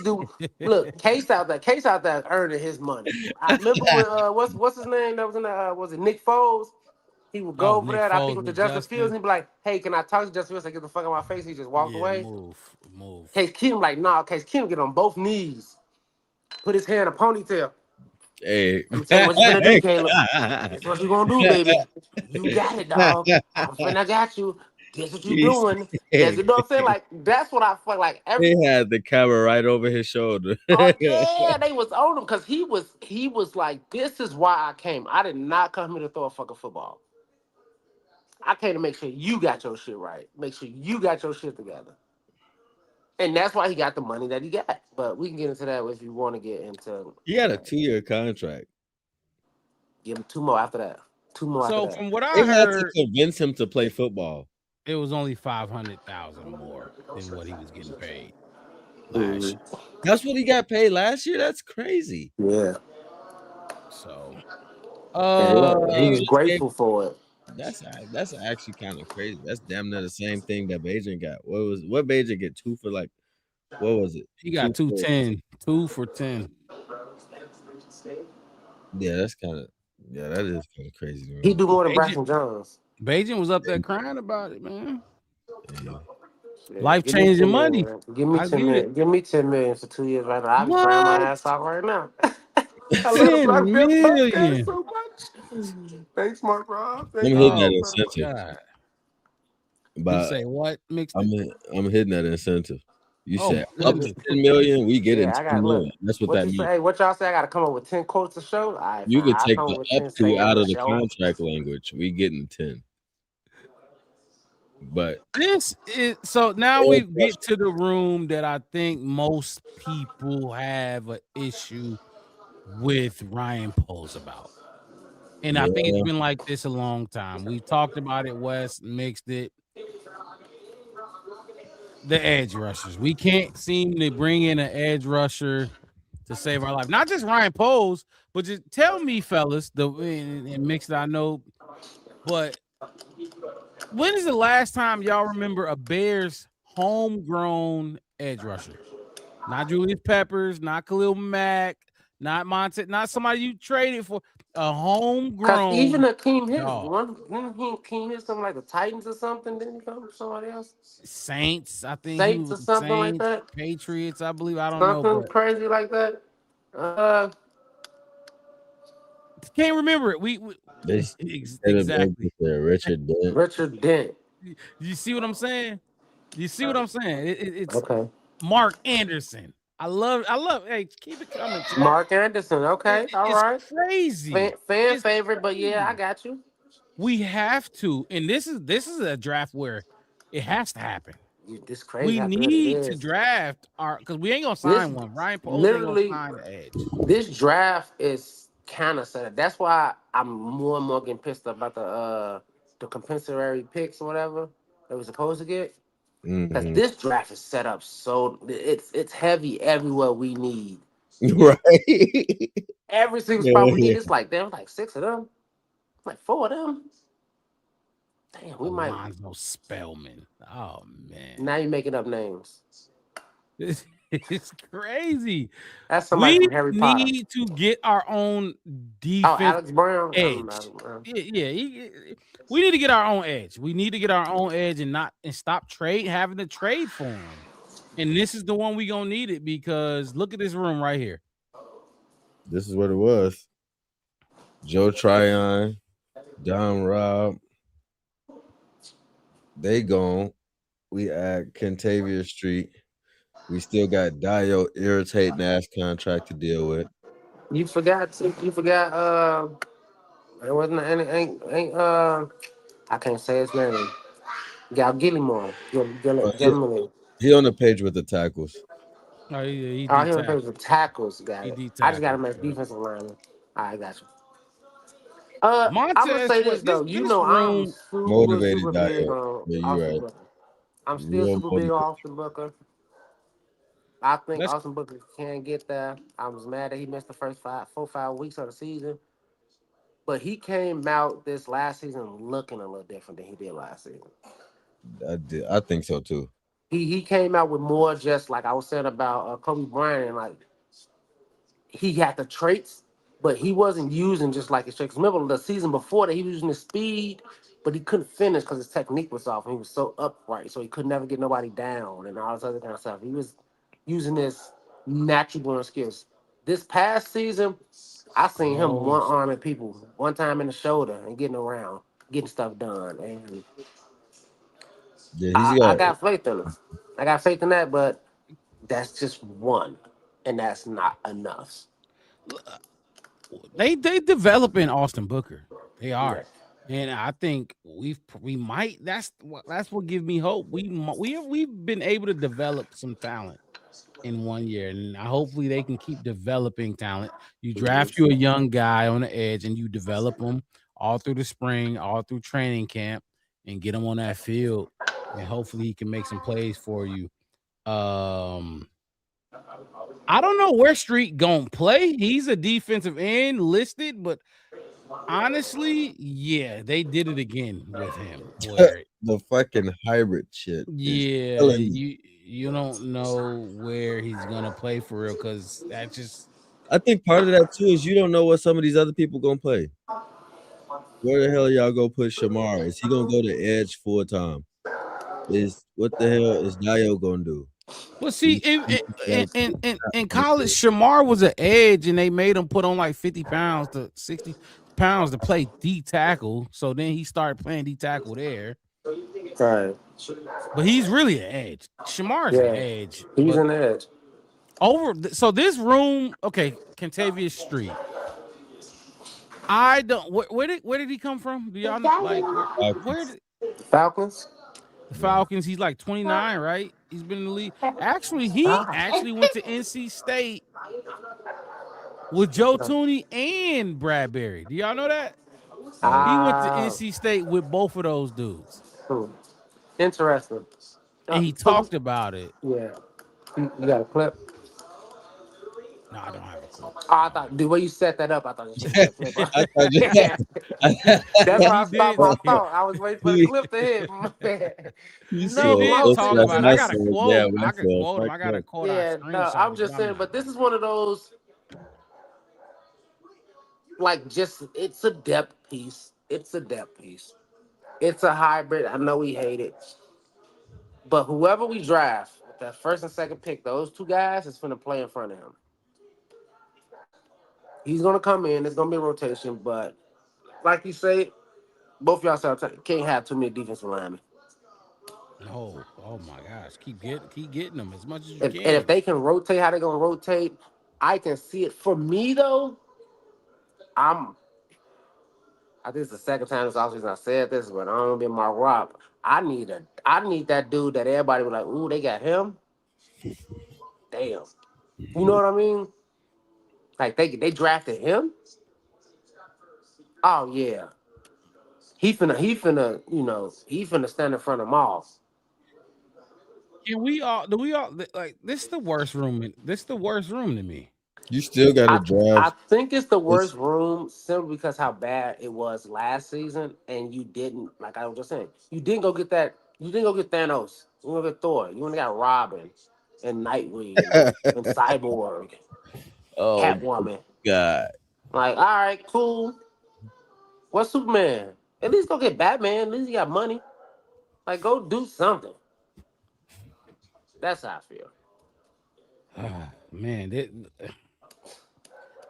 do. Look, Case out there earning his money. I remember when what's his name that was in the was it Nick Foles? He would go over Nick there, and I think Foles with the with Justin Fields, Justin. he'd be like, "Hey, can I talk to Justin Fields? I get the fuck out of my face." He just walked Yeah, away. move. Case Keenum like, nah. Case Keenum get on both knees, put his hair in a ponytail. Hey. I'm gonna tell you what you gonna do, Caleb. That's what you gonna do, baby. You got it, dog. I got you. Guess what you doing? Guess you know what I'm saying? Like that's what I felt like. He had the camera right over his shoulder. Oh yeah, they was on him because he was like, this is why I came. I did not come here to throw a fucking football. I came to make sure you got your shit right. Make sure you got your shit together. And that's why he got the money that he got. But we can get into that if you want to get into. He had a 2-year contract. Give him 2 more after that. 2 more So after that. from what I They had to heard, convince him to play football. it was only 500,000 more than what he was getting paid last year. That's what he got paid last year. That's crazy. Yeah. So, He's grateful for it. That's actually kind of crazy. That's damn near the same thing that Bajan got. What Bajan get 2 for like? What was it? he got 210, 2 for 10. Yeah, that is kind of crazy. To me. He do more than Braxton Jones. Bajan was up there crying about it, man. Yeah. Life changing money. Man. Give me 10 million. Give me 10 million for 2 years right now. I'll be crying my ass off right now. I love the Black Bill podcast so much. Thanks, Mark Rob. I'm hitting that incentive. God. But You say what? I'm hitting that incentive. You Oh, said up to 10 million, we get into 10 million. That's what that means. Hey, what y'all say? I gotta come up with 10 quotes to show. You could take the up to out of the contract language. We getting 10. But this is so now we get to the room that I think most people have an issue with Ryan Poles about. And I think it's been like this a long time. We talked about it, Wes mixed it. The edge rushers. We can't seem to bring in an edge rusher to save our life. Not just Ryan Poles, but just tell me, fellas, and mixed I know, but when is the last time y'all remember a Bears homegrown edge rusher? Not Julius Peppers, not Khalil Mack, not Monte, not somebody you traded for. A homegrown. Even Akeem Hicks, Akeem Hicks something like the Titans or something. Didn't he come from somebody else? Saints, I think. Saints or something like that. Patriots, I believe. I don't know. Something crazy like that. Can't remember it. We exactly. Richard Dent. Richard Dent. You see what I'm saying? It's okay. Mark Anderson. I love. Hey, keep it coming. Mark Anderson. Okay, all right. Crazy. Fan favorite, but yeah, I got you. We have to, and this is a draft where it has to happen. This crazy. We need to draft because we ain't gonna sign one. Ryan Poles ain't gonna sign the edge. This draft is kind of set up. That's why I'm more and more getting pissed about the compensatory picks or whatever that we're supposed to get. Because this draft is set up so it's heavy everywhere we need. Right. Every single spot we need. It's like damn, like 6 of them, like 4 of them. Damn, we might. Alonzo Spellman. Oh man. Now you're making up names. It's crazy. That's somebody from Harry Potter. We need to get our own defense. Oh, Alex Brown. Edge. We need to get our own edge. We need to get our own edge and stop having to trade for him. And this is the one we gonna need it because look at this room right here. This is what it was. Joe Tryon, Don Robb, They gone. We add Kentavia Street. We still got Dio irritating ass contract to deal with. You forgot. You forgot. It wasn't. Ain't. I can't say his name. Gal Gillimore. But Gillimore. he on the page with the tackles. Oh, he Oh, he D on the tackles. Got He it. D I just got tackled. him as Yeah. defensive lineman. All right, got you. I'm gonna Montez say this Sweat. This though. You this know, I'm room. super, Motivated super big Dio. on Yeah, you Austin right. Booker. I'm still Real super big on motivated. Austin Booker. I think Let's Austin Booker can get there. I was mad that he missed the first 4 5 weeks of the season, but he came out this last season looking a little different than he did last season. I think so too. He came out with more, just like I was saying about Kobe Bryant, and like he had the traits, but he wasn't using just like his traits. Remember the season before that he was using his speed, but he couldn't finish because his technique was off and he was so upright, so he could never get nobody down and all this other kind of stuff. He was using his natural born skills. This past season, I seen him oh one arming people one time in the shoulder and getting around, getting stuff done, and Yeah, he's I got. got faith in him. I got faith in that, but that's just one, and that's not enough. they developing Austin Booker. They Yeah. are. And I think we might. That's what gives me hope. We've been able to develop some talent in 1 year, and hopefully they can keep developing talent. You draft you a young guy on the edge, and you develop them all through the spring, all through training camp, and get him on that field, and hopefully he can make some plays for you. I don't know where Street gonna play. He's a defensive end listed, but honestly, yeah, they did it again with him. Where The fucking hybrid shit is yeah, killing me. you don't know where he's gonna play for real because that just I think part of that too is you don't know what some of these other people gonna play. Where the hell y'all go put Shamar? Is he gonna go to edge full time? Is what the hell is Dio gonna do? well see That's in college, Shamar was an edge and they made him put on like 50 pounds to 60 pounds to play D tackle. So then he started playing D tackle there. Right. But he's really an edge. Shamar's an Yeah. edge. He's But an edge. so this room, okay, Kentavia Street. I don't. Where did he come from? Do y'all know? Like where did Falcons. the Falcons? He's like 29, right? He's been in the league. Actually, he actually went to NC State with Joe Tooney and Bradbury. Do y'all know that? He went to NC State with both of those dudes, Interesting. and he So talked about it. yeah, you got a clip. No, I don't have a clip. Oh, I thought the way you set that up, I thought you should clip. I thought you- That's why I He stopped did. my thought. I was waiting for the clip to hit. You No, said, He did my- talk that's about it. my I got a fault. quote. Yeah, I my can fault. quote him. My I got a fault. quote. Yeah, no, I'm just saying, but this is one of those, like, just it's a depth piece. It's a depth piece. It's a hybrid. I know we hate it, but whoever we draft, that first and second pick, those two guys is gonna play in front of him. He's gonna come in. It's gonna be a rotation, but like you say, both y'all said can't have too many defensive linemen. No, oh my gosh, keep getting them as much as you And can. if they can rotate how they're gonna rotate, I can see it. For me though, I think it's the second time this offseason I said this, but I don't want to be Mark Rob. I need that dude that everybody was like, ooh, they got him. Damn. You know what I mean? Like they drafted him. Oh yeah. He finna, he finna stand in front of them all. Can do we all like this is the worst room? This is the worst room to me. You still got to I draft. think it's the worst room simply because how bad it was last season, and you didn't, like I was just saying, you didn't go get that. You didn't go get Thanos. You didn't go get Thor. You only got Robin and Nightwing and Cyborg, Oh Catwoman. God. Like, all right, cool. What's Superman? At least go get Batman. At least you got money. Like, go do something. That's how I feel. Man,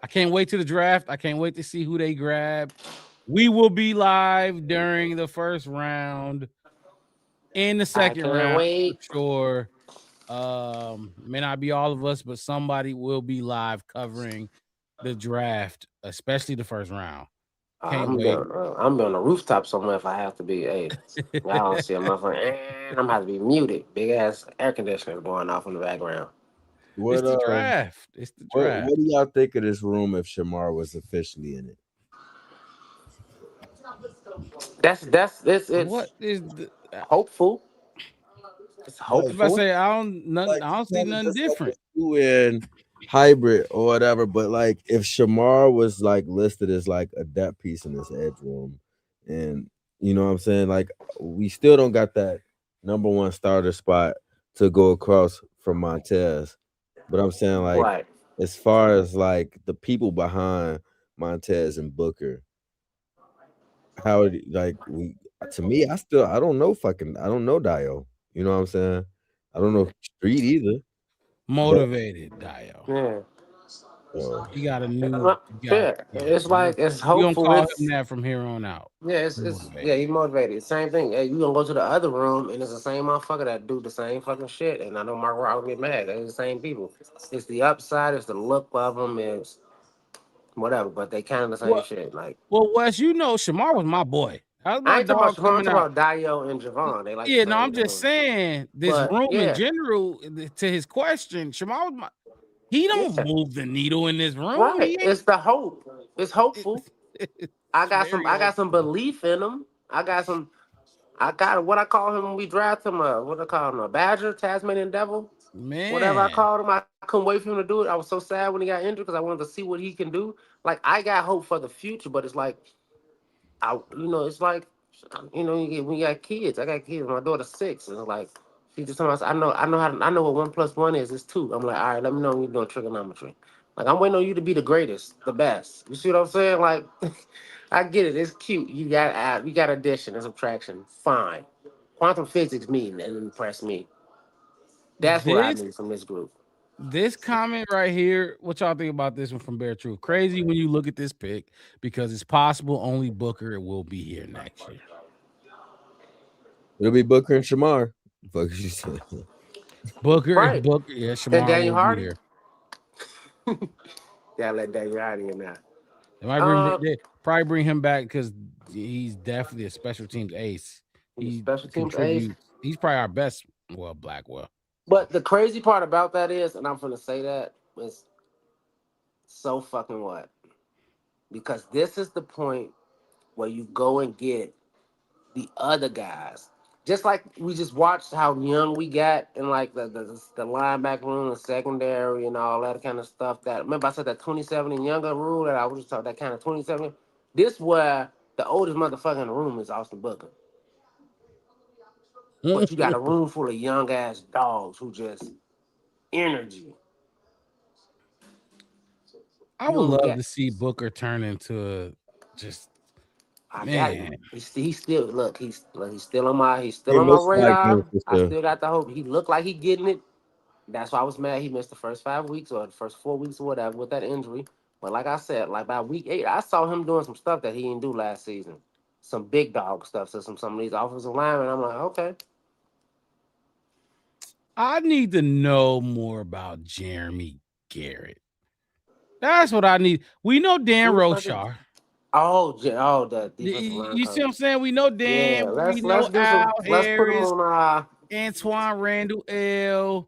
I can't wait to the draft. I can't wait to see who they grab. We will be live during the first round. in the second can't round wait. for sure. May not be all of us, but somebody will be live covering the draft, especially the first round. Can't I'm wait. I'm on a rooftop somewhere if I have to be. Hey, y'all don't see a motherfucker. And I'm gonna have to be muted. Big ass air conditioner going off in the background. It's What the draft. It's the draft. what do y'all think of this room if Shamar was officially in it? It's What is the? hopeful. It's Like, If I hopeful. say I don't see kinda nothing just like a different. two-in hybrid or whatever. But like, if Shamar was like listed as like a depth piece in this edge room, and you know what I'm saying, like we still don't got that number one starter spot to go across from Montez. But I'm saying like, Right. as far as like the people behind Montez and Booker, how like we to me, I don't know I don't know Dio. You know what I'm saying? I don't know Street either. Motivated, Dio. Yeah. He got a new. Yeah. It's like it's We gonna hopeful. call It's him that from here on out. it's Motivated. yeah. He motivated. Same thing. Hey, you gonna go to the other room and it's the same motherfucker that do the same fucking shit. And I know Mark Rock will get mad. They're the same people. It's the upside. It's the look of them. It's whatever. But they kind of the same Well, shit. Like well, Wes, you know, Shamar was my boy. That was I my ain't talking about dog Siobhan, I'm coming talking out. about Dio and Javon. They like Yeah, the no, same I'm just dude. saying this But, room in yeah. general. To his question, Shamar was my. He don't Yeah. move the needle in this room. Right. He ain't. It's the hope. It's hopeful. I got very some hopeful. belief in him. I got what I call him when we draft him. What I call him, a Badger, Tasmanian Devil, whatever I Man, called him. I couldn't wait for him to do it. I was so sad when he got injured because I wanted to see what he can do. Like I got hope for the future, but it's like it's like when you got kids. I got kids. My daughter's 6, and it's like she just told me, I know what 1 + 1 is. It's 2. I'm like, all right, let me know when you're doing trigonometry. Like I'm waiting on you to be the greatest, the best. You see what I'm saying? Like I get it. It's cute. You got add, you got addition and subtraction. Fine. Quantum physics mean and impress me. That's what I this need from this group. this comment right here. What y'all think about this one from Bear Truth? Crazy when you look at this pick because it's possible only Booker will be here next year. It'll be Booker and Shamar. Fuck you said. Booker, Right. yeah, And Shamar Daniel will be Hardy. here. Yeah, let Daniel Hardy in there. They probably bring him back because he's definitely a special teams ace. He Special teams ace. contributes. He's probably our best. Well, Blackwell. But the crazy part about that is, and I'm gonna say that, is so fucking what? Because this is the point where you go and get the other guys. Just like we just watched how young we got in like the linebacker room, the secondary, and all that kind of stuff. That remember I said that 27 and younger rule that I was just talking that kind of 27. This where the oldest motherfucker in the room is Austin Booker. But you got a room full of young ass dogs who just energy. I You would don't love get. to see Booker turn into just I got man. him. He's still look. He's still on my It my looks like radar. him for I sure. still got the hope. He looked like he getting it. That's why I was mad. He missed the first 5 weeks or the first 4 weeks or whatever with that injury. But like I said, like by week 8, I saw him doing some stuff that he didn't do last season. Some big dog stuff. So some of these offensive linemen. I'm like, okay. I need to know more about Jeremy Garrett. That's what I need. We know Dan Who the fuck is- Roshar. The defensive line You coach. see what I'm saying? We know Dan. Yeah, We let's know do some. Al Let's put him Harris, on. Antoine Randall L.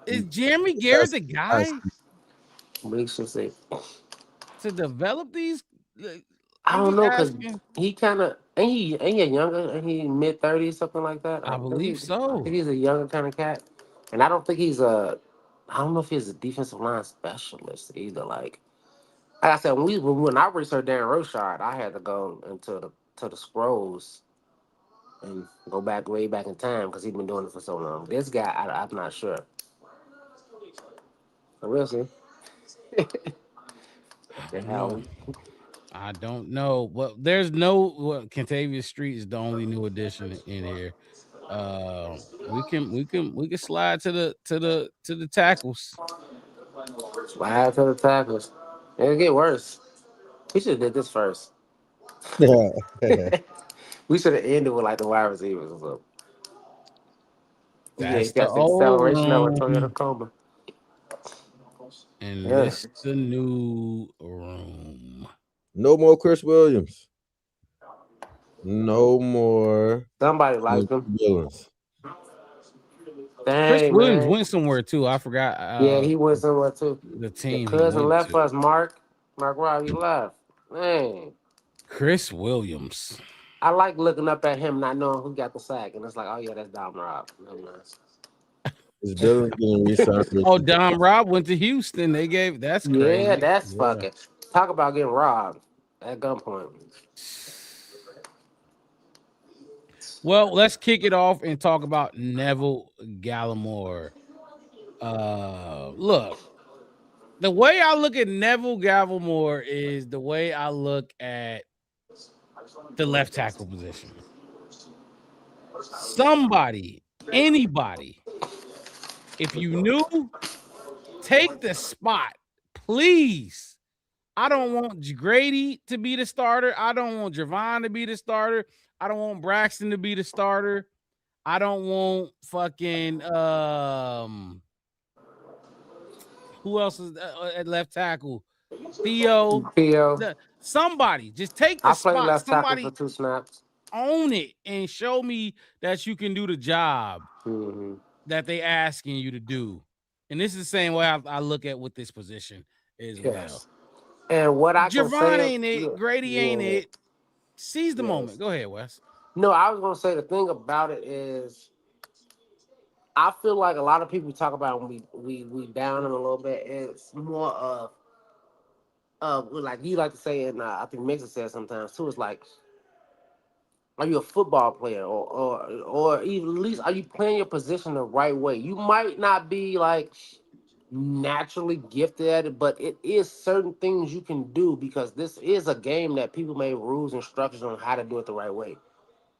Is Jeremy Garrett the guy We should see. to develop these? I I'm don't just know because asking. he kind of ain't he a younger? Ain't he mid-30s something like that? I believe I so. think he's a younger kind of cat, and I don't think he's a. I don't know if he's a defensive line specialist either. Like I said, when I researched Darren Rochard, I had to go into the scrolls and go back way back in time because he's been doing it for so long. This guy, I'm not sure. But we'll see. I don't know. Well, there's no Kentavious Street is the only new addition in here. We can slide to the tackles. Slide to the tackles. It'll get worse. We should have did this first. Yeah. We should have ended with like the wide receivers or something. Yeah, That's he the got the old acceleration of a room, Toyota Cobra. and Yeah. this the new room. No more Chris Williams. No more Somebody likes Quincy him. Williams. Chris Dang, Williams man. went somewhere too. I forgot Yeah, he went somewhere too. the Your team he cousin went left to. us, Mark. Mark Rob, he left. Man. Chris Williams. I like looking up at him, not knowing who got the sack. And it's like, oh, yeah, that's Dom Rob. Is Billings getting re-signed? Oh, Dom Rob went to Houston. They gave that's crazy. Yeah, that's Yeah. fucking. Talk about getting robbed at gunpoint. Well, let's kick it off and talk about Neville Gallimore. Look, the way I look at Neville Gallimore is the way I look at the left tackle position. Somebody, anybody, if you knew, take the spot, please. I don't want Grady to be the starter. I don't want Javon to be the starter. I don't want Braxton to be the starter. I don't want fucking who else is at left tackle? Theo. Somebody just take the I played spot. left tackle Somebody for 2 snaps. own it and show me that you can do the job Mm-hmm. that they asking you to do. And this is the same way I look at with this position as well. Yes. And what I can Javon say, ain't it. look, Grady ain't yeah. it. Seize the Yes. moment. Go ahead, Wes. No, I was gonna say the thing about it is, I feel like a lot of people talk about when we down him a little bit. It's more of like you like to say, and I think Mixon says sometimes too. It's like, are you a football player, or even at least are you playing your position the right way? You might not be like naturally gifted at it, but it is certain things you can do because this is a game that people made rules and structures on how to do it the right way.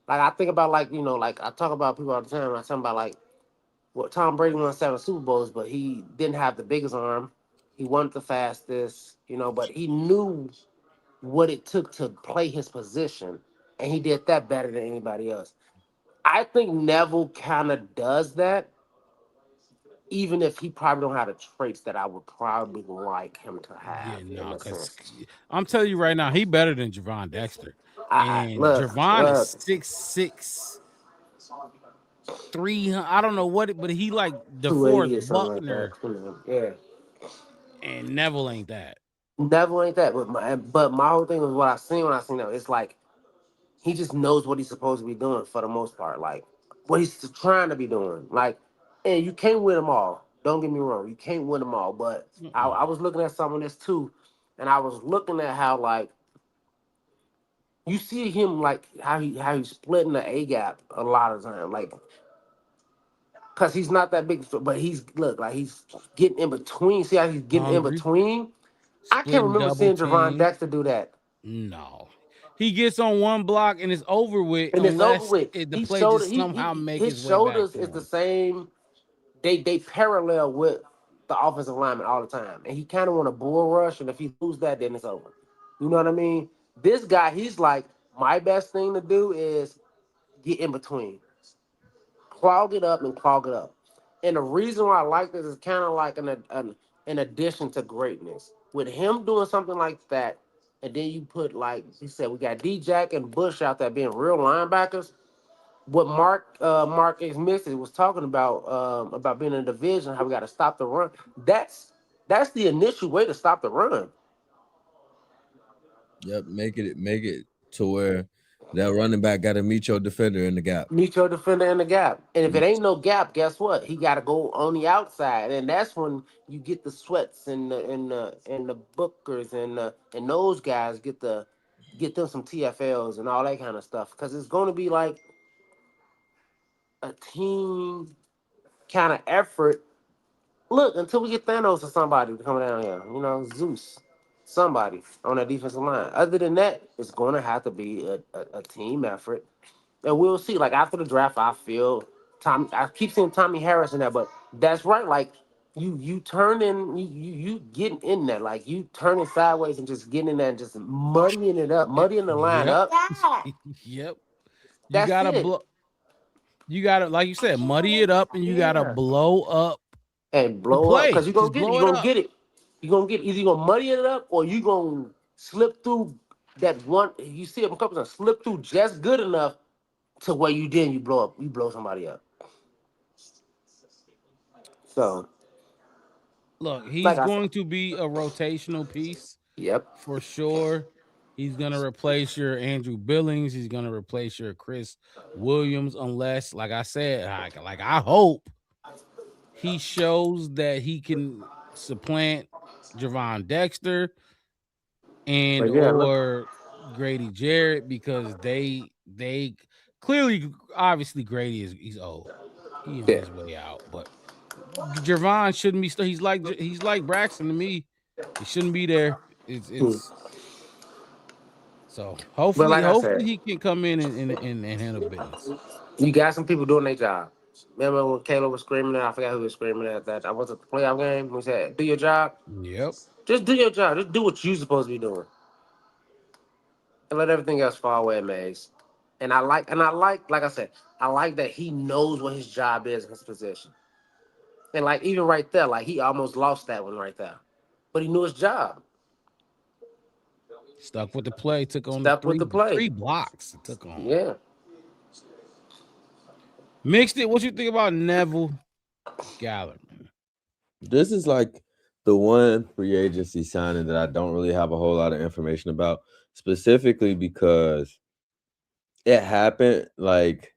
Like I think about like I talk about people all the time. I talk about like what Tom Brady won 7 Super Bowls, but he didn't have the biggest arm. He wasn't the fastest, but he knew what it took to play his position, and he did that better than anybody else. I think Neville kind of does that, even if he probably don't have the traits that I would probably like him to have. Yeah, no, in a because sense. I'm telling you right now, he better than Javon Dexter. And Look, Javon is 6'6", 300. I don't know what but he like 280 or DeForest something Buckner, like that. Yeah. and Neville ain't that. Neville ain't that, but my whole thing was what I seen when I seen that. It's like he just knows what he's supposed to be doing for the most part, like what he's trying to be doing. Like, and you can't win them all. Don't get me wrong, you can't win them all. But I was looking at some of this too, and I was looking at how like you see him like how he's splitting the A gap a lot of time, like because he's not that big, but he's getting in between. See how he's getting in Hungry, between. I can't splitting remember double seeing Javon team. Dexter do that. No, he gets on one block and it's over with, And it's over unless with. the He play showed just somehow make his his way back shoulders to is the him. same. They parallel with the offensive lineman all the time, and he kind of want a bull rush. And if he lose that, then it's over. You know what I mean? This guy, he's like, my best thing to do is get in between, clog it up, and clog it up. And the reason why I like this is kind of like an addition to greatness. With him doing something like that, and then you put like he said, we got D-Jack and Bush out there being real linebackers. What Mark X Misty was talking about being in a division, how we got to stop the run. That's the initial way to stop the run. Yep, make it to where that running back got to meet your defender in the gap. Meet your defender in the gap, and if it ain't no gap, guess what? He got to go on the outside, and that's when you get the Sweats and the Bookers and those guys get them some TFLs and all that kind of stuff, because it's going to be like a team kind of effort. Look, until we get Thanos or somebody to come down here, Zeus, somebody on that defensive line. Other than that, it's going to have to be a team effort, and we'll see. Like after the draft, I feel I keep seeing Tommy Harris in there, but that's right. Like you turn in, you getting in there, like you turning sideways and just getting in there and just muddying the line Yep. up. Yep. You That's gotta it. You gotta, like you said, muddy it up, and you gotta Yeah. blow up And the blow up play. because you're gonna Just get it. blow You're it gonna up. get it. You're gonna get either you're gonna muddy it up or you're gonna slip through that one. You see it a couple times, slip through just good enough to where you blow somebody up. So, Look, like he's I said, going to be a rotational piece yep. for sure. He's gonna replace your Andrew Billings. He's gonna replace your Chris Williams, unless, like I said, I hope he shows that he can supplant Javon Dexter and But yeah, look, or Grady Jarrett, because they clearly, obviously, he's old. He on yeah. his way out, but Javon shouldn't be still. He's like Braxton to me. He shouldn't be there. Hmm. It's so But hopefully like I said, he can come in and handle business. you got some people doing their job. Remember when Caleb was screaming at, I forgot who was screaming at that. I was at the playoff game. We said, do your job. Yep. Just do your job. Just do what you're supposed to be doing. And let everything else fall where it may. Like I said, I like that he knows what his job is in his position. And like even right there, like he almost lost that one right there. But he knew his job. Stuck with the play, took on the Stuck with the play. three blocks. It took on. Yeah. Mixed it. What you think about Neville Gallerman? This is like the one free agency signing that I don't really have a whole lot of information about, specifically because it happened like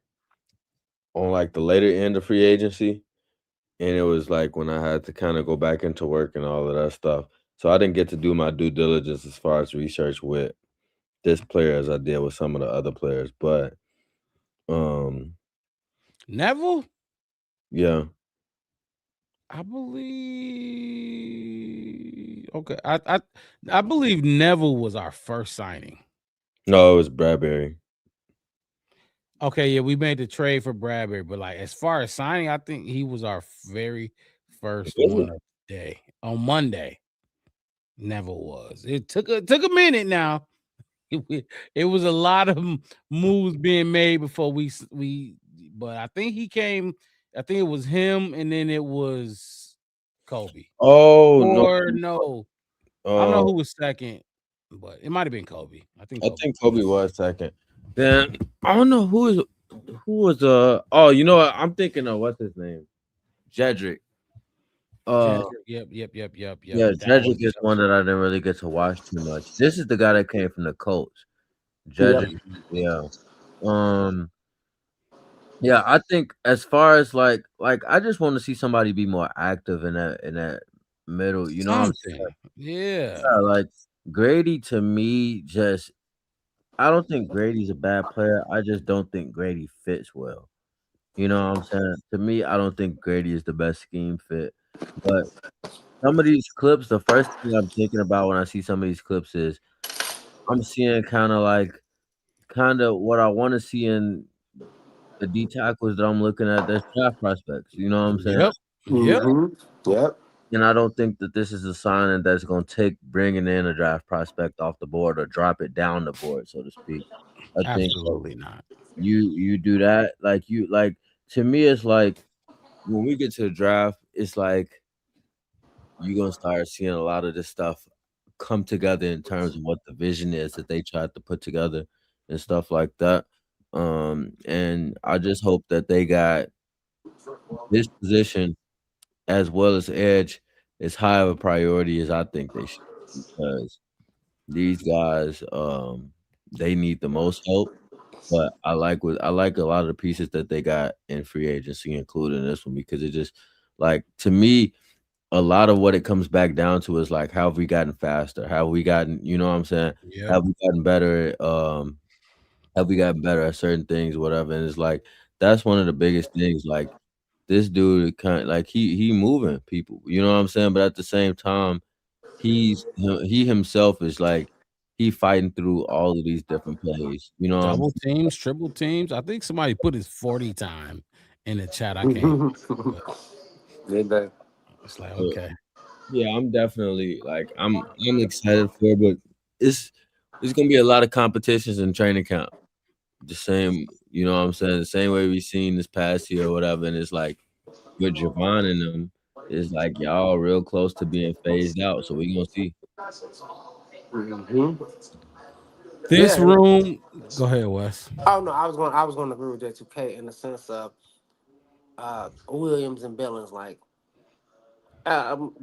on like the later end of free agency, and it was like when I had to kind of go back into work and all of that stuff. So I didn't get to do my due diligence as far as research with this player as I did with some of the other players. But Neville? yeah. I believe. Okay, I believe Neville was our first signing. No, it was Bradbury. Okay, yeah, we made the trade for Bradbury, but like as far as signing, I think he was our very first one of the day on Monday. Neville was. It took a minute now. It was a lot of moves being made before we, but I think he came. I think it was him, and then it was Kobe. Oh Or no, I don't know who was second, but it might have been Kobe. I think Kobe was second. Then I don't know who was oh, you know what? I'm thinking of what's his name? Jedrick. Yep. Yeah, Jedrick is one that I didn't really get to watch too much. This is the guy that came from the Colts. Jedrick, yeah. Yeah, I think as far as like I just want to see somebody be more active in that middle, you know what I'm saying? Yeah. Like Grady to me I don't think Grady's a bad player. I just don't think Grady fits well. You know what I'm saying? To me, I don't think Grady is the best scheme fit. But some of these clips, the first thing I'm thinking about when I see some of these clips is I'm seeing kind of what I want to see in the D tackles that I'm looking at. There's draft prospects. You know what I'm saying? Yep. Mm-hmm. Yep. And I don't think that this is a sign that's going to take bringing in a draft prospect off the board or drop it down the board, so to speak. I think Absolutely not. you do that to me. It's like when we get to the draft, it's like you're gonna start seeing a lot of this stuff come together in terms of what the vision is that they tried to put together and stuff like that. And I just hope that they got this position as well as edge as high of a priority as I think they should, because these guys they need the most help. But I like a lot of the pieces that they got in free agency, including this one, because it just like to me, a lot of what it comes back down to is like, how have we gotten faster? How have we gotten, you know what I'm saying? Yeah. Have we gotten better? Have we gotten better at certain things, whatever? And it's like that's one of the biggest things. Like this dude kind of like he moving people, you know what I'm saying? But at the same time, he himself is like he fighting through all of these different plays, you know. Double teams, triple teams. I think somebody put his 40 time in the chat. I can't. It's like, okay. Yeah, I'm definitely like I'm excited for it, but it's gonna be a lot of competitions in training camp. the same, you know what I'm saying? The same way we seen this past year or whatever. And it's like with Javon and them, it's like y'all real close to being phased out. So we gonna see. Mm-hmm. This Yeah. room, go ahead, Wes. Oh no, I was going to agree with that 2K in the sense of Williams and Billings. Like, um,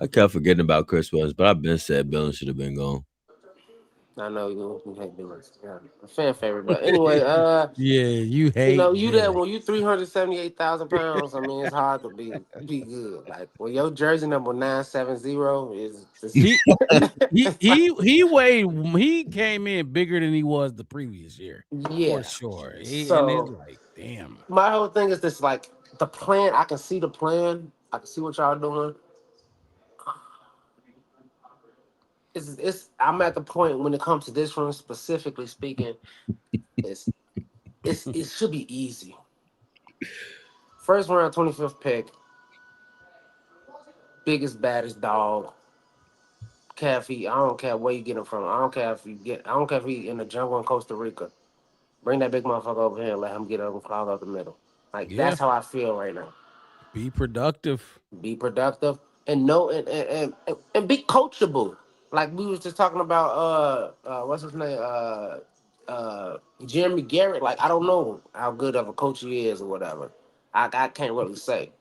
I kept forgetting about Chris Williams, but I've been said Billings should have been gone. I know you hate Billings. Yeah, a fan favorite, but anyway, Yeah, you hate. you know, you that Billings. when you 378,000 pounds, I mean, it's hard to be good. Like when your jersey number 970 is He weighed. He came in bigger than he was the previous year. yeah. For sure. And So it's like, damn. my whole thing is this: like the plan. I can see the plan. I can see what y'all doing. It's I'm at the point when it comes to this room specifically speaking, it should be easy. First round, 25th pick, biggest, baddest dog. Caffey, I don't care where you get him from. I don't care if he in the jungle in Costa Rica. Bring that big motherfucker over here and let him get up and clog up the middle. Like Yeah. that's how I feel right now. Be productive. Be productive and know and be coachable. Like we was just talking about what's his name? Jeremy Garrett. Like I don't know how good of a coach he is or whatever. I can't really say.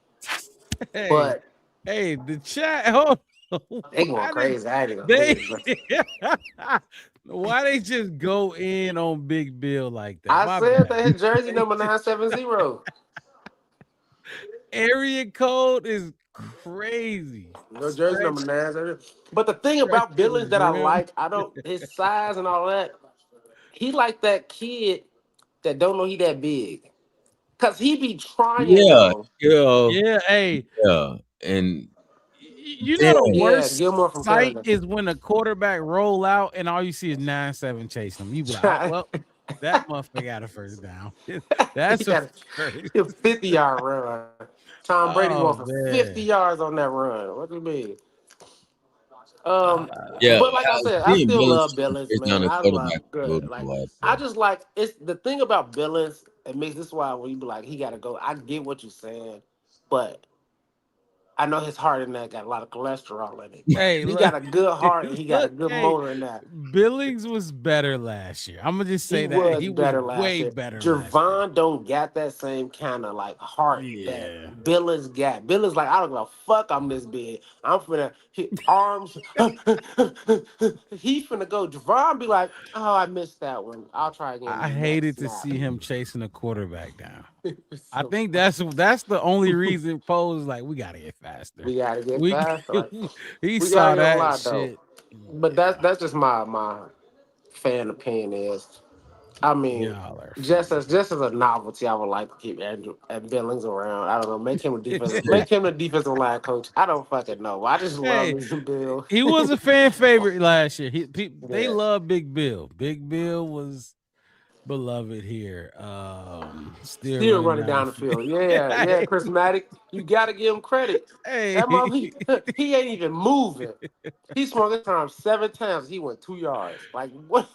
Hey, But hey, the chat. Oh, they going crazy. I ain't gonna why they just go in on Big Bill like that? I My said bad. that his jersey number 970. Area code is crazy. Your jersey number 970. But the thing about Billings that I like, his size and all that, he like that kid that don't know he that big. Cause he be trying. Yeah, though. Yeah, hey, yeah. And you know the Yeah, worst Gilmore from sight Canada. is when a quarterback roll out and all you see is 9-7 chasing him. You be like, oh, well, that motherfucker got a first down. That's He got a 50-yard run. Tom Brady won for 50 yards on that run. What do you mean? yeah, but like I said, I seeing still Billings love Billings, is not man. a I quarterback love good. Like last I year. just like it's the thing about Billings. It makes this why when you be like he got to go. I get what you're saying, but I know his heart in that got a lot of cholesterol in it. Hey, He look, got a good heart and he got a good hey, motor in that. Billings was better last year. I'm gonna just say He that was he better was last way year. better. Last year. Javon don't got that same kind of like heart Yeah. that Billings got. Billings like I don't give a fuck. I'm this big. I'm finna hit arms. He finna go. Javon be like, oh, I missed that one. I'll try again. I next hated to snap." see him chasing a quarterback down. I So, think that's the only reason Poe was like, we gotta get faster. we gotta get faster. Like, He we saw gotta get a that lot, shit. But that's just my fan opinion is. I mean, Y'all are just as a novelty, I would like to keep Andrew Billings around. I don't know, make him a defensive line coach. I don't fucking know. I just love Mr. Bill. He was a fan favorite last year. They Yeah. love Big Bill. Big Bill was beloved here. Still running down the field. Yeah, Chris Maddox. You gotta give him credit. Hey, That mother, he ain't even moving. He swung his arm 7 times. He went 2 yards. Like what?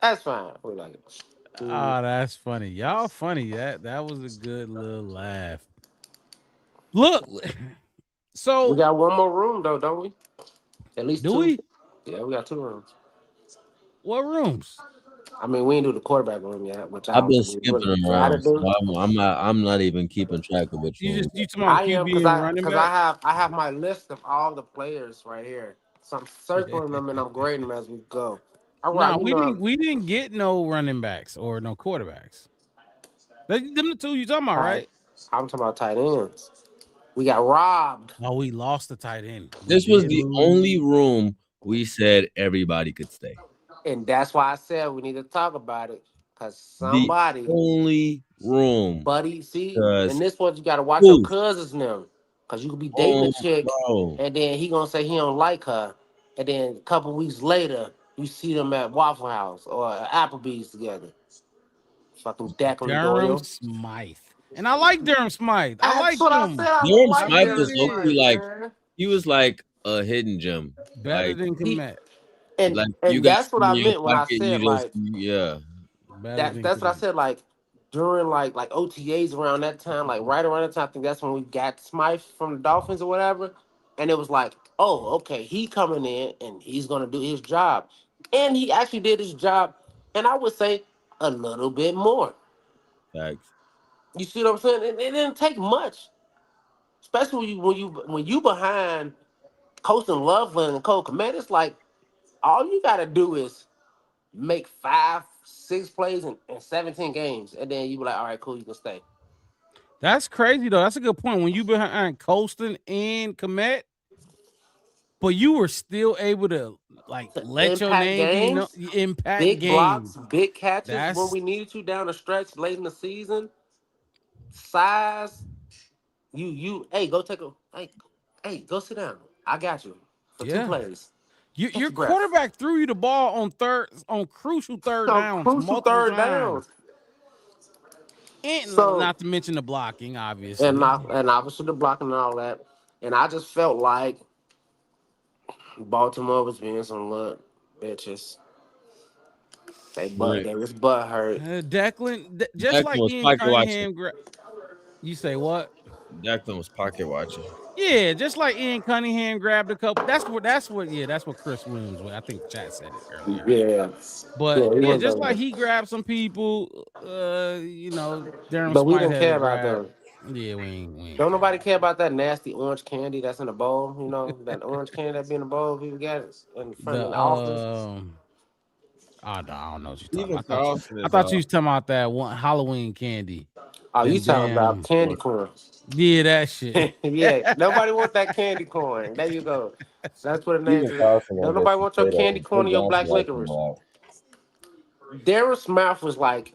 That's fine. We like it. oh, that's funny. Y'all funny. That was a good little laugh. Look, so We got one more room though, don't we? At least do two. we? Yeah, we got 2 rooms. What rooms? I mean, we ain't do the quarterback room yet, which I've been think we skipping really them try to around. do. So I'm not even keeping track of which one. You talking about I am QB and running back? I have my list of all the players right here. So I'm circling them and I'm grading them as we go. All right, No, we didn't get no running backs or no quarterbacks. Them the two you talking about, right? I'm talking about tight ends. We got robbed. Oh, we lost the tight end. This was the only room we said everybody could stay. And that's why I said we need to talk about it. Because somebody. The only room. Buddy, see? 'Cause And this one you got to watch who? your cousins now. Because you could be dating a chick. Bro. And then he going to say he don't like her. And then a couple weeks later, you see them at Waffle House or Applebee's together. Fucking Declan Durham Doyle. Smythe. And I like Durham Smythe. I That's like what him. I said. Durham like Smythe was Durham low-key Smythe, like man. he was like a hidden gem. Better Like, than Komet. And Like you and got that's what money I in your meant when I pocket, said you just like yeah. Better than that's what I Cam. said like during like OTAs around that time, like right around that time. I think that's when we got Smythe from the Dolphins or whatever, and it was like, oh, okay, he coming in and he's gonna do his job, and he actually did his job, and I would say a little bit more. Facts. You see what I'm saying? It didn't take much, especially when you behind Colston Loveland and Cole Komet. It's like all you got to do is make 5, 6 plays in 17 games, and then you be like, all right, cool, you can stay. That's crazy though. That's a good point. When you behind Colston and Komet, but you were still able to like To let your impact name be games, impact big blocks, games. big catches when That's we needed to down the stretch late in the season, size. Hey, go take a hey, go sit down. I got you for 2 yeah. plays. Catch Your your breath. quarterback threw you the ball on crucial third So downs crucial multiple third times. downs. And So not to mention the blocking, and obviously. not and obviously the blocking and all that. And I just felt like Baltimore was being some little bitches. Right. They was butt hurt. Declan, just Declan like was Ian pocket watching. Cunningham. You say what? Declan was pocket watching. Yeah, just like Ian Cunningham grabbed a couple. That's what Chris Williams was. I think the chat said it earlier. Yeah. But Yeah, he yeah, was just like over. he grabbed some people, Darren But we Smythe didn't had to care about grab. them. Yeah, we ain't Don't care nobody about care about that nasty orange candy that's in the bowl, that orange candy that be in the bowl people got in front the of the office. I don't know what you're talking Stephen about. Carlson I is thought you was talking about that one Halloween candy. Oh, you Them talking about damn candy corn. yeah, that shit. Yeah, nobody want that candy corn. There you go. That's what the name Stephen is. Carlson Don't gonna get nobody some want your straight up. candy corn Chris or your Johnson black got some licorice. love. Darren Smith was like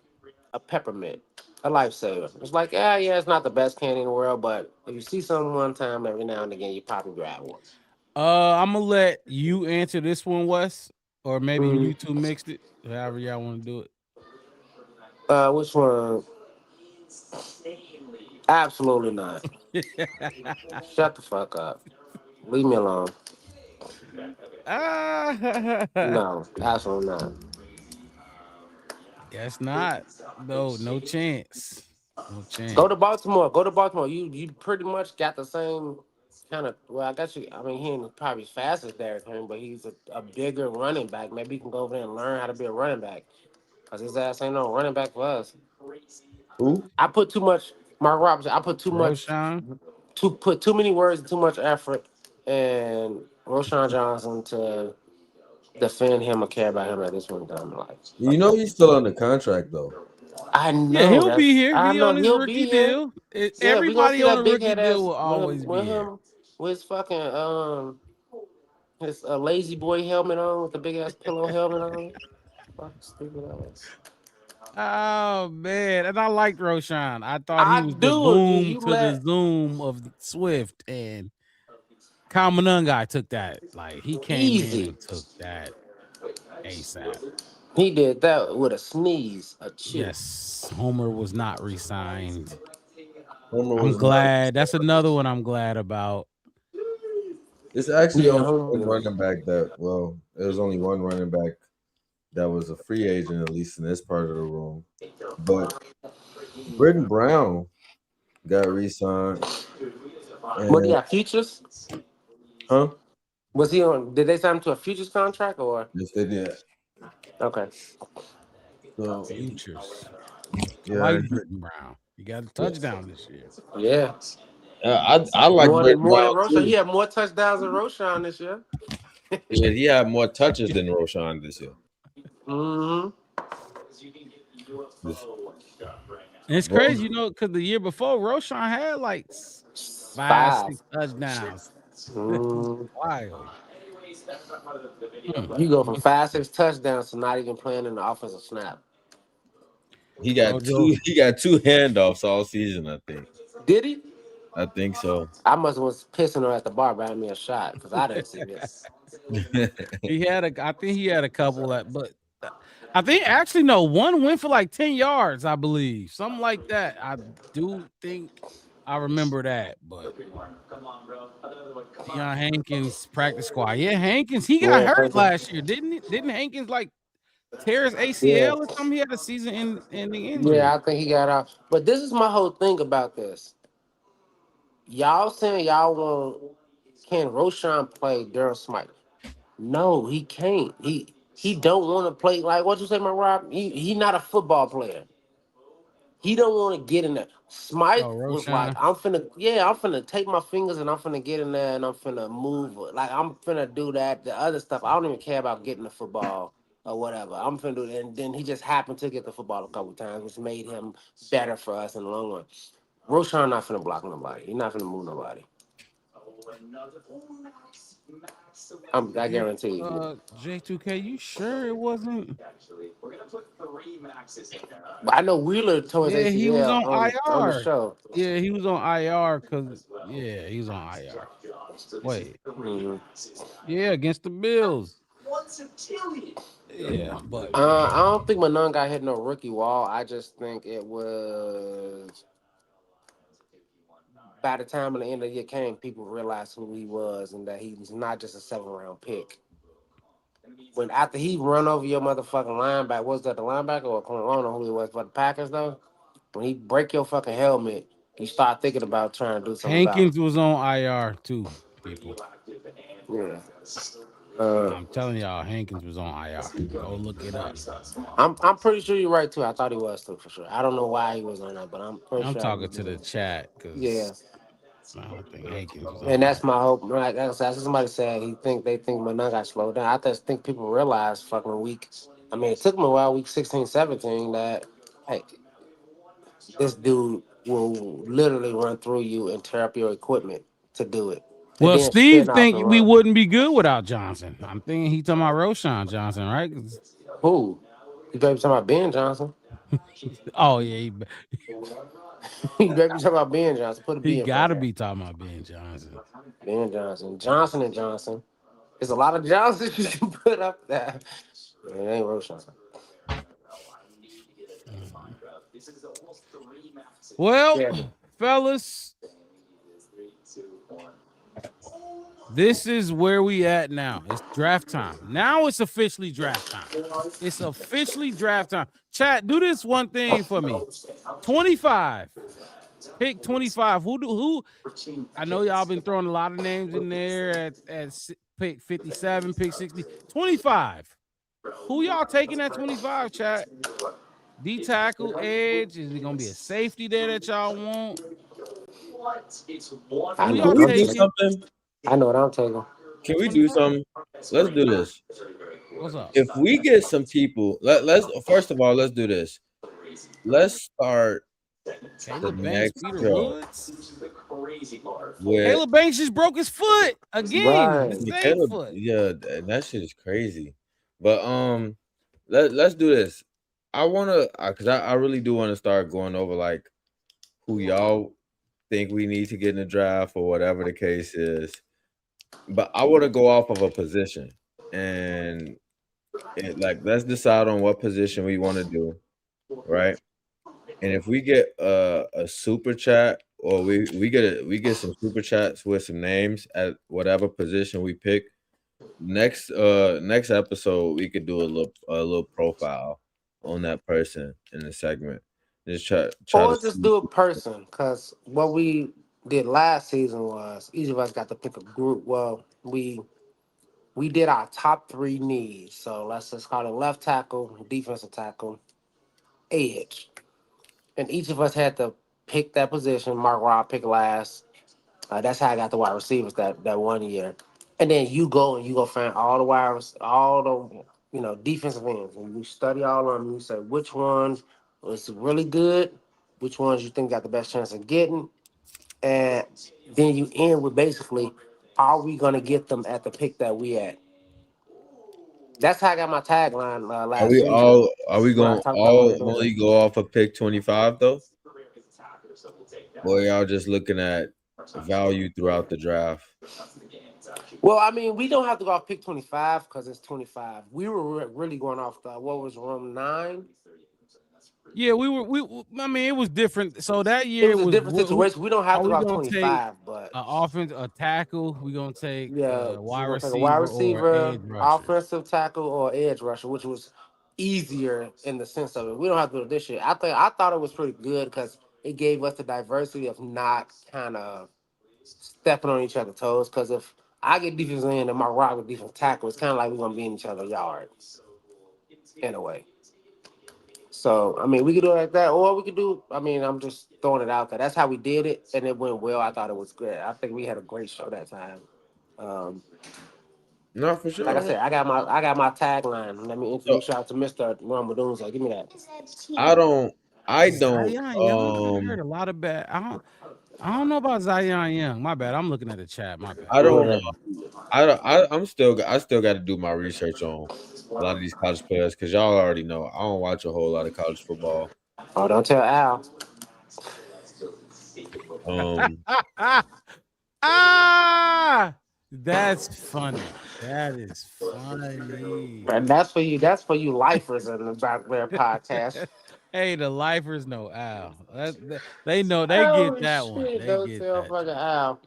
a peppermint, a lifesaver. It's like, yeah, it's not the best candy in the world, but if you see something one time, every now and again, you pop and grab one. I'm gonna let you answer this one, Wes, or maybe Mm. you two mixed it. However y'all want to do it. Which one? Absolutely not. Shut the fuck up. Leave me alone. Ah, No, absolutely not. guess not. No chance. No Go chance. to Baltimore. Go to Baltimore. You pretty much got the same kind of. Well, I guess you. I mean, he ain't probably as fast as Derrick Henry, but he's a bigger running back. Maybe he can go over there and learn how to be a running back. Cause his ass ain't no running back for us. Who? I put too much. Mark Robinson. I put Roshan. too many words and too much effort, and Roshan Johnson to defend him or care about him at this point in time in life. You know he's still under contract though. I Yeah, know he'll be that's. here. I He know on his he'll be rookie here. deal. Yeah, we gonna Everybody see on a that big rookie head deal ass will always be with here. him with his fucking his lazy boy helmet on with the big ass pillow helmet on. Fucking stupid ass. Oh man, and I liked Roshan. I thought he I was the do. boom You to the let zoom of Swift, and Kamanung guy took that. Like he came in easy. and took that ASAP. He did that with a sneeze, a chew. Yes, Homer was not re-signed. Homer I'm was not. glad. That's another one I'm glad about. It's actually Yeah, only one Homer. running back that. Well, there's only one running back that was a free agent, at least in this part of the room. But Britton Brown got re-signed, What do you and got? Futures? huh? Was he on? Did they sign him to a futures contract or? Yes, they did. Okay. So Futures. I yeah, like Britton Brown. He got a touchdown this year. Yeah. I like Britton More than Brown Roshan. He too. had more touchdowns than Roshan this year. Yeah, he had more touches than Roshan this year. Mm-hmm. And it's Well, crazy, because the year before Roshan had like 5, 6 5. touchdowns. Mm. Wild. You go from 5, 6 touchdowns to not even playing in the offensive snap. He got Rojo. two handoffs all season, I think. Did he? I think so. I must have was pissing her at the bar buying me a shot because I didn't see this. I think he had a couple but I think actually no, one went for like 10 yards, I believe. Something like that. I do think I remember that, but Deion Hankins practice squad. Yeah, Hankins, he got Yeah, hurt Hankins. last year, didn't he? Didn't Hankins like tear his ACL or something? He had a season-ending injury. Yeah, I think he got out. But this is my whole thing about this. Y'all saying y'all want can Roshan play Daryl Smite? No, he can't. He don't want to play like what you say, my Rob. He not a football player. He don't want to get in there. Smythe Oh, was like, Roshan. I'm finna take my fingers and I'm finna get in there and I'm finna move. Like I'm finna do that. The other stuff, I don't even care about getting the football or whatever. I'm finna do it. And then he just happened to get the football a couple times, which made him better for us in the long run. Roshan not finna block nobody. He not finna move nobody. I guarantee you. J2K, you sure it wasn't? But I know Wheeler tore his Yeah, he was ACL on on the IR. show. Yeah, he was on IR because he was on IR. Wait, Mhm. yeah, against the Bills. Yeah, but I don't think Manon got hit no rookie wall. I just think it was by the time of the end of the year came, people realized who he was and that he was not just a 7th-round pick. When after he run over your motherfucking linebacker, was that the linebacker or corner? I don't know who it was for the Packers though. When he break your fucking helmet, you start thinking about trying to do something about it. Hankins was on IR too, people. Yeah. I'm telling y'all, Hankins was on IR. Go look it up. I'm pretty sure you're right too. I thought he was too for sure. I don't know why he was on that, but I'm pretty I'm sure. talking to the chat Yeah. because I don't think Hankins was on And that's IR. my hope. Like that's somebody said they think Manon got slowed down. I just think people realize fucking week. I mean, it took them a while, week 16, 17, that hey, this dude will literally run through you and tear up your equipment to do it. And Well, then Steve spin off and think we run. wouldn't be good without Johnson. I'm thinking he talking about Roshan Johnson, right? Who? You better be talking about Ben Johnson. Oh yeah, You better be talking about Ben Johnson. Put a he B in front got of to that. be talking about Ben Johnson. Ben Johnson. Johnson and Johnson. There's a lot of Johnsons you can put up there. It ain't Roshan. Well, Yeah. fellas, this is where we at now. It's draft time. Now it's officially draft time. It's officially draft time. Chat, do this one thing for me. 25. Pick 25. Who I know y'all been throwing a lot of names in there at pick 57, pick 60. 25. Who y'all taking at 25, chat? D tackle, edge. Is it gonna be a safety there that y'all want? I Who know y'all Can what we I'm do taking. taking? something? I know what I'm taking. Can we do 25? something? Let's do this. What's up? If we get some people, let's first of all, let's do this. Let's start the Caleb Banks, next Peter show Woods. with Caleb Banks just broke his foot again. His Right. same Caleb. foot. Yeah, that shit is crazy. But let's do this. I wanna, cause I really do want to start going over like who y'all think we need to get in the draft or whatever the case is. But I want to go off of a position and like let's decide on what position we want to do, right? And if we get a super chat or we get some super chats with some names at whatever position we pick, next episode we could do a little profile on that person in the segment. Just try to Or just see. do a person, because what we did last season was each of us got to pick a group. Well, we did our top 3 needs. So let's just call it left tackle, defensive tackle, edge. And each of us had to pick that position. Mark Rob picked last. That's how I got the wide receivers that one year. And then you go find all the all the defensive ends, and you study all of them. You say which one was really good, which ones you think got the best chance of getting, and then you end with basically, are we gonna get them at the pick that we at? That's how I got my tagline last season Are we when I going to talked about all wanting to do only that. go off of pick 25 though? Or y'all just looking at value throughout the draft? Well, I mean, we don't have to go off pick 25 because it's 25. We were really going off the what was room 9. Yeah, I mean, it was different. So that It year was a different situation. We don't have are to we go gonna take 25, but an offense, a tackle? We gonna take yeah, a we're wide gonna take a wide receiver or an receiver, edge rusher? offensive tackle, or edge rusher, which was easier in the sense of it. We don't have to do it this year. I thought it was pretty good because it gave us the diversity of not kind of stepping on each other's toes. Because if I get defense end and my rock with defense tackle, it's kind of like we're gonna be in each other's yards in a way. So I mean, we could do it like that, or we could do. I mean, I'm just throwing it out there. That's how we did it, and it went well. I thought it was good. I think we had a great show that time. Um, No, for like I sure. said, I got my tagline. Let me So introduce y'all to Mr. Ramadoonza. Give me that. I don't. I don't. Zion Young. I heard a lot of bad. I don't know about Zion Young. My bad. I'm looking at the chat. My bad. I don't. Yeah. I'm still. I still got to do my research on a lot of these college players because y'all already know I don't watch a whole lot of college football. Oh, don't tell Al. That's funny. That is funny. And that's for you. That's for you lifers in the Back Bear podcast. Hey, the lifers know Al. They know they Oh, get that one. shit, They don't get tell that. fucking Al.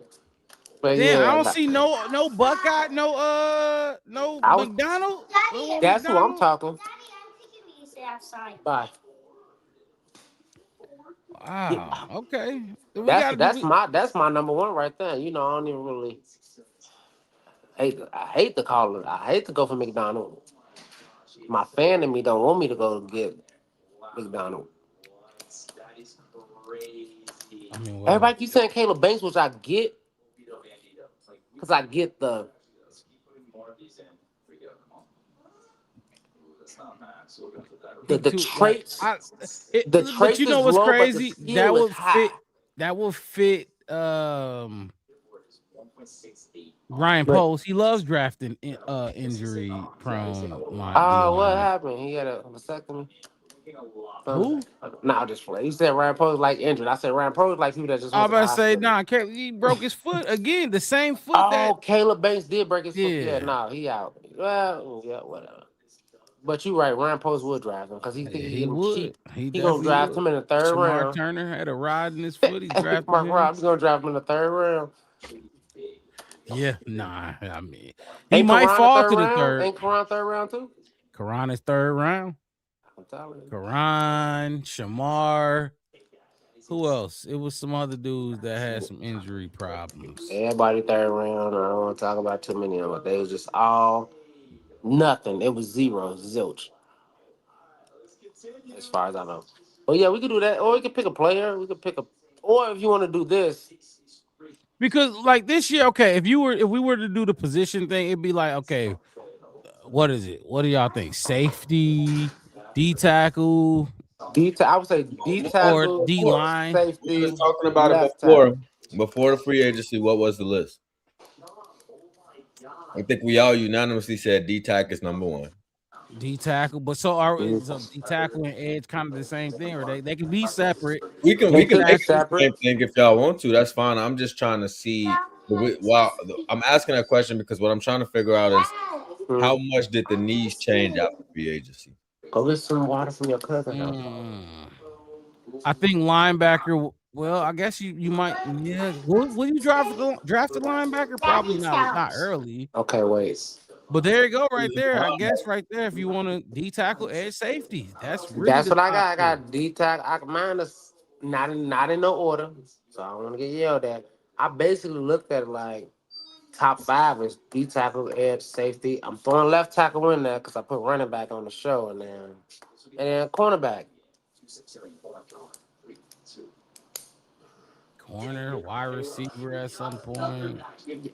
But Damn, yeah, I don't see no Buckeye, no I was. McDonald. Little That's who I'm McDonald. talking. Bye. Wow. Okay. We That's gotta that's do. my my number one right there. You know, I don't even really I hate to call it. I hate to go for McDonald's. My fan in me don't want me to go get McDonald's. I mean, well, Everybody keep saying Caleb Banks, which I get, because I get the traits. The but traits you know is what's low, but the crazy? skill is high. That would fit. Ryan But Post. He loves drafting injury prone what D-line. happened? He had a vasectomy. Who? Nah, just play. He said Ryan Post like injured. I said Ryan Post like people that just I went was to the about to say, hospital. he broke his foot again. The same foot that. Oh, Caleb Banks did break his foot. Yeah, Yeah. no, he out. Well, yeah, whatever. But you right, Ryan Post would draft him because he think Yeah, he he get him cheap. would. He He gonna definitely draft would. him in the third Shamar round. Turner had a rod in his foot. He drafted Mark him. Robbins gonna draft him in the third round. Yeah, nah. I mean, he Ain't might Karan fall third to the round? third. Ain't Karan third round too? Karan is third round. I'm telling you. Karan, Shamar. Who else? It was some other dudes that had some injury problems. Everybody third round. I don't want to talk about too many of them, but they was just all nothing. It was zero, zilch. As far as I know. But yeah, we could do that. Or we could pick a player. We could pick a or if you want to do this. Because like this year, okay, if we were to do the position thing, it'd be like, okay, what is it? What do y'all think? Safety, D tackle, I would say D or tackle, D line? We safety, was talking about it left before. tackle. Before the free agency, what was the list? I think we all unanimously said D-Tac is number one. D tackle, but so D tackle and edge kind of the same thing, or they can be separate. We can They make the separate. same thing if y'all want to. That's fine. I'm just trying to see. Wow, I'm asking that question because what I'm trying to figure out is how much did the needs change after free agency? Go get some water from your cousin. I think linebacker. Well, I guess you might. Yeah. Will you draft a linebacker? Probably not early. Okay, wait. But there you go, right there. I guess right there, if you want to D tackle, edge safety, that's really That's the what I got. top I got D tackle. Mine is not in no order, so I don't want to get yelled at. I basically looked at it like top 5 is D tackle, edge, safety. I'm throwing left tackle in there because I put running back on the show, and then cornerback. corner, wide receiver at some point.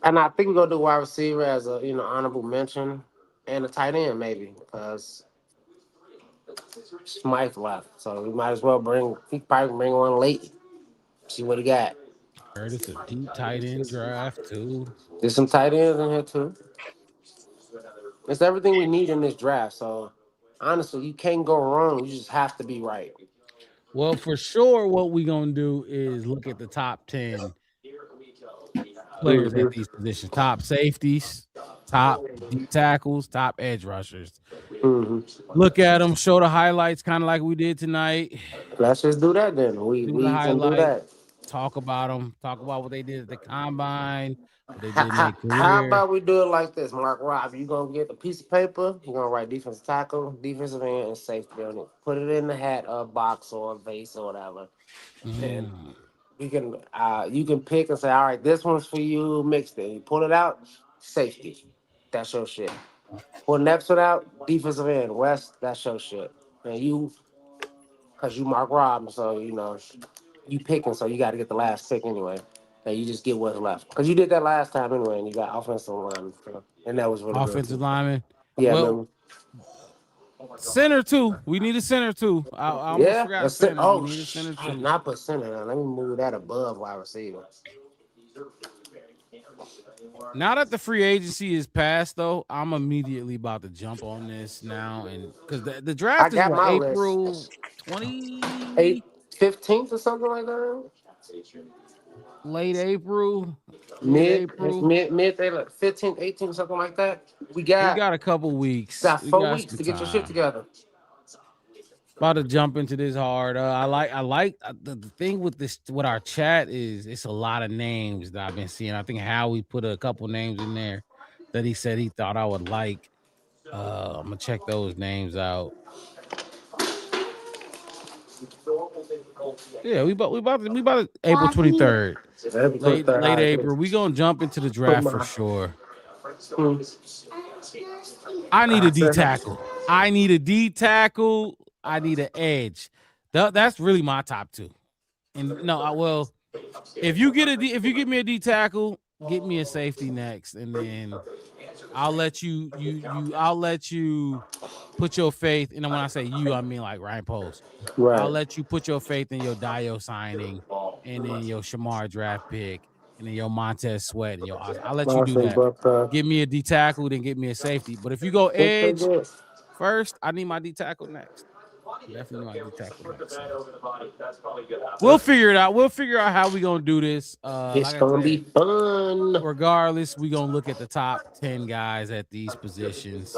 And I think we're gonna do wide receiver as a honorable mention, and a tight end maybe because Smythe left, so we might as well he probably bring one late. See what he got. Heard it's a deep tight end draft too. There's some tight ends in here too. It's everything we need in this draft. So honestly, you can't go wrong. You just have to be right. Well, for sure, what we're gonna do is look at the top 10 players at these positions. Top safeties, top D tackles, top edge rushers. Mhm. Look at them, show the highlights, kind of like we did tonight. Let's just do that then. Do the We can do highlight, that. talk about them, talk about what they did at the combine, what they did in their How career. about we do it like this, Mark Rob? You gonna get a piece of paper. You're gonna write defensive tackle, defensive end, and safety on it. Put it in the hat, or box, or a vase, or whatever. And Mm. you can pick and say, all right, this one's for you. Mixed it. You pull it out, safety. That's your shit. Pull the next one out, defensive end, West. That's your shit. And you, cause you Mark Rob, so you know you picking, so you got to get the last pick anyway. And you just get what's left. Because you did that last time anyway, and you got offensive line. And that was really good. Offensive Too. lineman. Yeah, Well, center too. We need a center too. I almost yeah. forgot That's center. oh, We need a center I too. not put center now. Let me move that above wide receiver. Now that the free agency is passed, though, I'm immediately about to jump on this now, and because the I draft is got what, my April list. 20, 15th or something like that. late April, Mid, April. mid, they like 15th, 18th, something like that. We We got got a couple weeks. got We 4 got weeks some to get your shit time. together. About to jump into this hard. I like the thing with this with our chat is it's a lot of names that I've been seeing. I think Howie put a couple names in there that he said he thought I would like. I'm gonna check those names out. Yeah, we about to April 23rd. Late April. We gonna jump into the draft for sure. I need a D tackle. I need a D tackle. I need an edge. That's really my top two. And no, if you get me a D tackle, get me a safety next, and then I'll let you put your faith. And when I say you, I mean like Ryan Post. Right. I'll let you put your faith in your Dio signing, and then your Shamar draft pick, and then your Montez Sweat, and I'll let you do that. Give me a D tackle, then get me a safety. But if you go edge first, I need my D tackle next. Definitely my D tackle next. We'll figure it out. We'll figure out how we gonna do this. It's gonna be fun. Regardless, we gonna look at the top 10 guys at these positions.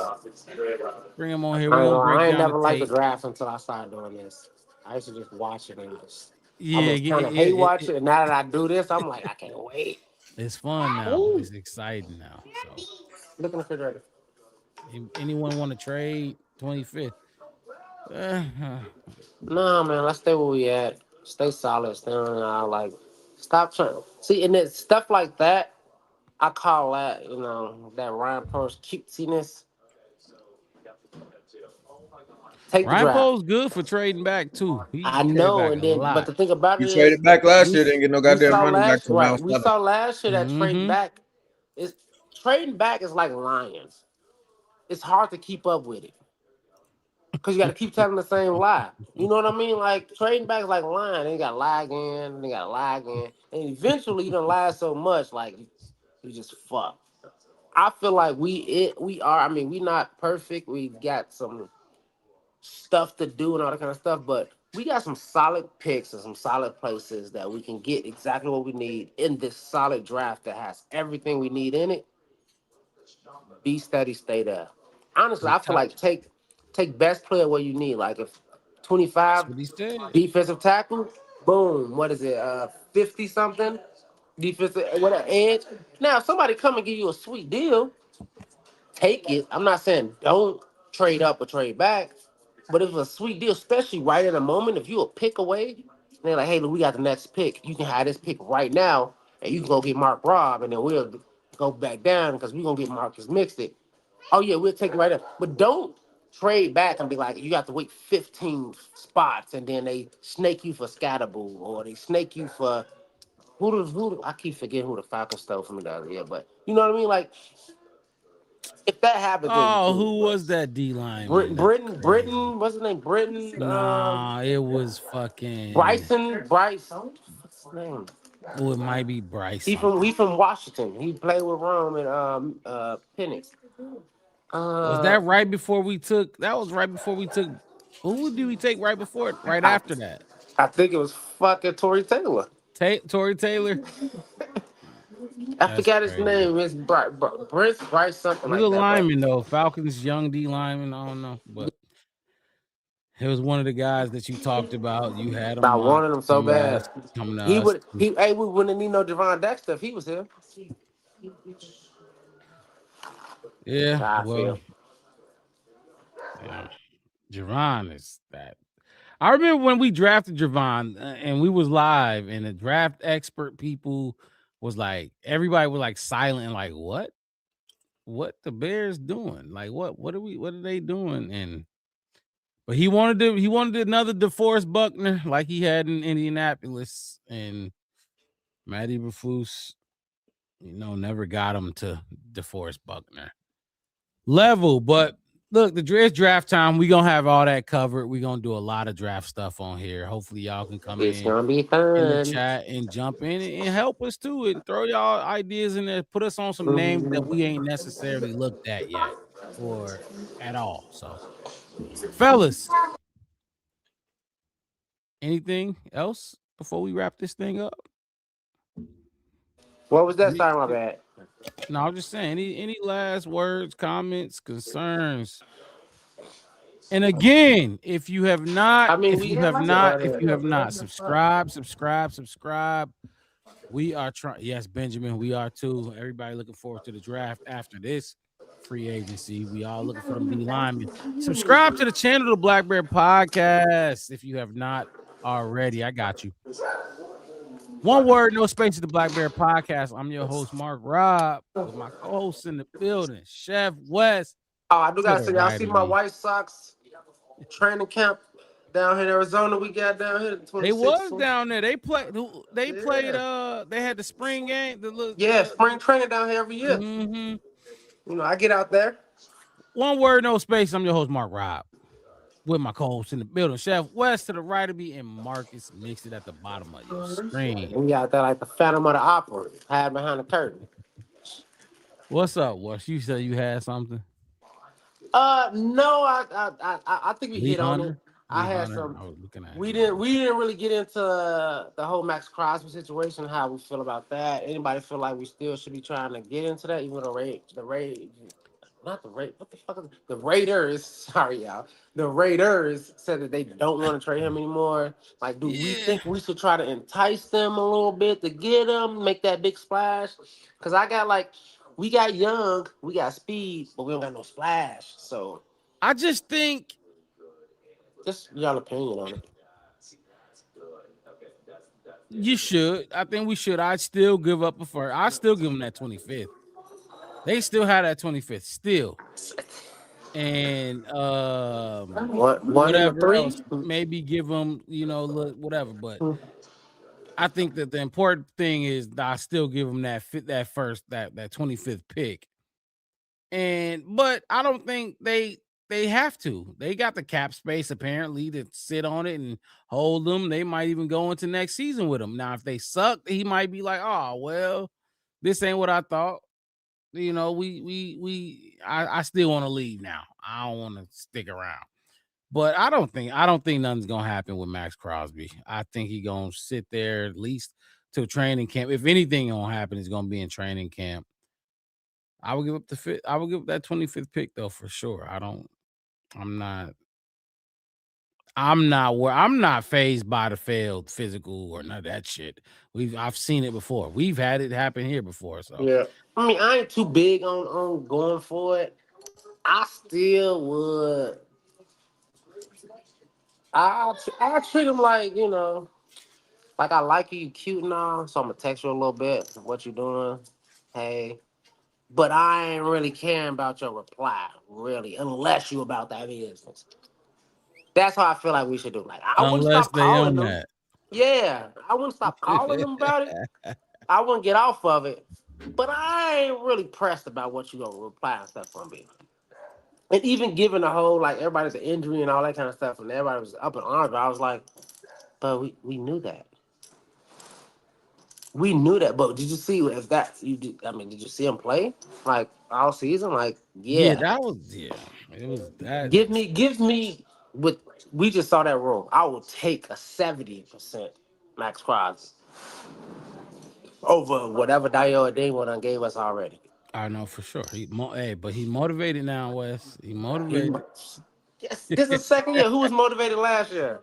Bring them on here. I ain't never liked the draft until I started doing this. I used to just watch it and just kind of hate watch it. And now that I do this, I'm like, I can't wait. It's fun now. Ooh. It's exciting now. So look in the refrigerator. Anyone want to trade 25th? No, man. Let's stay where we at. Stay solid. Stay on like stop trying. See, and it's stuff like that. I call that, that Ryan Post cutesiness. Ryan Poe's good for trading back too. I know, and then but the thing about it is, traded back last year, didn't get no goddamn running back. Right, we saw last year that trading back is like lions. It's hard to keep up with it because you got to keep telling the same lie. You know what I mean? Like trading back is like lying. Then you got to lie again. Then you got to lie again, and eventually you don't lie so much like you just fuck. I feel like we are. I mean, we not perfect. We got some stuff to do and all that kind of stuff, but we got some solid picks and some solid places that we can get exactly what we need in this solid draft that has everything we need in it. Be steady, stay there. Honestly, I feel like take best player where you need. Like if 25 defensive tackle, boom. What is it? 50 something defensive whatever edge. Now if somebody come and give you a sweet deal, take it. I'm not saying don't trade up or trade back. But if it's a sweet deal, especially right in a moment, if you a pick away, and they're like, hey, look, we got the next pick. You can have this pick right now, and you can go get Mark Robb, and then we'll go back down because we're going to get Marcus Mixed. Oh, yeah, we'll take it right now. But don't trade back and be like, you have to wait 15 spots, and then they snake you for Scatterboo, or they snake you for who I keep forgetting who the Falcons stole from me the other year, but you know what I mean? Like, if that happens, who was that D line? Britton, what's his name? Britton. Nah, it was fucking Bryce. What's his name? Oh, it might be Bryce. He from Washington. He played with Rome and Penix. Was that right before we took? That was right before we took. Who did we take right before? Right after that? I think it was fucking Tory Taylor. Tory Taylor. I That's forgot his crazy. name. It's Bryce something He's like a that. lineman though. Falcons young D lineman. I don't know, but it was one of the guys that you talked about. You had him I mocked. wanted him so bad. Coming to He us. would. Hey, we wouldn't need no Javon Dexter if he was here. Yeah. How I Well, feel. yeah. Javon is that. I remember when we drafted Javon and we was live, and the draft expert people was like, everybody was like silent and like, what the Bears doing? Like, what are they doing? And but he wanted another DeForest Buckner like he had in Indianapolis, and Matty Eberflus, never got him to DeForest Buckner level. But look, it's draft time. We gonna have all that covered. We gonna do a lot of draft stuff on here. Hopefully, y'all can come It's in gonna be in the fun. chat and jump in and help us too, and throw y'all ideas in there. Put us on some names that we ain't necessarily looked at yet or at all. So, fellas, anything else before we wrap this thing up? What was that? Sorry, my bad. No, I'm just saying. Any last words, comments, concerns? And again, if you have not, I mean, we have subscribe. We are trying. Yes, Benjamin, we are too. Everybody looking forward to the draft after this free agency. We all looking for them D linemen. Subscribe to the channel, the Black Bear Podcast, if you have not already. I got you. One word, no space to the Black Bear Podcast. I'm your host, Mark Robb, with my co-host in the building, Chef West. Oh, I do gotta say, y'all Right see of my me. White Sox training camp down here in Arizona? We got down here. The They was 26th. down there. They played. They played. Yeah. They had the spring game. Spring training down here every year. Mm-hmm. You know, I get out there. One word, no space. I'm your host, Mark Robb, with my co-host in the building, Chef West to the right of me, and Marcus Mixed it at the bottom of your screen. We out there like the Phantom of the Opera, hide behind the curtain. What's up, Wes? You said you had something. No, I think we Lee hit on it. Hunter? I Lee had Hunter? some. I was looking at We him. didn't really get into the whole Max Crosby situation. How we feel about that? Anybody feel like we still should be trying to get into that? Even the Raiders. Sorry, y'all. The Raiders said that they don't want to trade him anymore. Like, do we think we should try to entice them a little bit to get him, make that big splash? Because we got young, we got speed, but we don't got no splash. So I just think just y'all opinion on it. you should. I think we should. I'd still give up a first. I still give them that 25th. They still have that 25th still. And whatever else, maybe give them, whatever. But I think that the important thing is that I still give them that 25th pick. But I don't think they have to. They got the cap space apparently to sit on it and hold them. They might even go into next season with them. Now, if they suck, he might be like, "Oh, well, this ain't what I thought." I still want to leave now. I don't want to stick around. But I don't think nothing's gonna happen with Max Crosby. I think he's gonna sit there at least till training camp. If anything gonna happen, it's gonna be in training camp. I would give up I would give up that 25th pick though for sure. I'm not phased by the failed physical or none of that shit. I've seen it before. We've had it happen here before. So yeah, I mean, I ain't too big on going for it. I still would. I treat him like, like I like you, cute and all. So I'm gonna text you a little bit. What you doing? Hey. But I ain't really caring about your reply, really, unless you about that business. That's how I feel like we should do. Like, I wouldn't unless stop they calling own them. that. Yeah, I wouldn't stop calling them about it. I wouldn't get off of it. But I ain't really pressed about what you gonna reply and stuff from me. And even given the whole, like, everybody's an injury and all that kind of stuff, and everybody was up in arms, I was like, but we knew that. We knew that, but did you see if that you did? I mean, did you see him play like all season? Like, yeah, that was it was that. Give me with we just saw that roll. I will take a 70% Max Crosby. over whatever Dio Ademo done gave us already. I know for sure. But he motivated now, Wes. He He, motivated. yes, this is second year. Who was motivated last year?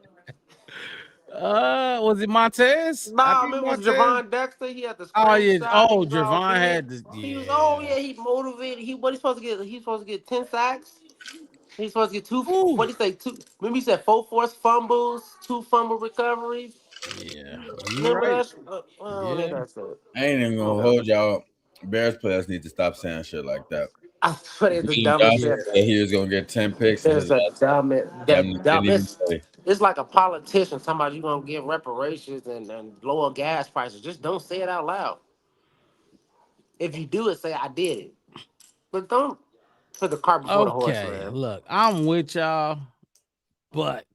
Was it Montez? I Nah, think man, it was Montez. Javon Dexter. He had the Oh yeah. screenshot. He Oh, was all Javon big. had the He was yeah. he motivated. What he supposed to get? He's supposed to get 10 sacks. He's supposed to get two. Ooh. What did he say? Two. Remember he said 4 forced fumbles, 2 fumble recoveries. Yeah. You Remember right. that? I don't Yeah. think that's it. I ain't even gonna hold y'all. Bears players need to stop saying shit like that. I swear it's the William dumbest Johnson shit. said he was gonna get 10 picks. It's the dumbest. It's like a politician. Somebody you gonna give reparations and lower gas prices. Just don't say it out loud. If you do it, say I did it. But don't put the cart before the horse, Okay. man. Look, I'm with y'all, but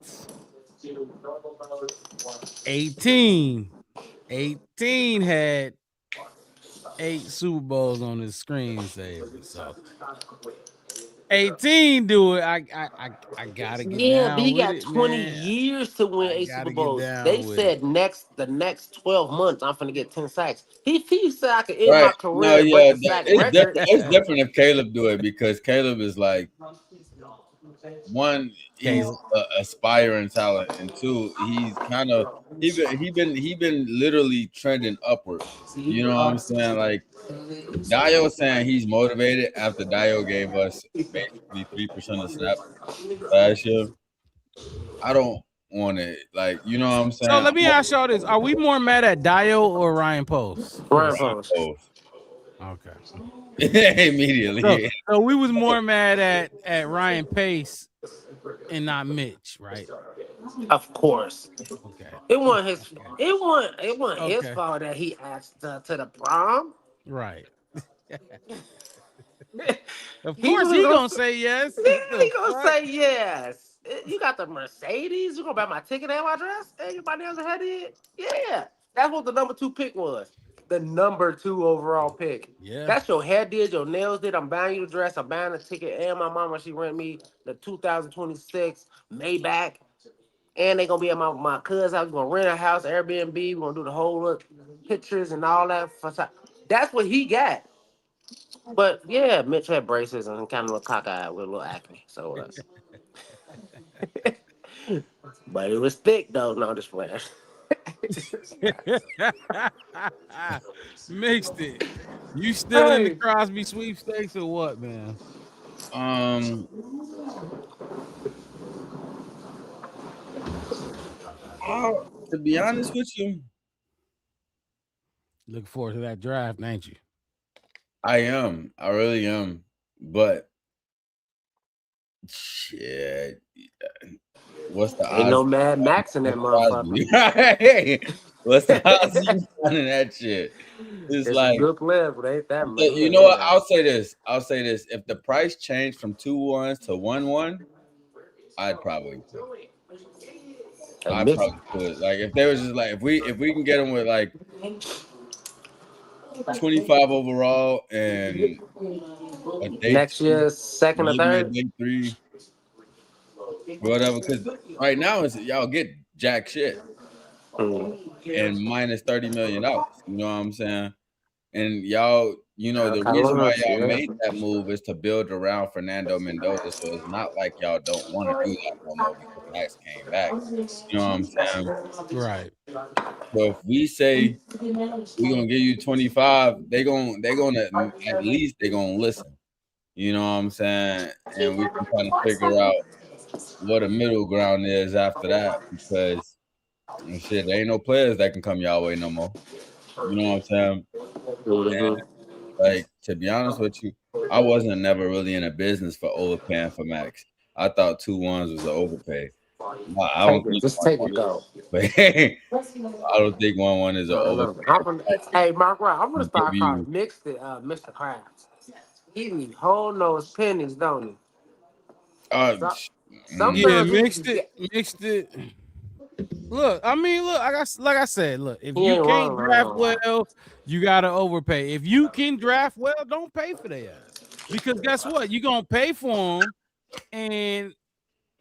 18 had 8 Super Bowls on his screensaver. So 18 do it. I gotta get down but he with got it, 20 man. years to win I 8 gotta Super get Bowls. down They with said the next 12 months I'm gonna get 10 sacks. He said I could end my Right. career No, and break yeah, the sack it's record. different. It's different if Caleb do it because Caleb is like one, he's Caleb. an aspiring talent, and two, he's kind of he been literally trending upward. You know what I'm saying? Like Dio saying he's motivated after Dio gave us basically 3% of snaps last year. I don't want it. Like, you know what I'm saying? So let me ask y'all this: are we more mad at Dio or Ryan Post? Ryan Post. Okay. Immediately. So we was more mad at Ryan Pace and not Mitch, right? Of course. Okay. It wasn't his his Okay. fault that he asked to the prom. Right. Of He course was he gonna gonna say yes. Yeah, The he gonna fuck? say yes. You got the Mercedes. You gonna buy my ticket and my dress? Anybody else had it? Yeah, that's what the number 2 pick was. The number 2 overall pick. Yeah. That's your hair did, your nails did. I'm buying you the dress. I'm buying the ticket, and my mama she rent me the 2026 Maybach. And they gonna be at my cousin's house. We're gonna rent a house, Airbnb. We're gonna do the whole look, pictures and all that. That's what he got. But yeah, Mitch had braces and kind of looked cockeyed with a little acne. So, but it was thick though. No, just playing. Mixed it. You still in the Hey. Crosby sweepstakes or what, man? To be honest with you, Looking forward to that draft, ain't you? I am. I really am. But shit. What's the Ain't odds? no Mad Max in that motherfucker. Hey, what's the odds of you finding that shit? It's It's like, a good player, but ain't that much. you know what? I'll say this. If the price changed from 2 1s to 1 1, I'd probably do it. I probably could. Like if they was just like if we can get them with like 25 overall and a day Next year's second or maybe a third. day 3, whatever. Because right now it's y'all get jack shit and minus $30 million. You know what I'm saying? And y'all, you know, the reason why y'all made that move is to build around Fernando Mendoza. So it's not like y'all don't want to do that no more because Max came back. You know what I'm saying? Right. So if we say we're gonna give you 25, they're gonna at least they're gonna listen. You know what I'm saying? And we can kind of figure out what a middle ground is after that because shit, there ain't no players that can come y'all way no more. You know what I'm saying? And, like, to be honest with you, I wasn't never really in a business for overpaying for Max. I thought 2 1s was an overpay. I don't think Just take it though. but I don't think 1 1 is an overpay. Hey, Mark Wright, I'm gonna start Give calling you- Mr. Krabs. He need whole nose pennies, don't he? Sometimes Yeah, we mixed it. Look, like I said, look, if He you ain't can't wrong, draft right? well, you gotta overpay. If you can draft well, don't pay for their ass. Because guess what? You're gonna pay for them and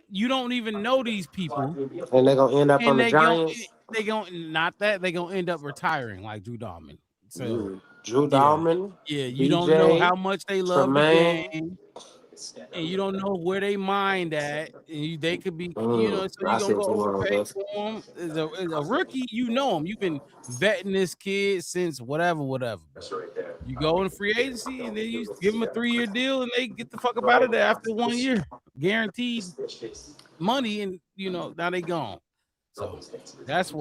you don't even know these people. And they're gonna end up on the They're Giants. gonna end up retiring like Drew Dalman. So Drew yeah, Dahlman, yeah, you don't know BJ, how much they love the Tremaine. game, and you don't know where they mind at, and they could be, you know. So I you're see gonna go what you're overpay doing, for them. As a rookie, you know him. You've been vetting this kid since whatever. But you go in free agency, and then you give them a 3-year deal, and they get the fuck up out of there after 1 year, guaranteed money, and you know now they gone. So that's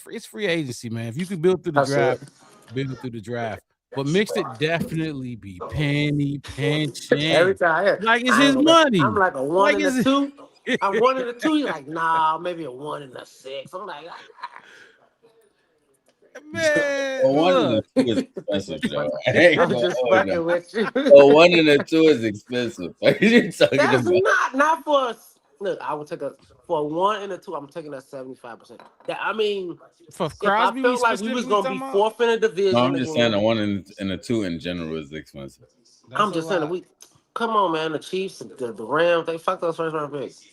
it's free agency, man. If you can build through the I see draft, it. build through the draft. But Mixed definitely be penny Every pinching. time Like it's I his ain't gonna, I'm money. like a 1 Like and a it's 2. I'm 1 and a 2. He's like, nah, maybe a 1 and a 6. I'm like, man. Well, 1 and a Look, 2 is expensive, Joe. I ain't I'm gonna just hold fucking you. with you. Well, 1 and a 2 is expensive. What are you talking That's about? not for us. Look, I would take for a 1 and a 2. I'm taking a 75%. I mean, for if I Crosby, we felt like we was specifically gonna be talking about. fourth in the No, division I'm just saying the again, 1 and a 2 in general is expensive. That's I'm a just saying that lot. we come on, man. The Chiefs, the Rams, they fucked those first round picks.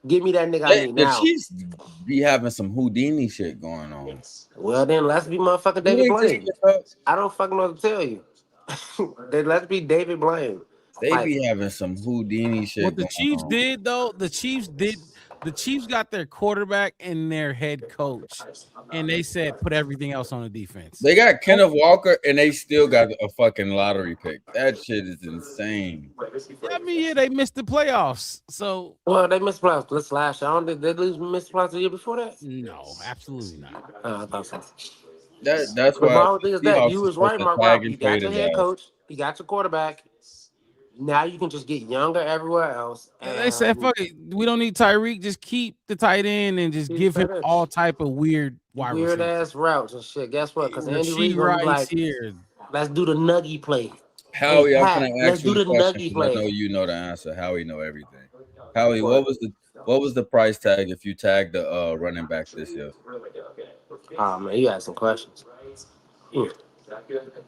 Give me that nigga I need The now. Chiefs be having some Houdini shit going on. Well, then let's be motherfucking You David ain't Blaine. taking up. I don't fucking know what to tell you. Then let's be David Blaine. They Like, be having some Houdini shit What the going Chiefs on. did, though, the Chiefs got their quarterback and their head coach, and they said put everything else on the defense. They got Kenneth Walker and they still got a fucking lottery pick. That shit is insane. I mean, yeah, they missed the playoffs. So well, they missed playoffs. Let's last year. Did they lose missed playoffs the year before that? no, absolutely not. I thought so. That's But why my whole thing is that Seahawks you is was supposed right, to Mark tag Rob. and You got trade your his head ass. coach. You got your quarterback. Now you can just get younger everywhere else. And they said, "Fuck it, we don't need Tyreek. Just keep the tight end and just give him all type of weird wide weird receivers. ass routes and shit. Guess what? Because Andy Rasheed Reid gonna be Rice like, here. let's do the nuggy play. Howie, I'm Pat, gonna let's ask you do a the question nuggy because I know play. you know the answer. Howie know everything. Howie, what was the price tag if you tagged the running back this year? Oh man, you got some questions.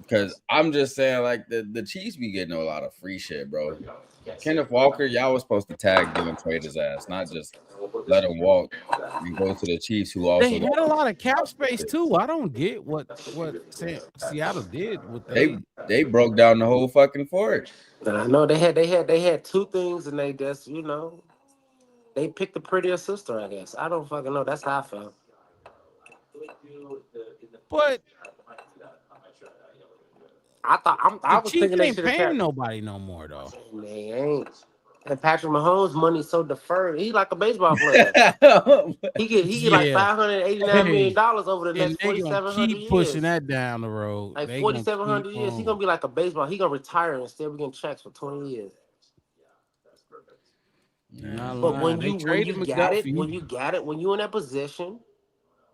Because I'm just saying, like the Chiefs be getting a lot of free shit, bro. Kenneth Walker, y'all was supposed to tag him and trade his ass, not just let him walk and go to the Chiefs, who also They had a lot of cap space too. I don't get what Seattle did with they broke down the whole fucking fort. I know they had two things, and they just they picked the prettier sister. I guess I don't fucking know. That's how I felt. But I was Chiefs thinking they ain't should have paying kept. nobody no more though. They ain't. And Patrick Mahomes' money's so deferred. He's like a baseball player. He get like Yeah. $589 million over the And next they gonna 4,700 keep years. pushing that down the road. Like They gonna 4,700 keep years. He's gonna be like a baseball. He gonna retire and still be getting checks for 20 years. Not But lying. when They you traded got it, McDuffie. when you're in that position,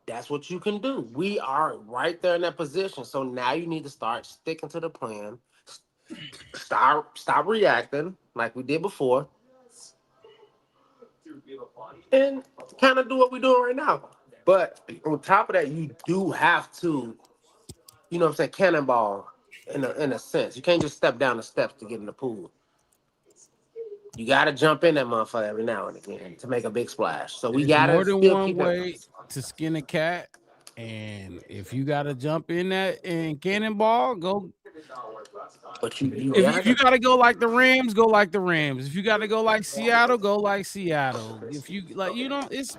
that's what you can do. We are right there in that position. So now you need to start sticking to the plan. Stop reacting like we did before. And kind of do what we're doing right now. But on top of that, you do have to, you know what I'm saying, cannonball in a sense. You can't just step down the steps to get in the pool. You got to jump in that motherfucker every now and again to make a big splash. So we There's got more to than still one keep way to skin a cat. And if you gotta jump in that and cannonball, go. But you If you gotta go like the Rams, go like the Rams. If you gotta go like Seattle, go like Seattle. If you like, you know, it's.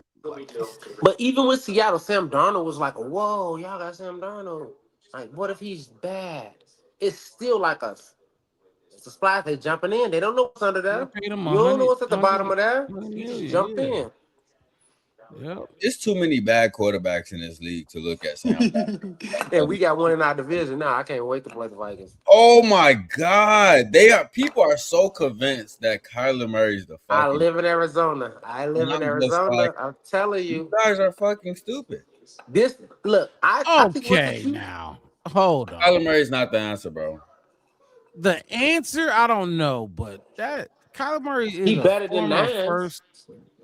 But even with Seattle, Sam Darnold was like, whoa, y'all got Sam Darnold. Like, what if he's bad? It's still like it's a splash. They jumping in. They don't know what's under there. Paid him You don't know what's at the 100 bottom of there. You million, just jumped yeah. in. Yep. There's too many bad quarterbacks in this league to look at Sam. And we got one in our division now. I can't wait to play the Vikings. Oh my God, people are so convinced that Kyler Murray's the I fucking. live in Arizona. I'm just like, I'm telling you. You guys are fucking stupid. I think Okay, now hold on. Kyler Murray's not the answer, bro. The answer, I don't know, but that Kyler Murray is He better than former Nance. first.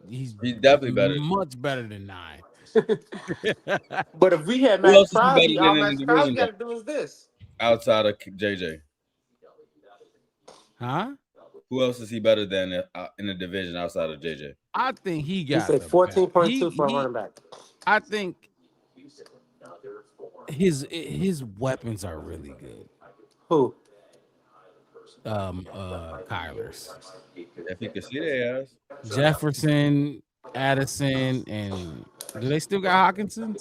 He's definitely better. Much better than 9. But if we had Who Max else is he Crosby, better all than in Max the Crosby division, got to do is this. Outside of JJ, Huh? who else is he better than in the division outside of JJ? I think he He got. said 14.2 for a he- running back. I think his weapons are really good. Who? Kyler's. If he could see their ass. Jefferson, Addison, and do they still got Hawkinson?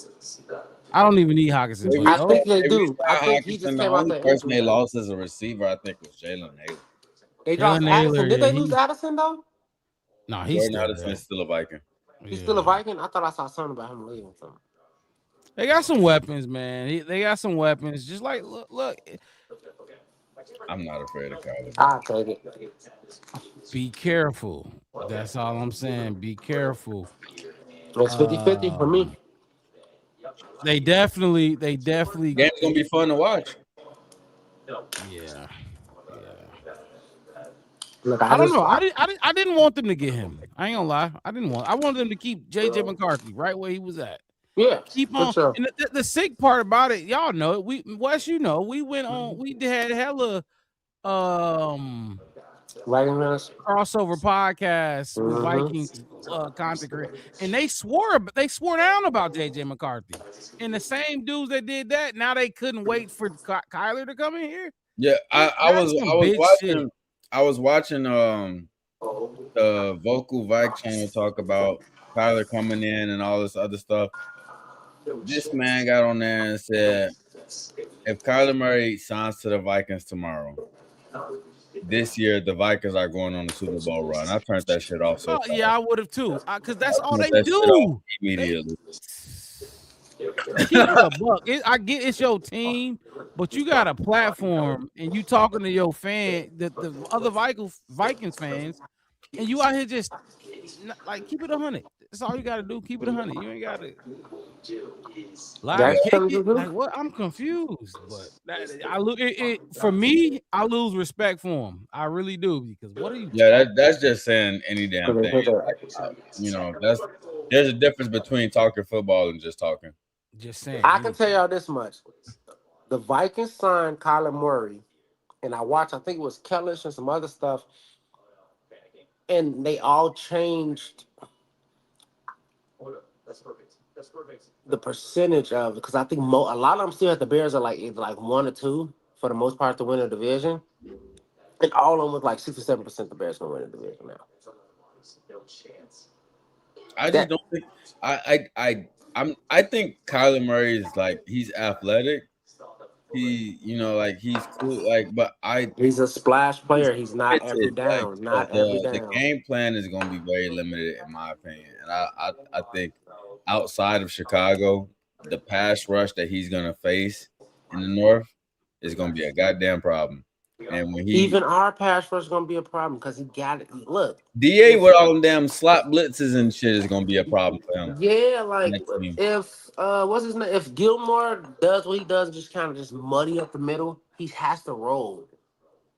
I don't even need Hawkinson, They but I oh, think they They do. I resigned think he Hawkinson. just The came out only that person injury. they lost as a receiver, I think, was Jalen Naylor. They Jalen lost Naylor, Addison. Did yeah, they lose Addison though? no, he's Jordan still Addison there. is still a Viking. He's still a Yeah. Viking. I thought I saw something about him leaving. Something. They got some weapons, man. They got some weapons. Just like look, I'm not afraid of Kyler. I'll take it. be careful. That's all I'm saying. Be careful. It's 50-50 for me. They definitely Game's gonna be fun to watch. yeah. Look, I don't know. I didn't want them to get him. I ain't gonna lie. I wanted them to keep JJ McCarthy right where he was at. Yeah, Keep for on. sure. And the sick part about it, y'all know it. Wes, we went on. We had hella Writing minutes. crossover podcasts with Vikings content creators, and they swore down about JJ McCarthy. And the same dudes that did that, now they couldn't wait for Kyler to come in here. Yeah, I was That's some watching. bitch shit. I was watching the Vocal Vike channel talk about Kyler coming in and all this other stuff. This man got on there and said, if Kyler Murray signs to the Vikings tomorrow, this year the Vikings are going on the Super Bowl run. I turned that shit off. So Yeah, I would have too, because that's all they that shit off do. immediately. Keep it a buck. I get it's your team, but you got a platform and you talking to your fan, the other Vikings fans, and you out here just like keep it 100. That's all you got to do. Keep it 100. You ain't got to lie. Like what? I'm confused, but for me, I lose respect for him. I really do, because what are you? Yeah, that's just saying any damn thing. There's a difference between talking football and just talking. Just saying. I can tell y'all this much: the Vikings signed Kyler Murray, and I think it was Kellish and some other stuff, and they all changed the percentage of, because I think a lot of them still have the Bears are like either like 1 or 2 for the most part to win the division, and all of them was like 67% the Bears gonna win the division now. I just don't think I think Kyler Murray is like, he's athletic. He, he's cool. But he's a splash player. He's not every down. The game plan is going to be very limited, in my opinion. And I think outside of Chicago, the pass rush that he's going to face in the North is going to be a goddamn problem. And when even our pass rush is going to be a problem because he got it. Look, DA with all them damn slot blitzes and shit is going to be a problem for him. Yeah, like if what's his name? If Gilmore does what he does, just kind of just muddy up the middle, he has to roll.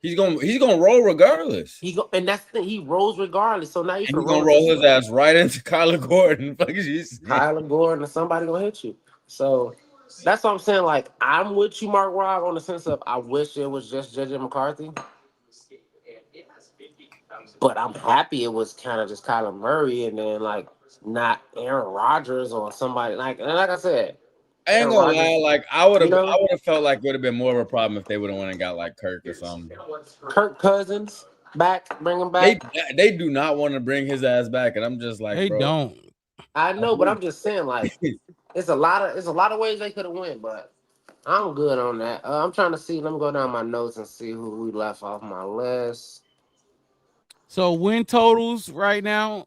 He's gonna roll regardless. And that's the thing. He rolls regardless. So now he's gonna roll his ass right into Kyler Gordon. Kyler Gordon, or somebody gonna hit you. So that's what I'm saying. Like, I'm with you, Mark Rob, on the sense of I wish it was just JJ McCarthy. But I'm happy it was kind of just Kyler Murray and then like not Aaron Rodgers or somebody like I said. I ain't gonna lie, like I would have felt like it would have been more of a problem if they would have went and got like Kirk or something. Kirk Cousins bring him back. They do not want to bring his ass back, and I'm just like, they don't. I know, but I'm just saying, like, it's a lot of ways they could have went, but I'm good on that. I'm trying to see. Let me go down my notes and see who we left off my list. So win totals right now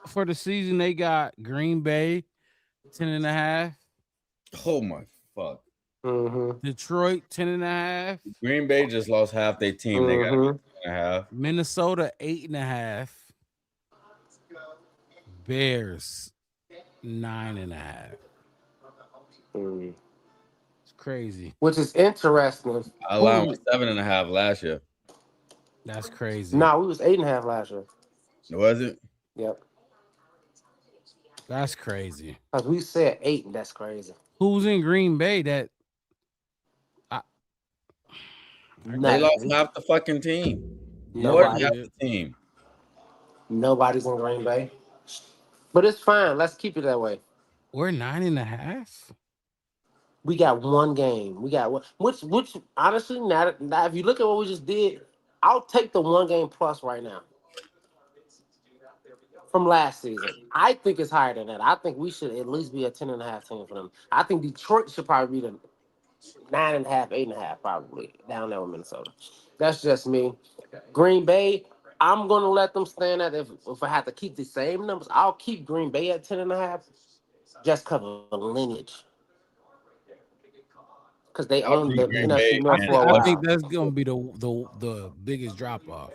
for the season, they got Green Bay 10.5. Oh my fuck. Mm-hmm. Detroit 10.5. Green Bay just lost half their team. They got 10.5. Minnesota 8.5. Bears 9.5. It's crazy. Which is interesting. I allowed 7.5 last year. That's crazy. No, we was 8.5 last year. Was it? Yep. That's crazy. Because we said 8, and that's crazy. Who's in Green Bay that they lost half the fucking team. More than half the team. Nobody's in Green Bay. But it's fine. Let's keep it that way. We're 9.5. We got one game. We got one, which honestly, now if you look at what we just did, I'll take the 1 game plus right now from last season. I think it's higher than that. I think we should at least be a 10.5 team for them. I think Detroit should probably be the 9.5, 8.5, probably down there with Minnesota. That's just me. Green Bay, I'm gonna let them stand at if I have to keep the same numbers, I'll keep Green Bay at 10.5, just cover the lineage. Because they I owned think the Green NFC Bay I North and think for a I us. think while. that's gonna be the biggest drop off.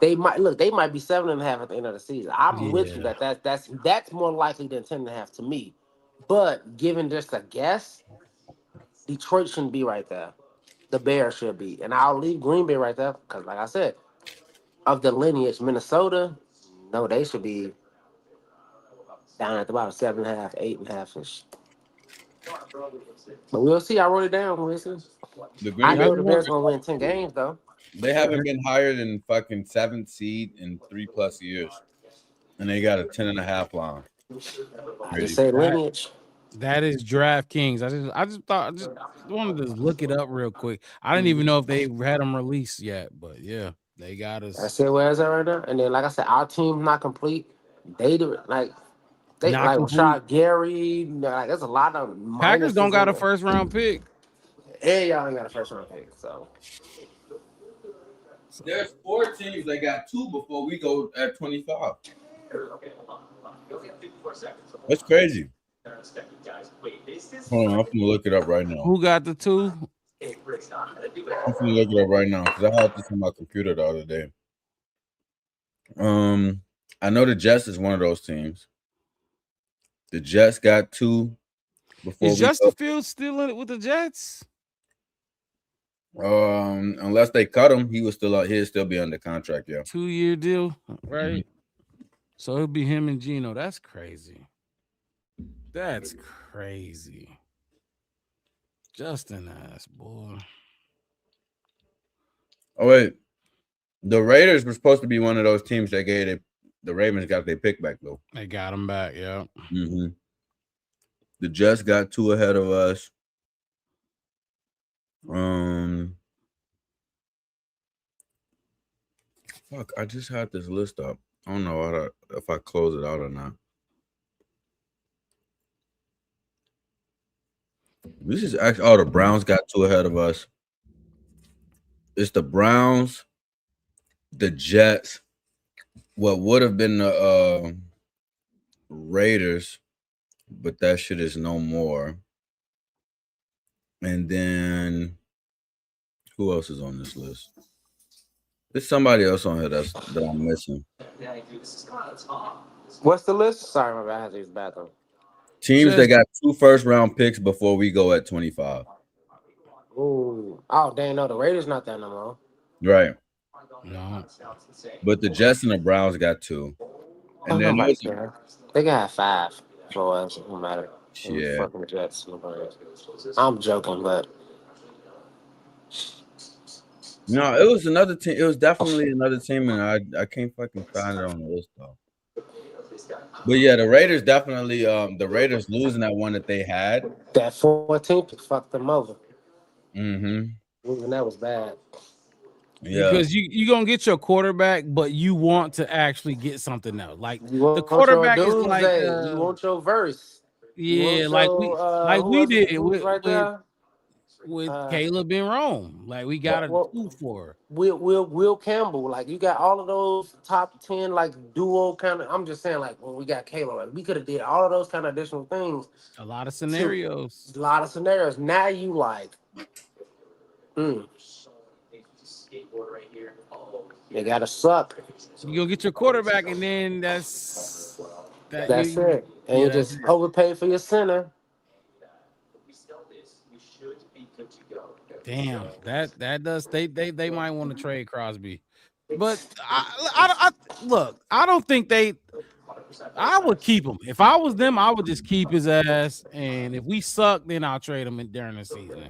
They might look. They might be 7.5 at the end of the season. I'm with you Yeah. that's more likely than 10.5 to me. But given just a guess, Detroit shouldn't be right there. The Bears should be, and I'll leave Green Bay right there because, like I said, of the lineage, Minnesota, no, they should be down at the bottom, 7.5, 8.5 ish. But we'll see. I wrote it down. We'll see. The I Green Bay Y'all know the want Bears gonna win 10 games though. they haven't been higher than fucking 7th seed in 3+ years, and they got a 10.5 line. I just Crazy. say that lineage. that is DraftKings. I just wanted to look it up real quick. I didn't even know if they had them released yet, but yeah, they got us That's it. Where is that right now? And then, like I said, our team's not complete. They do they not like complete. Rashad Gary. Like there's a lot of Packers don't minuses got in a there. first round pick. And y'all ain't got a first round pick, so There's 4 teams that got 2 before we go at 25. That's crazy. Hold on, I'm gonna look it up right now. Who got the 2? I'm gonna look it up right now because I had this on my computer the other day. I know the Jets is one of those teams. The Jets got 2 before Is we Justin Fields still in it with the Jets? go. Unless they cut him, he was still out. He'd still be under contract. Yeah. 2-year deal, right? So it'll be him and Gino. That's crazy. That's crazy. Justin ass boy. Oh wait, the Raiders were supposed to be one of those teams that gave the Ravens got their pick back though. They got him back, yeah. Mm-hmm. The Jets got 2 ahead of us. Fuck, I just had this list up. I don't know if I close it out or not. This is actually the Browns got 2 ahead of us. It's the Browns, the Jets, what would have been the Raiders, but that shit is no more. And then who else is on this list? There's somebody else on here that I'm missing. what's the list? Sorry, my bad. I had to use the bathroom. Teams that got 2 first-round picks before we go at 25. Ooh. Oh, dang, no, the Raiders not there no more. Right. No. But the Jets and the Browns got 2. And then Nobody care. They can have 5 for us. It don't matter. yeah. Fucking Jets. I'm joking, but No, it was another team. It was definitely another team, and I can't fucking find it on the list though. But yeah, the Raiders definitely the Raiders losing that one that they had. that 14 pick fucked them over. Mm-hmm. Losing that was bad. Yeah. Because you gonna get your quarterback, but you want to actually get something else. Like You want the quarterback is your like doomsday. You want your verse. yeah, You like want we did who's right there? with Caleb in Rome. Like we got a 2 for her. Will Campbell. Like you got all of those top 10 like duo kind of. I'm just saying like when we got Caleb, like, we could have did all of those kind of additional things. A lot of scenarios. A lot of scenarios. Now you like, you gotta suck. You gonna get your quarterback, and then that's That's it. And yeah, you just overpay for your center. damn, that does they might want to trade Crosby, but I look, I don't think I would keep him. If I was them, I would just keep his ass, and if we suck, then I'll trade him during the season.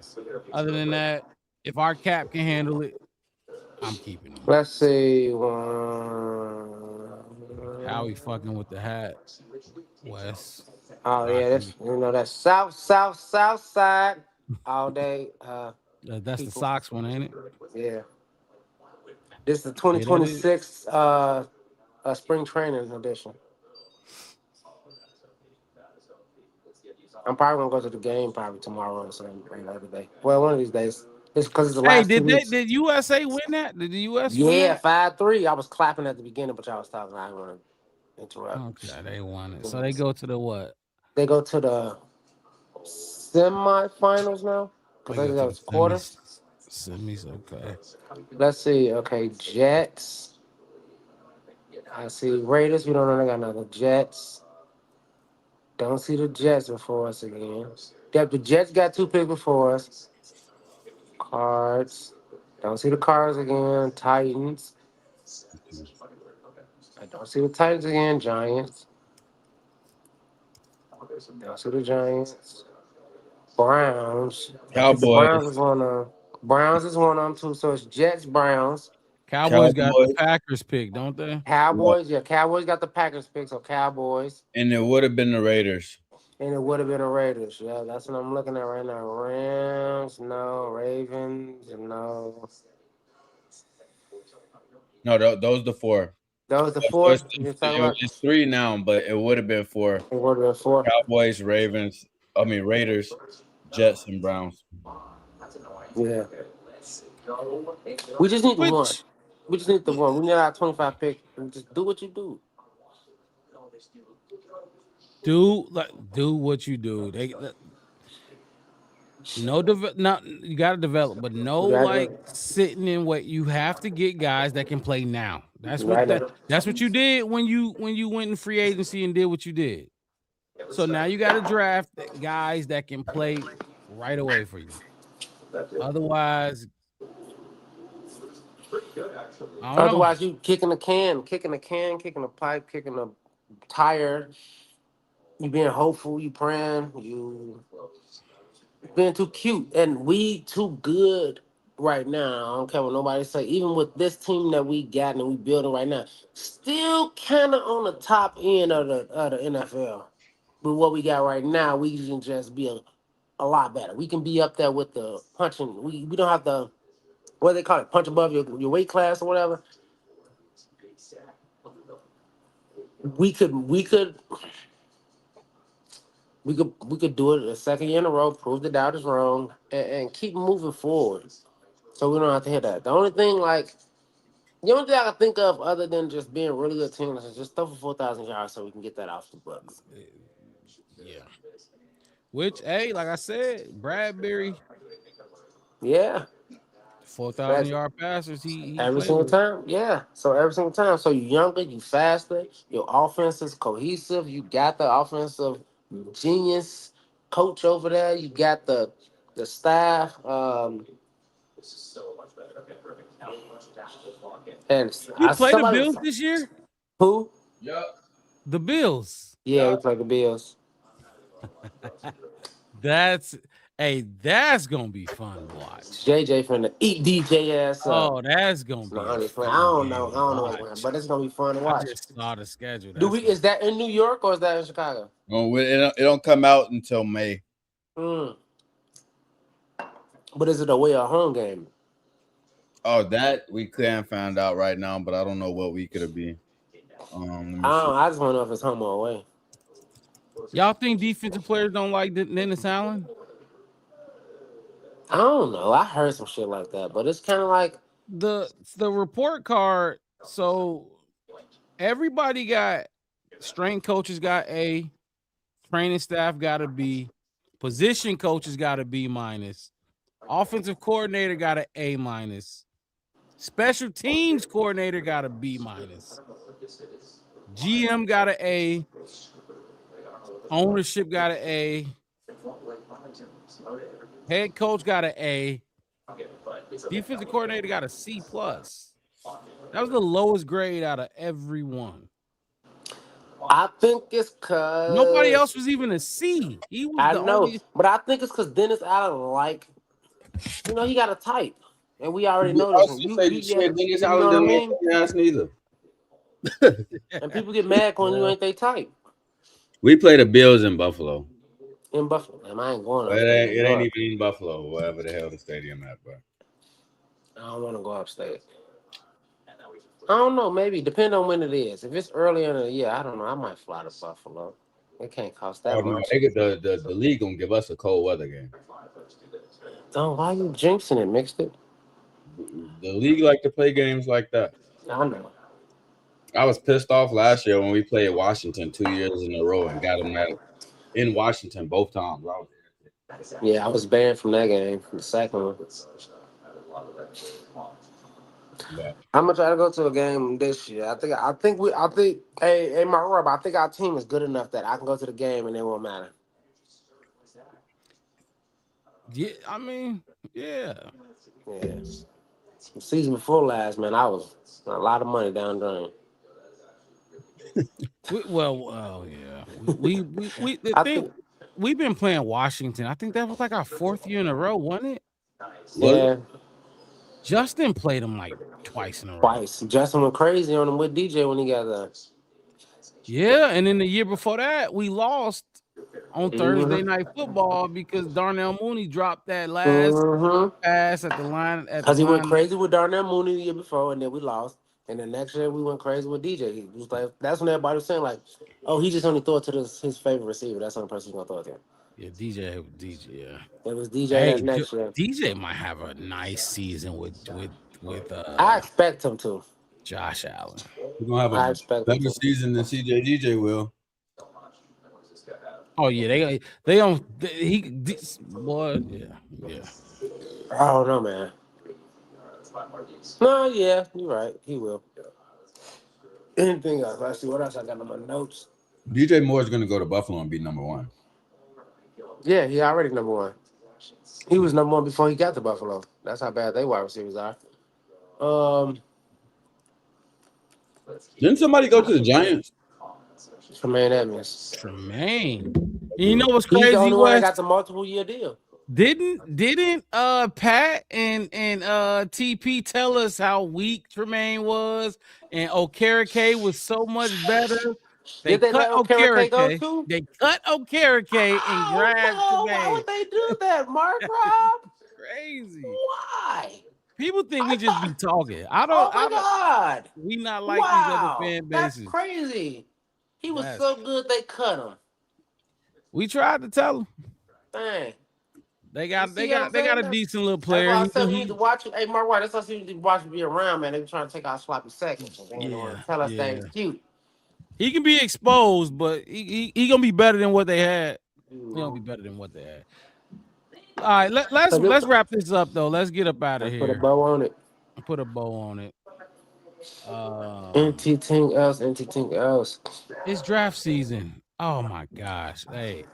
Other than that, if our cap can handle it, I'm keeping him. Let's see. How he fucking with the hat, Wes? Oh yeah, that's that's south side. all day. That's the People. Sox one, ain't it? Yeah. This is the Yeah, that is. 2026 spring training edition. I'm probably gonna go to the game probably tomorrow or something or the other day. Well, one of these days. It's because it's the Hey, last 2 weeks. did USA win that? Did the US win Yeah, that? 5-3. I was clapping at the beginning, but y'all was talking. I didn't want to interrupt. Okay, they won it. So they go to the what? They go to the semifinals now because They they go got to a the quarter. semis. Okay. Let's see. Okay, Jets. I see Raiders. We don't know they got another Jets. Don't see the Jets before us again. Yep, the Jets got 2 picks before us. Cards. Don't see the Cards again. Titans. I don't see the Titans again. Giants. Don't see the Giants. Browns. I think the Browns Cowboys. is one of Browns is one of them too. So it's Jets, Browns, Cowboys got the Cowboys. Packers pick, don't they? Yeah. Cowboys. Yeah, Cowboys got the Packers pick. So Cowboys, And it would have been the Raiders. and it would have been the Raiders. Yeah, that's what I'm looking at right now. Rams, no. Ravens, no. No, those the 4. That was the So fourth you talking about. it's 3 now, but it would have been 4. It would have been 4. Cowboys, Ravens. Raiders, Jets, and Browns. Yeah. We just need the one. Which We just need the one. We need our 25 pick. And just do what you do. do what you do. You got to develop, but no You gotta like do- sitting in what you have to get guys that can play now. That's Right what now. that's what you did when you went in free agency and did what you did. So now you got to draft guys that can play right away for you. Otherwise, I don't know. Otherwise, you kicking the pipe, kicking the tire. You being hopeful, you praying, you being too cute, and we too good right now. I don't care what nobody say. Even with this team that we got and we building right now, still kind of on the top end of the NFL. But what we got right now, we can just be a lot better. We can be up there with the punching. We don't have to, what do they call it, punch above your weight class or whatever. We could do it a second year in a row, prove the doubters wrong, and keep moving forward. So we don't have to hit that. The only thing I can think of other than just being a really good team is just throw for 4,000 yards so we can get that off the books. Yeah. Which, hey, like I said, Bradbury, Yeah. 4,000 yard passers. He Every played single with. time, yeah. So every single time. So you younger, you faster, your offense is cohesive. You got the offensive genius coach over there. You got the staff. And We played the somebody Bills this year. who? Yep. The Bills. Yeah, we played the Bills. That's gonna be fun to watch. JJ finna eat DJ ass up. Oh, that's gonna be. No, I'm just playing. fun I don't game know. I to don't know watch. what's going, but it's gonna be fun to I watch. just saw the schedule. Do we? Is that in New York or is that in Chicago? Well, it don't come out until May. But is it a away or home game? Oh, that we couldn't find out right now, but I don't know what week it'll be. I just want to know if it's home or away. Y'all think defensive players don't like Dennis Allen? I don't know. I heard some shit like that, but it's kind of like the report card. So everybody got strength coaches got A, training staff got a B, position coaches got a B minus, offensive coordinator got an A minus, special teams coordinator got a B minus, GM got an A, ownership got an A, head coach got an A, defensive coordinator got a C plus. That was the lowest grade out of everyone. I think it's because Nobody else was even a C. He was I the know, only. but I think it's because Dennis Allen, he got a type, and we already know this. You know what I mean? Neither. And people get mad when you ain't they type. We play the Bills in Buffalo. in Buffalo. Damn, I ain't going But upstate. it ain't even in Buffalo, wherever the hell the stadium at, bro. I don't want to go upstate. I don't know. Maybe depend on when it is. If it's early in the year, I don't know. I might fly to Buffalo. It can't cost that Oh no, much. they get the league gonna give us a cold weather game. Don't why you jinxing it? Mixed it. The league like to play games like that. I know. I was pissed off last year when we played Washington 2 years in a row and got them in Washington both times. Yeah, I was banned from that game. The second one. Yeah. I'm gonna try to go to a game this year. I think. Hey, my Rob, I think our team is good enough that I can go to the game and it won't matter. Yeah, I mean, yeah. Yeah. The season before last, man, I was a lot of money down drain. Yeah. The I thing think. we've been playing Washington. I think that was like our 4th year in a row, wasn't it? Yeah, Justin played them like twice in a row. twice. Justin went crazy on him with DJ when he got there. Yeah, and then the year before that, we lost on Thursday night football because Darnell Mooney dropped that last pass at the line. Because he went crazy with Darnell Mooney the year before, and then we lost. And then next year we went crazy with DJ. He was like, that's when everybody was saying like, "Oh, he just only threw it to his favorite receiver. That's the only person he's gonna throw it to." Yeah, DJ. Yeah, it was DJ Hey, that next year. DJ might have a nice season with I expect him to. Josh Allen. We're gonna have I a expect better him to. season than CJ DJ will. Oh yeah, they don't. Boy, yeah. I don't know, man. No, yeah, you're right. He will. Anything else? Let's see what else I got on my notes. DJ Moore is gonna go to Buffalo and be number one. Yeah, he already number one. He was number one before he got to Buffalo. That's how bad they wide receivers are. Didn't somebody go to the Giants? Tremaine Edmonds. Tremaine. You know what's He's crazy? the only one that Wes? got the multiple year deal. Didn't Pat and TP tell us how weak Tremaine was and Okereke was so much better? Did they let Okereke go Okereke. too? They cut Okereke and grabbed no, why Tremaine. would they do that, Mark Rob? Crazy. Why? People think we just be talking. I Oh don't. my God! We not like these other fan That's bases. crazy. He was That's so good they cut him. We tried to tell them. Dang. They got You see what I'm a saying? decent little That's player. why I said we need to watch it. Hey, Mark White, that's why you need to watch it be around, man. They be trying to take our sloppy seconds. They don't want to tell us they ain't cute. He can be exposed, but he gonna be better than what they had. He gonna be better than what they had. All right, let's wrap this up though. Let's get up out of here. Put a bow on it. Put a bow on it. Anything else? It's draft season. Oh my gosh. Hey.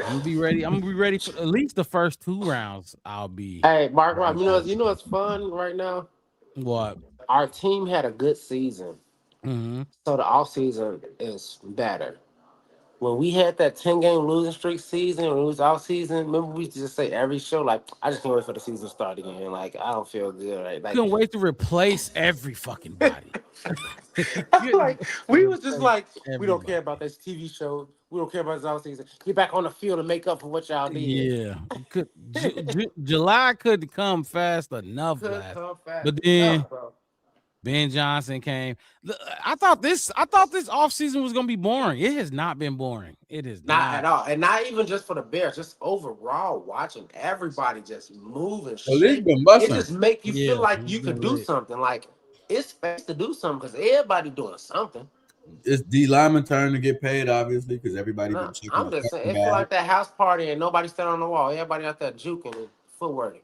I'm gonna be ready for at least the first 2 rounds. I'll be. Hey, Mark Rob, you know what's fun right now? What? Our team had a good season. Mm-hmm. So the off season is better. When we had that 10-game losing streak season, when it was off season, remember we used to just say every show, like, I just can't wait for the season to start again. Like, I don't feel good. Right? Like, Couldn't wait to replace every fucking body. like we was just like, we don't care about this TV show. We don't care about this off season. Get back on the field and make up for what y'all did. Yeah. July couldn't come fast enough. But then Ben Johnson came. I thought this offseason was gonna be boring. It has not been boring. It is not at all, and not even just for the Bears. Just overall, watching everybody just move and shit. It just make you feel like you could do something. Like it's space to do something because everybody doing something. It's D Lyman turn to get paid, obviously, because everybody. I'm just saying, it feel like that house party and nobody standing on the wall. Everybody out there juking and footwork.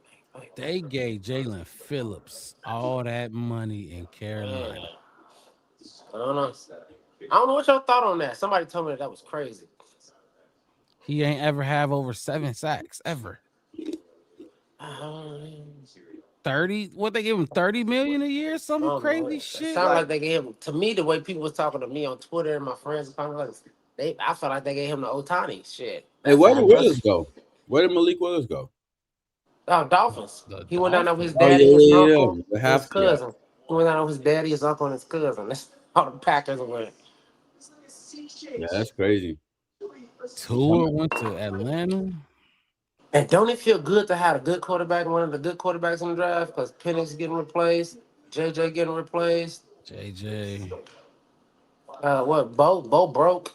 They gave Jalen Phillips all that money in Carolina. I don't know what y'all thought on that. Somebody told me that was crazy. He ain't ever have over 7 sacks ever. 30? What they give him? 30 million a year? Some crazy shit. Sound like they gave him. To me, the way people was talking to me on Twitter and my friends, I felt like they gave him the Otani shit. Hey, where did Willis go? Where did Malik Willis go? Dolphins. He went down there with his daddy, his uncle, his cousin. Yeah. He went down there with his daddy, his uncle, and his cousin. That's all the Packers went. Yeah, that's crazy. Tua went to Atlanta. And don't it feel good to have a good quarterback, one of the good quarterbacks in the draft? Because Penix getting replaced, JJ getting replaced. JJ, What? Bo broke.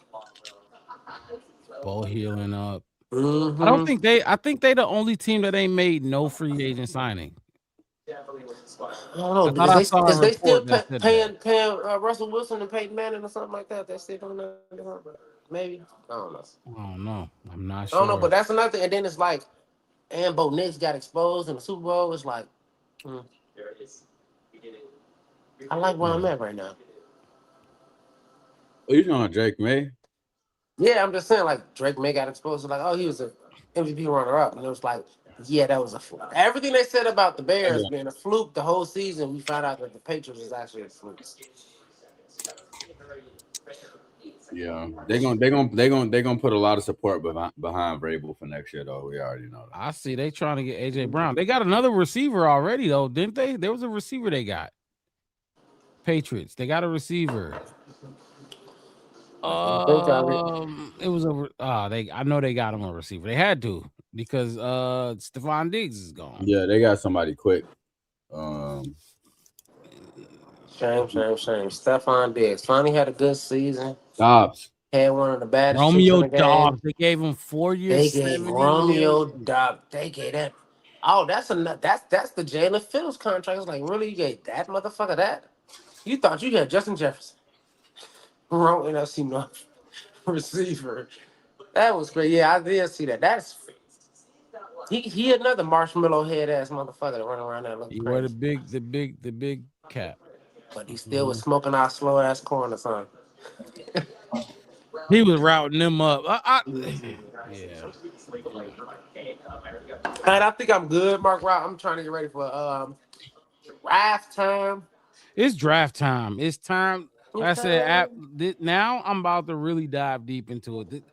Bo healing up. Mm-hmm. I think they the only team that ain't made no free agent signing. I don't know. I thought I saw a Is they still report that said paying Russell Wilson and Peyton Manning or something like that? They still doing that? Maybe. I don't know. I don't know. I'm not I sure. don't know, but that's another thing. And then it's like, and Bo Nix got exposed in the Super Bowl. It's like, I like where I'm at right now. Oh, you talking about Drake May? Yeah, I'm just saying, like, Drake May got exposed. Like, oh, he was a MVP runner-up. And it was like, yeah, that was a fluke. Everything they said about the Bears being a fluke the whole season, we found out that the Patriots was actually a fluke. Yeah, they're gonna put a lot of support behind Vrabel for next year, though. We already know that. I see they trying to get AJ Brown. They got another receiver already, though, didn't they? There was a receiver they got. Patriots. They got a receiver. It was I know they got him a receiver. They had to because Stephon Diggs is gone. Yeah, they got somebody quick. Shame. Stephon Diggs finally had a good season. Dobbs had one of the baddest. Romeo in the Dobbs. game. They gave him 4 years. They gave Romeo Dobbs. They gave that. Oh, that's the Jalen Fields contract. It's like, really, you gave that motherfucker that? You thought you had Justin Jefferson. Wrong NFC North receiver. That was great. Yeah, I did see that. That's he another marshmallow head ass motherfucker that run around there looking crazy. He wore the big cap. But he still was smoking our slow ass corn or something. He was routing them up. Yeah. And I think I'm good, Mark Route. I'm trying to get ready for draft time. It's draft time. It's time. Like I said, now I'm about to really dive deep into it.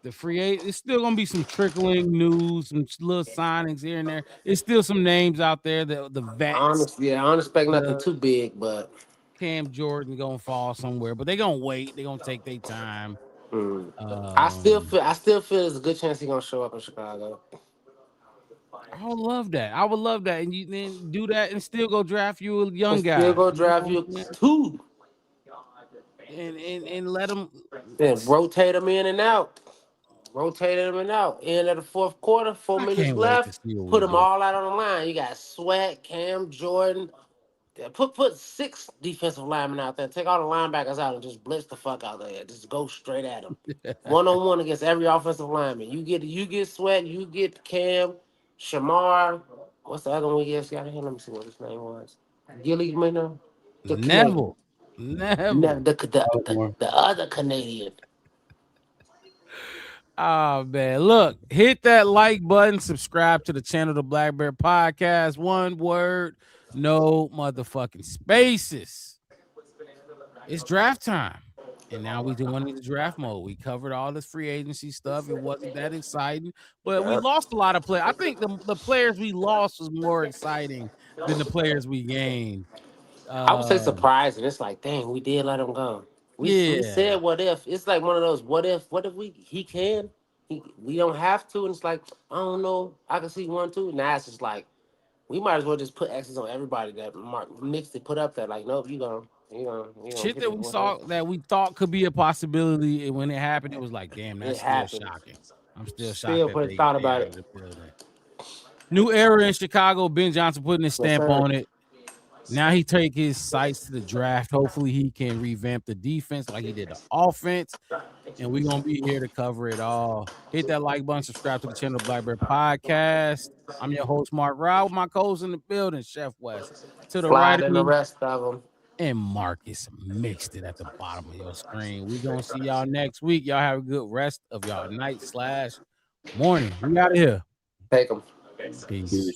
The free agent, it's still gonna be some trickling news, some little signings here and there. It's still some names out there. The vets. Honestly, I don't expect nothing too big, but Cam Jordan gonna fall somewhere. But they're gonna wait. They're gonna take their time. I still feel there's a good chance he's gonna show up in Chicago. I would love that. And you then do that and still go draft you a young guy. Still go draft you two. And let them rotate them in and out. End of the fourth quarter, 4 minutes left. Put them all out on the line. You got Sweat, Cam Jordan. Put 6 defensive linemen out there. Take all the linebackers out and just blitz the fuck out there. Just go straight at them. 1-on-1 against every offensive lineman. You get Sweat. You get Cam, Shamar. What's the other one we just got here? Let me see what his name was. Gilly, you know. Neville. The other Canadian. Oh man, look, hit that like button, subscribe to the channel, the Black Bear Podcast. One word, no motherfucking spaces. It's draft time. And now we doing it in draft mode. We covered all this free agency stuff. It wasn't that exciting, but we lost a lot of players. I think the players we lost was more exciting than the players we gained. I would say surprising. It's like, dang, we did let him go. We said what if. It's like one of those what if he can. We don't have to. And it's like, I don't know. I can see 1, 2. Now it's just like, we might as well just put X's on everybody that Mark Nixon put up there. Like, nope, you gonna shit that we saw that we thought could be a possibility, and when it happened, it was like, damn, that's still shocking. I'm still shocked. Still thought about it. New era in Chicago. Ben Johnson putting his stamp on it. Now he take his sights to the draft. Hopefully he can revamp the defense like he did the offense. And we're going to be here to cover it all. Hit that like button, subscribe to the channel, Black Bear Podcast. I'm your host, Mark Rao, with my co-host in the building, Chef West. To the right of me, the rest of them. And Marcus mixed it at the bottom of your screen. We're going to see y'all next week. Y'all have a good rest of y'all night/morning. We out of here. Take them. Peace.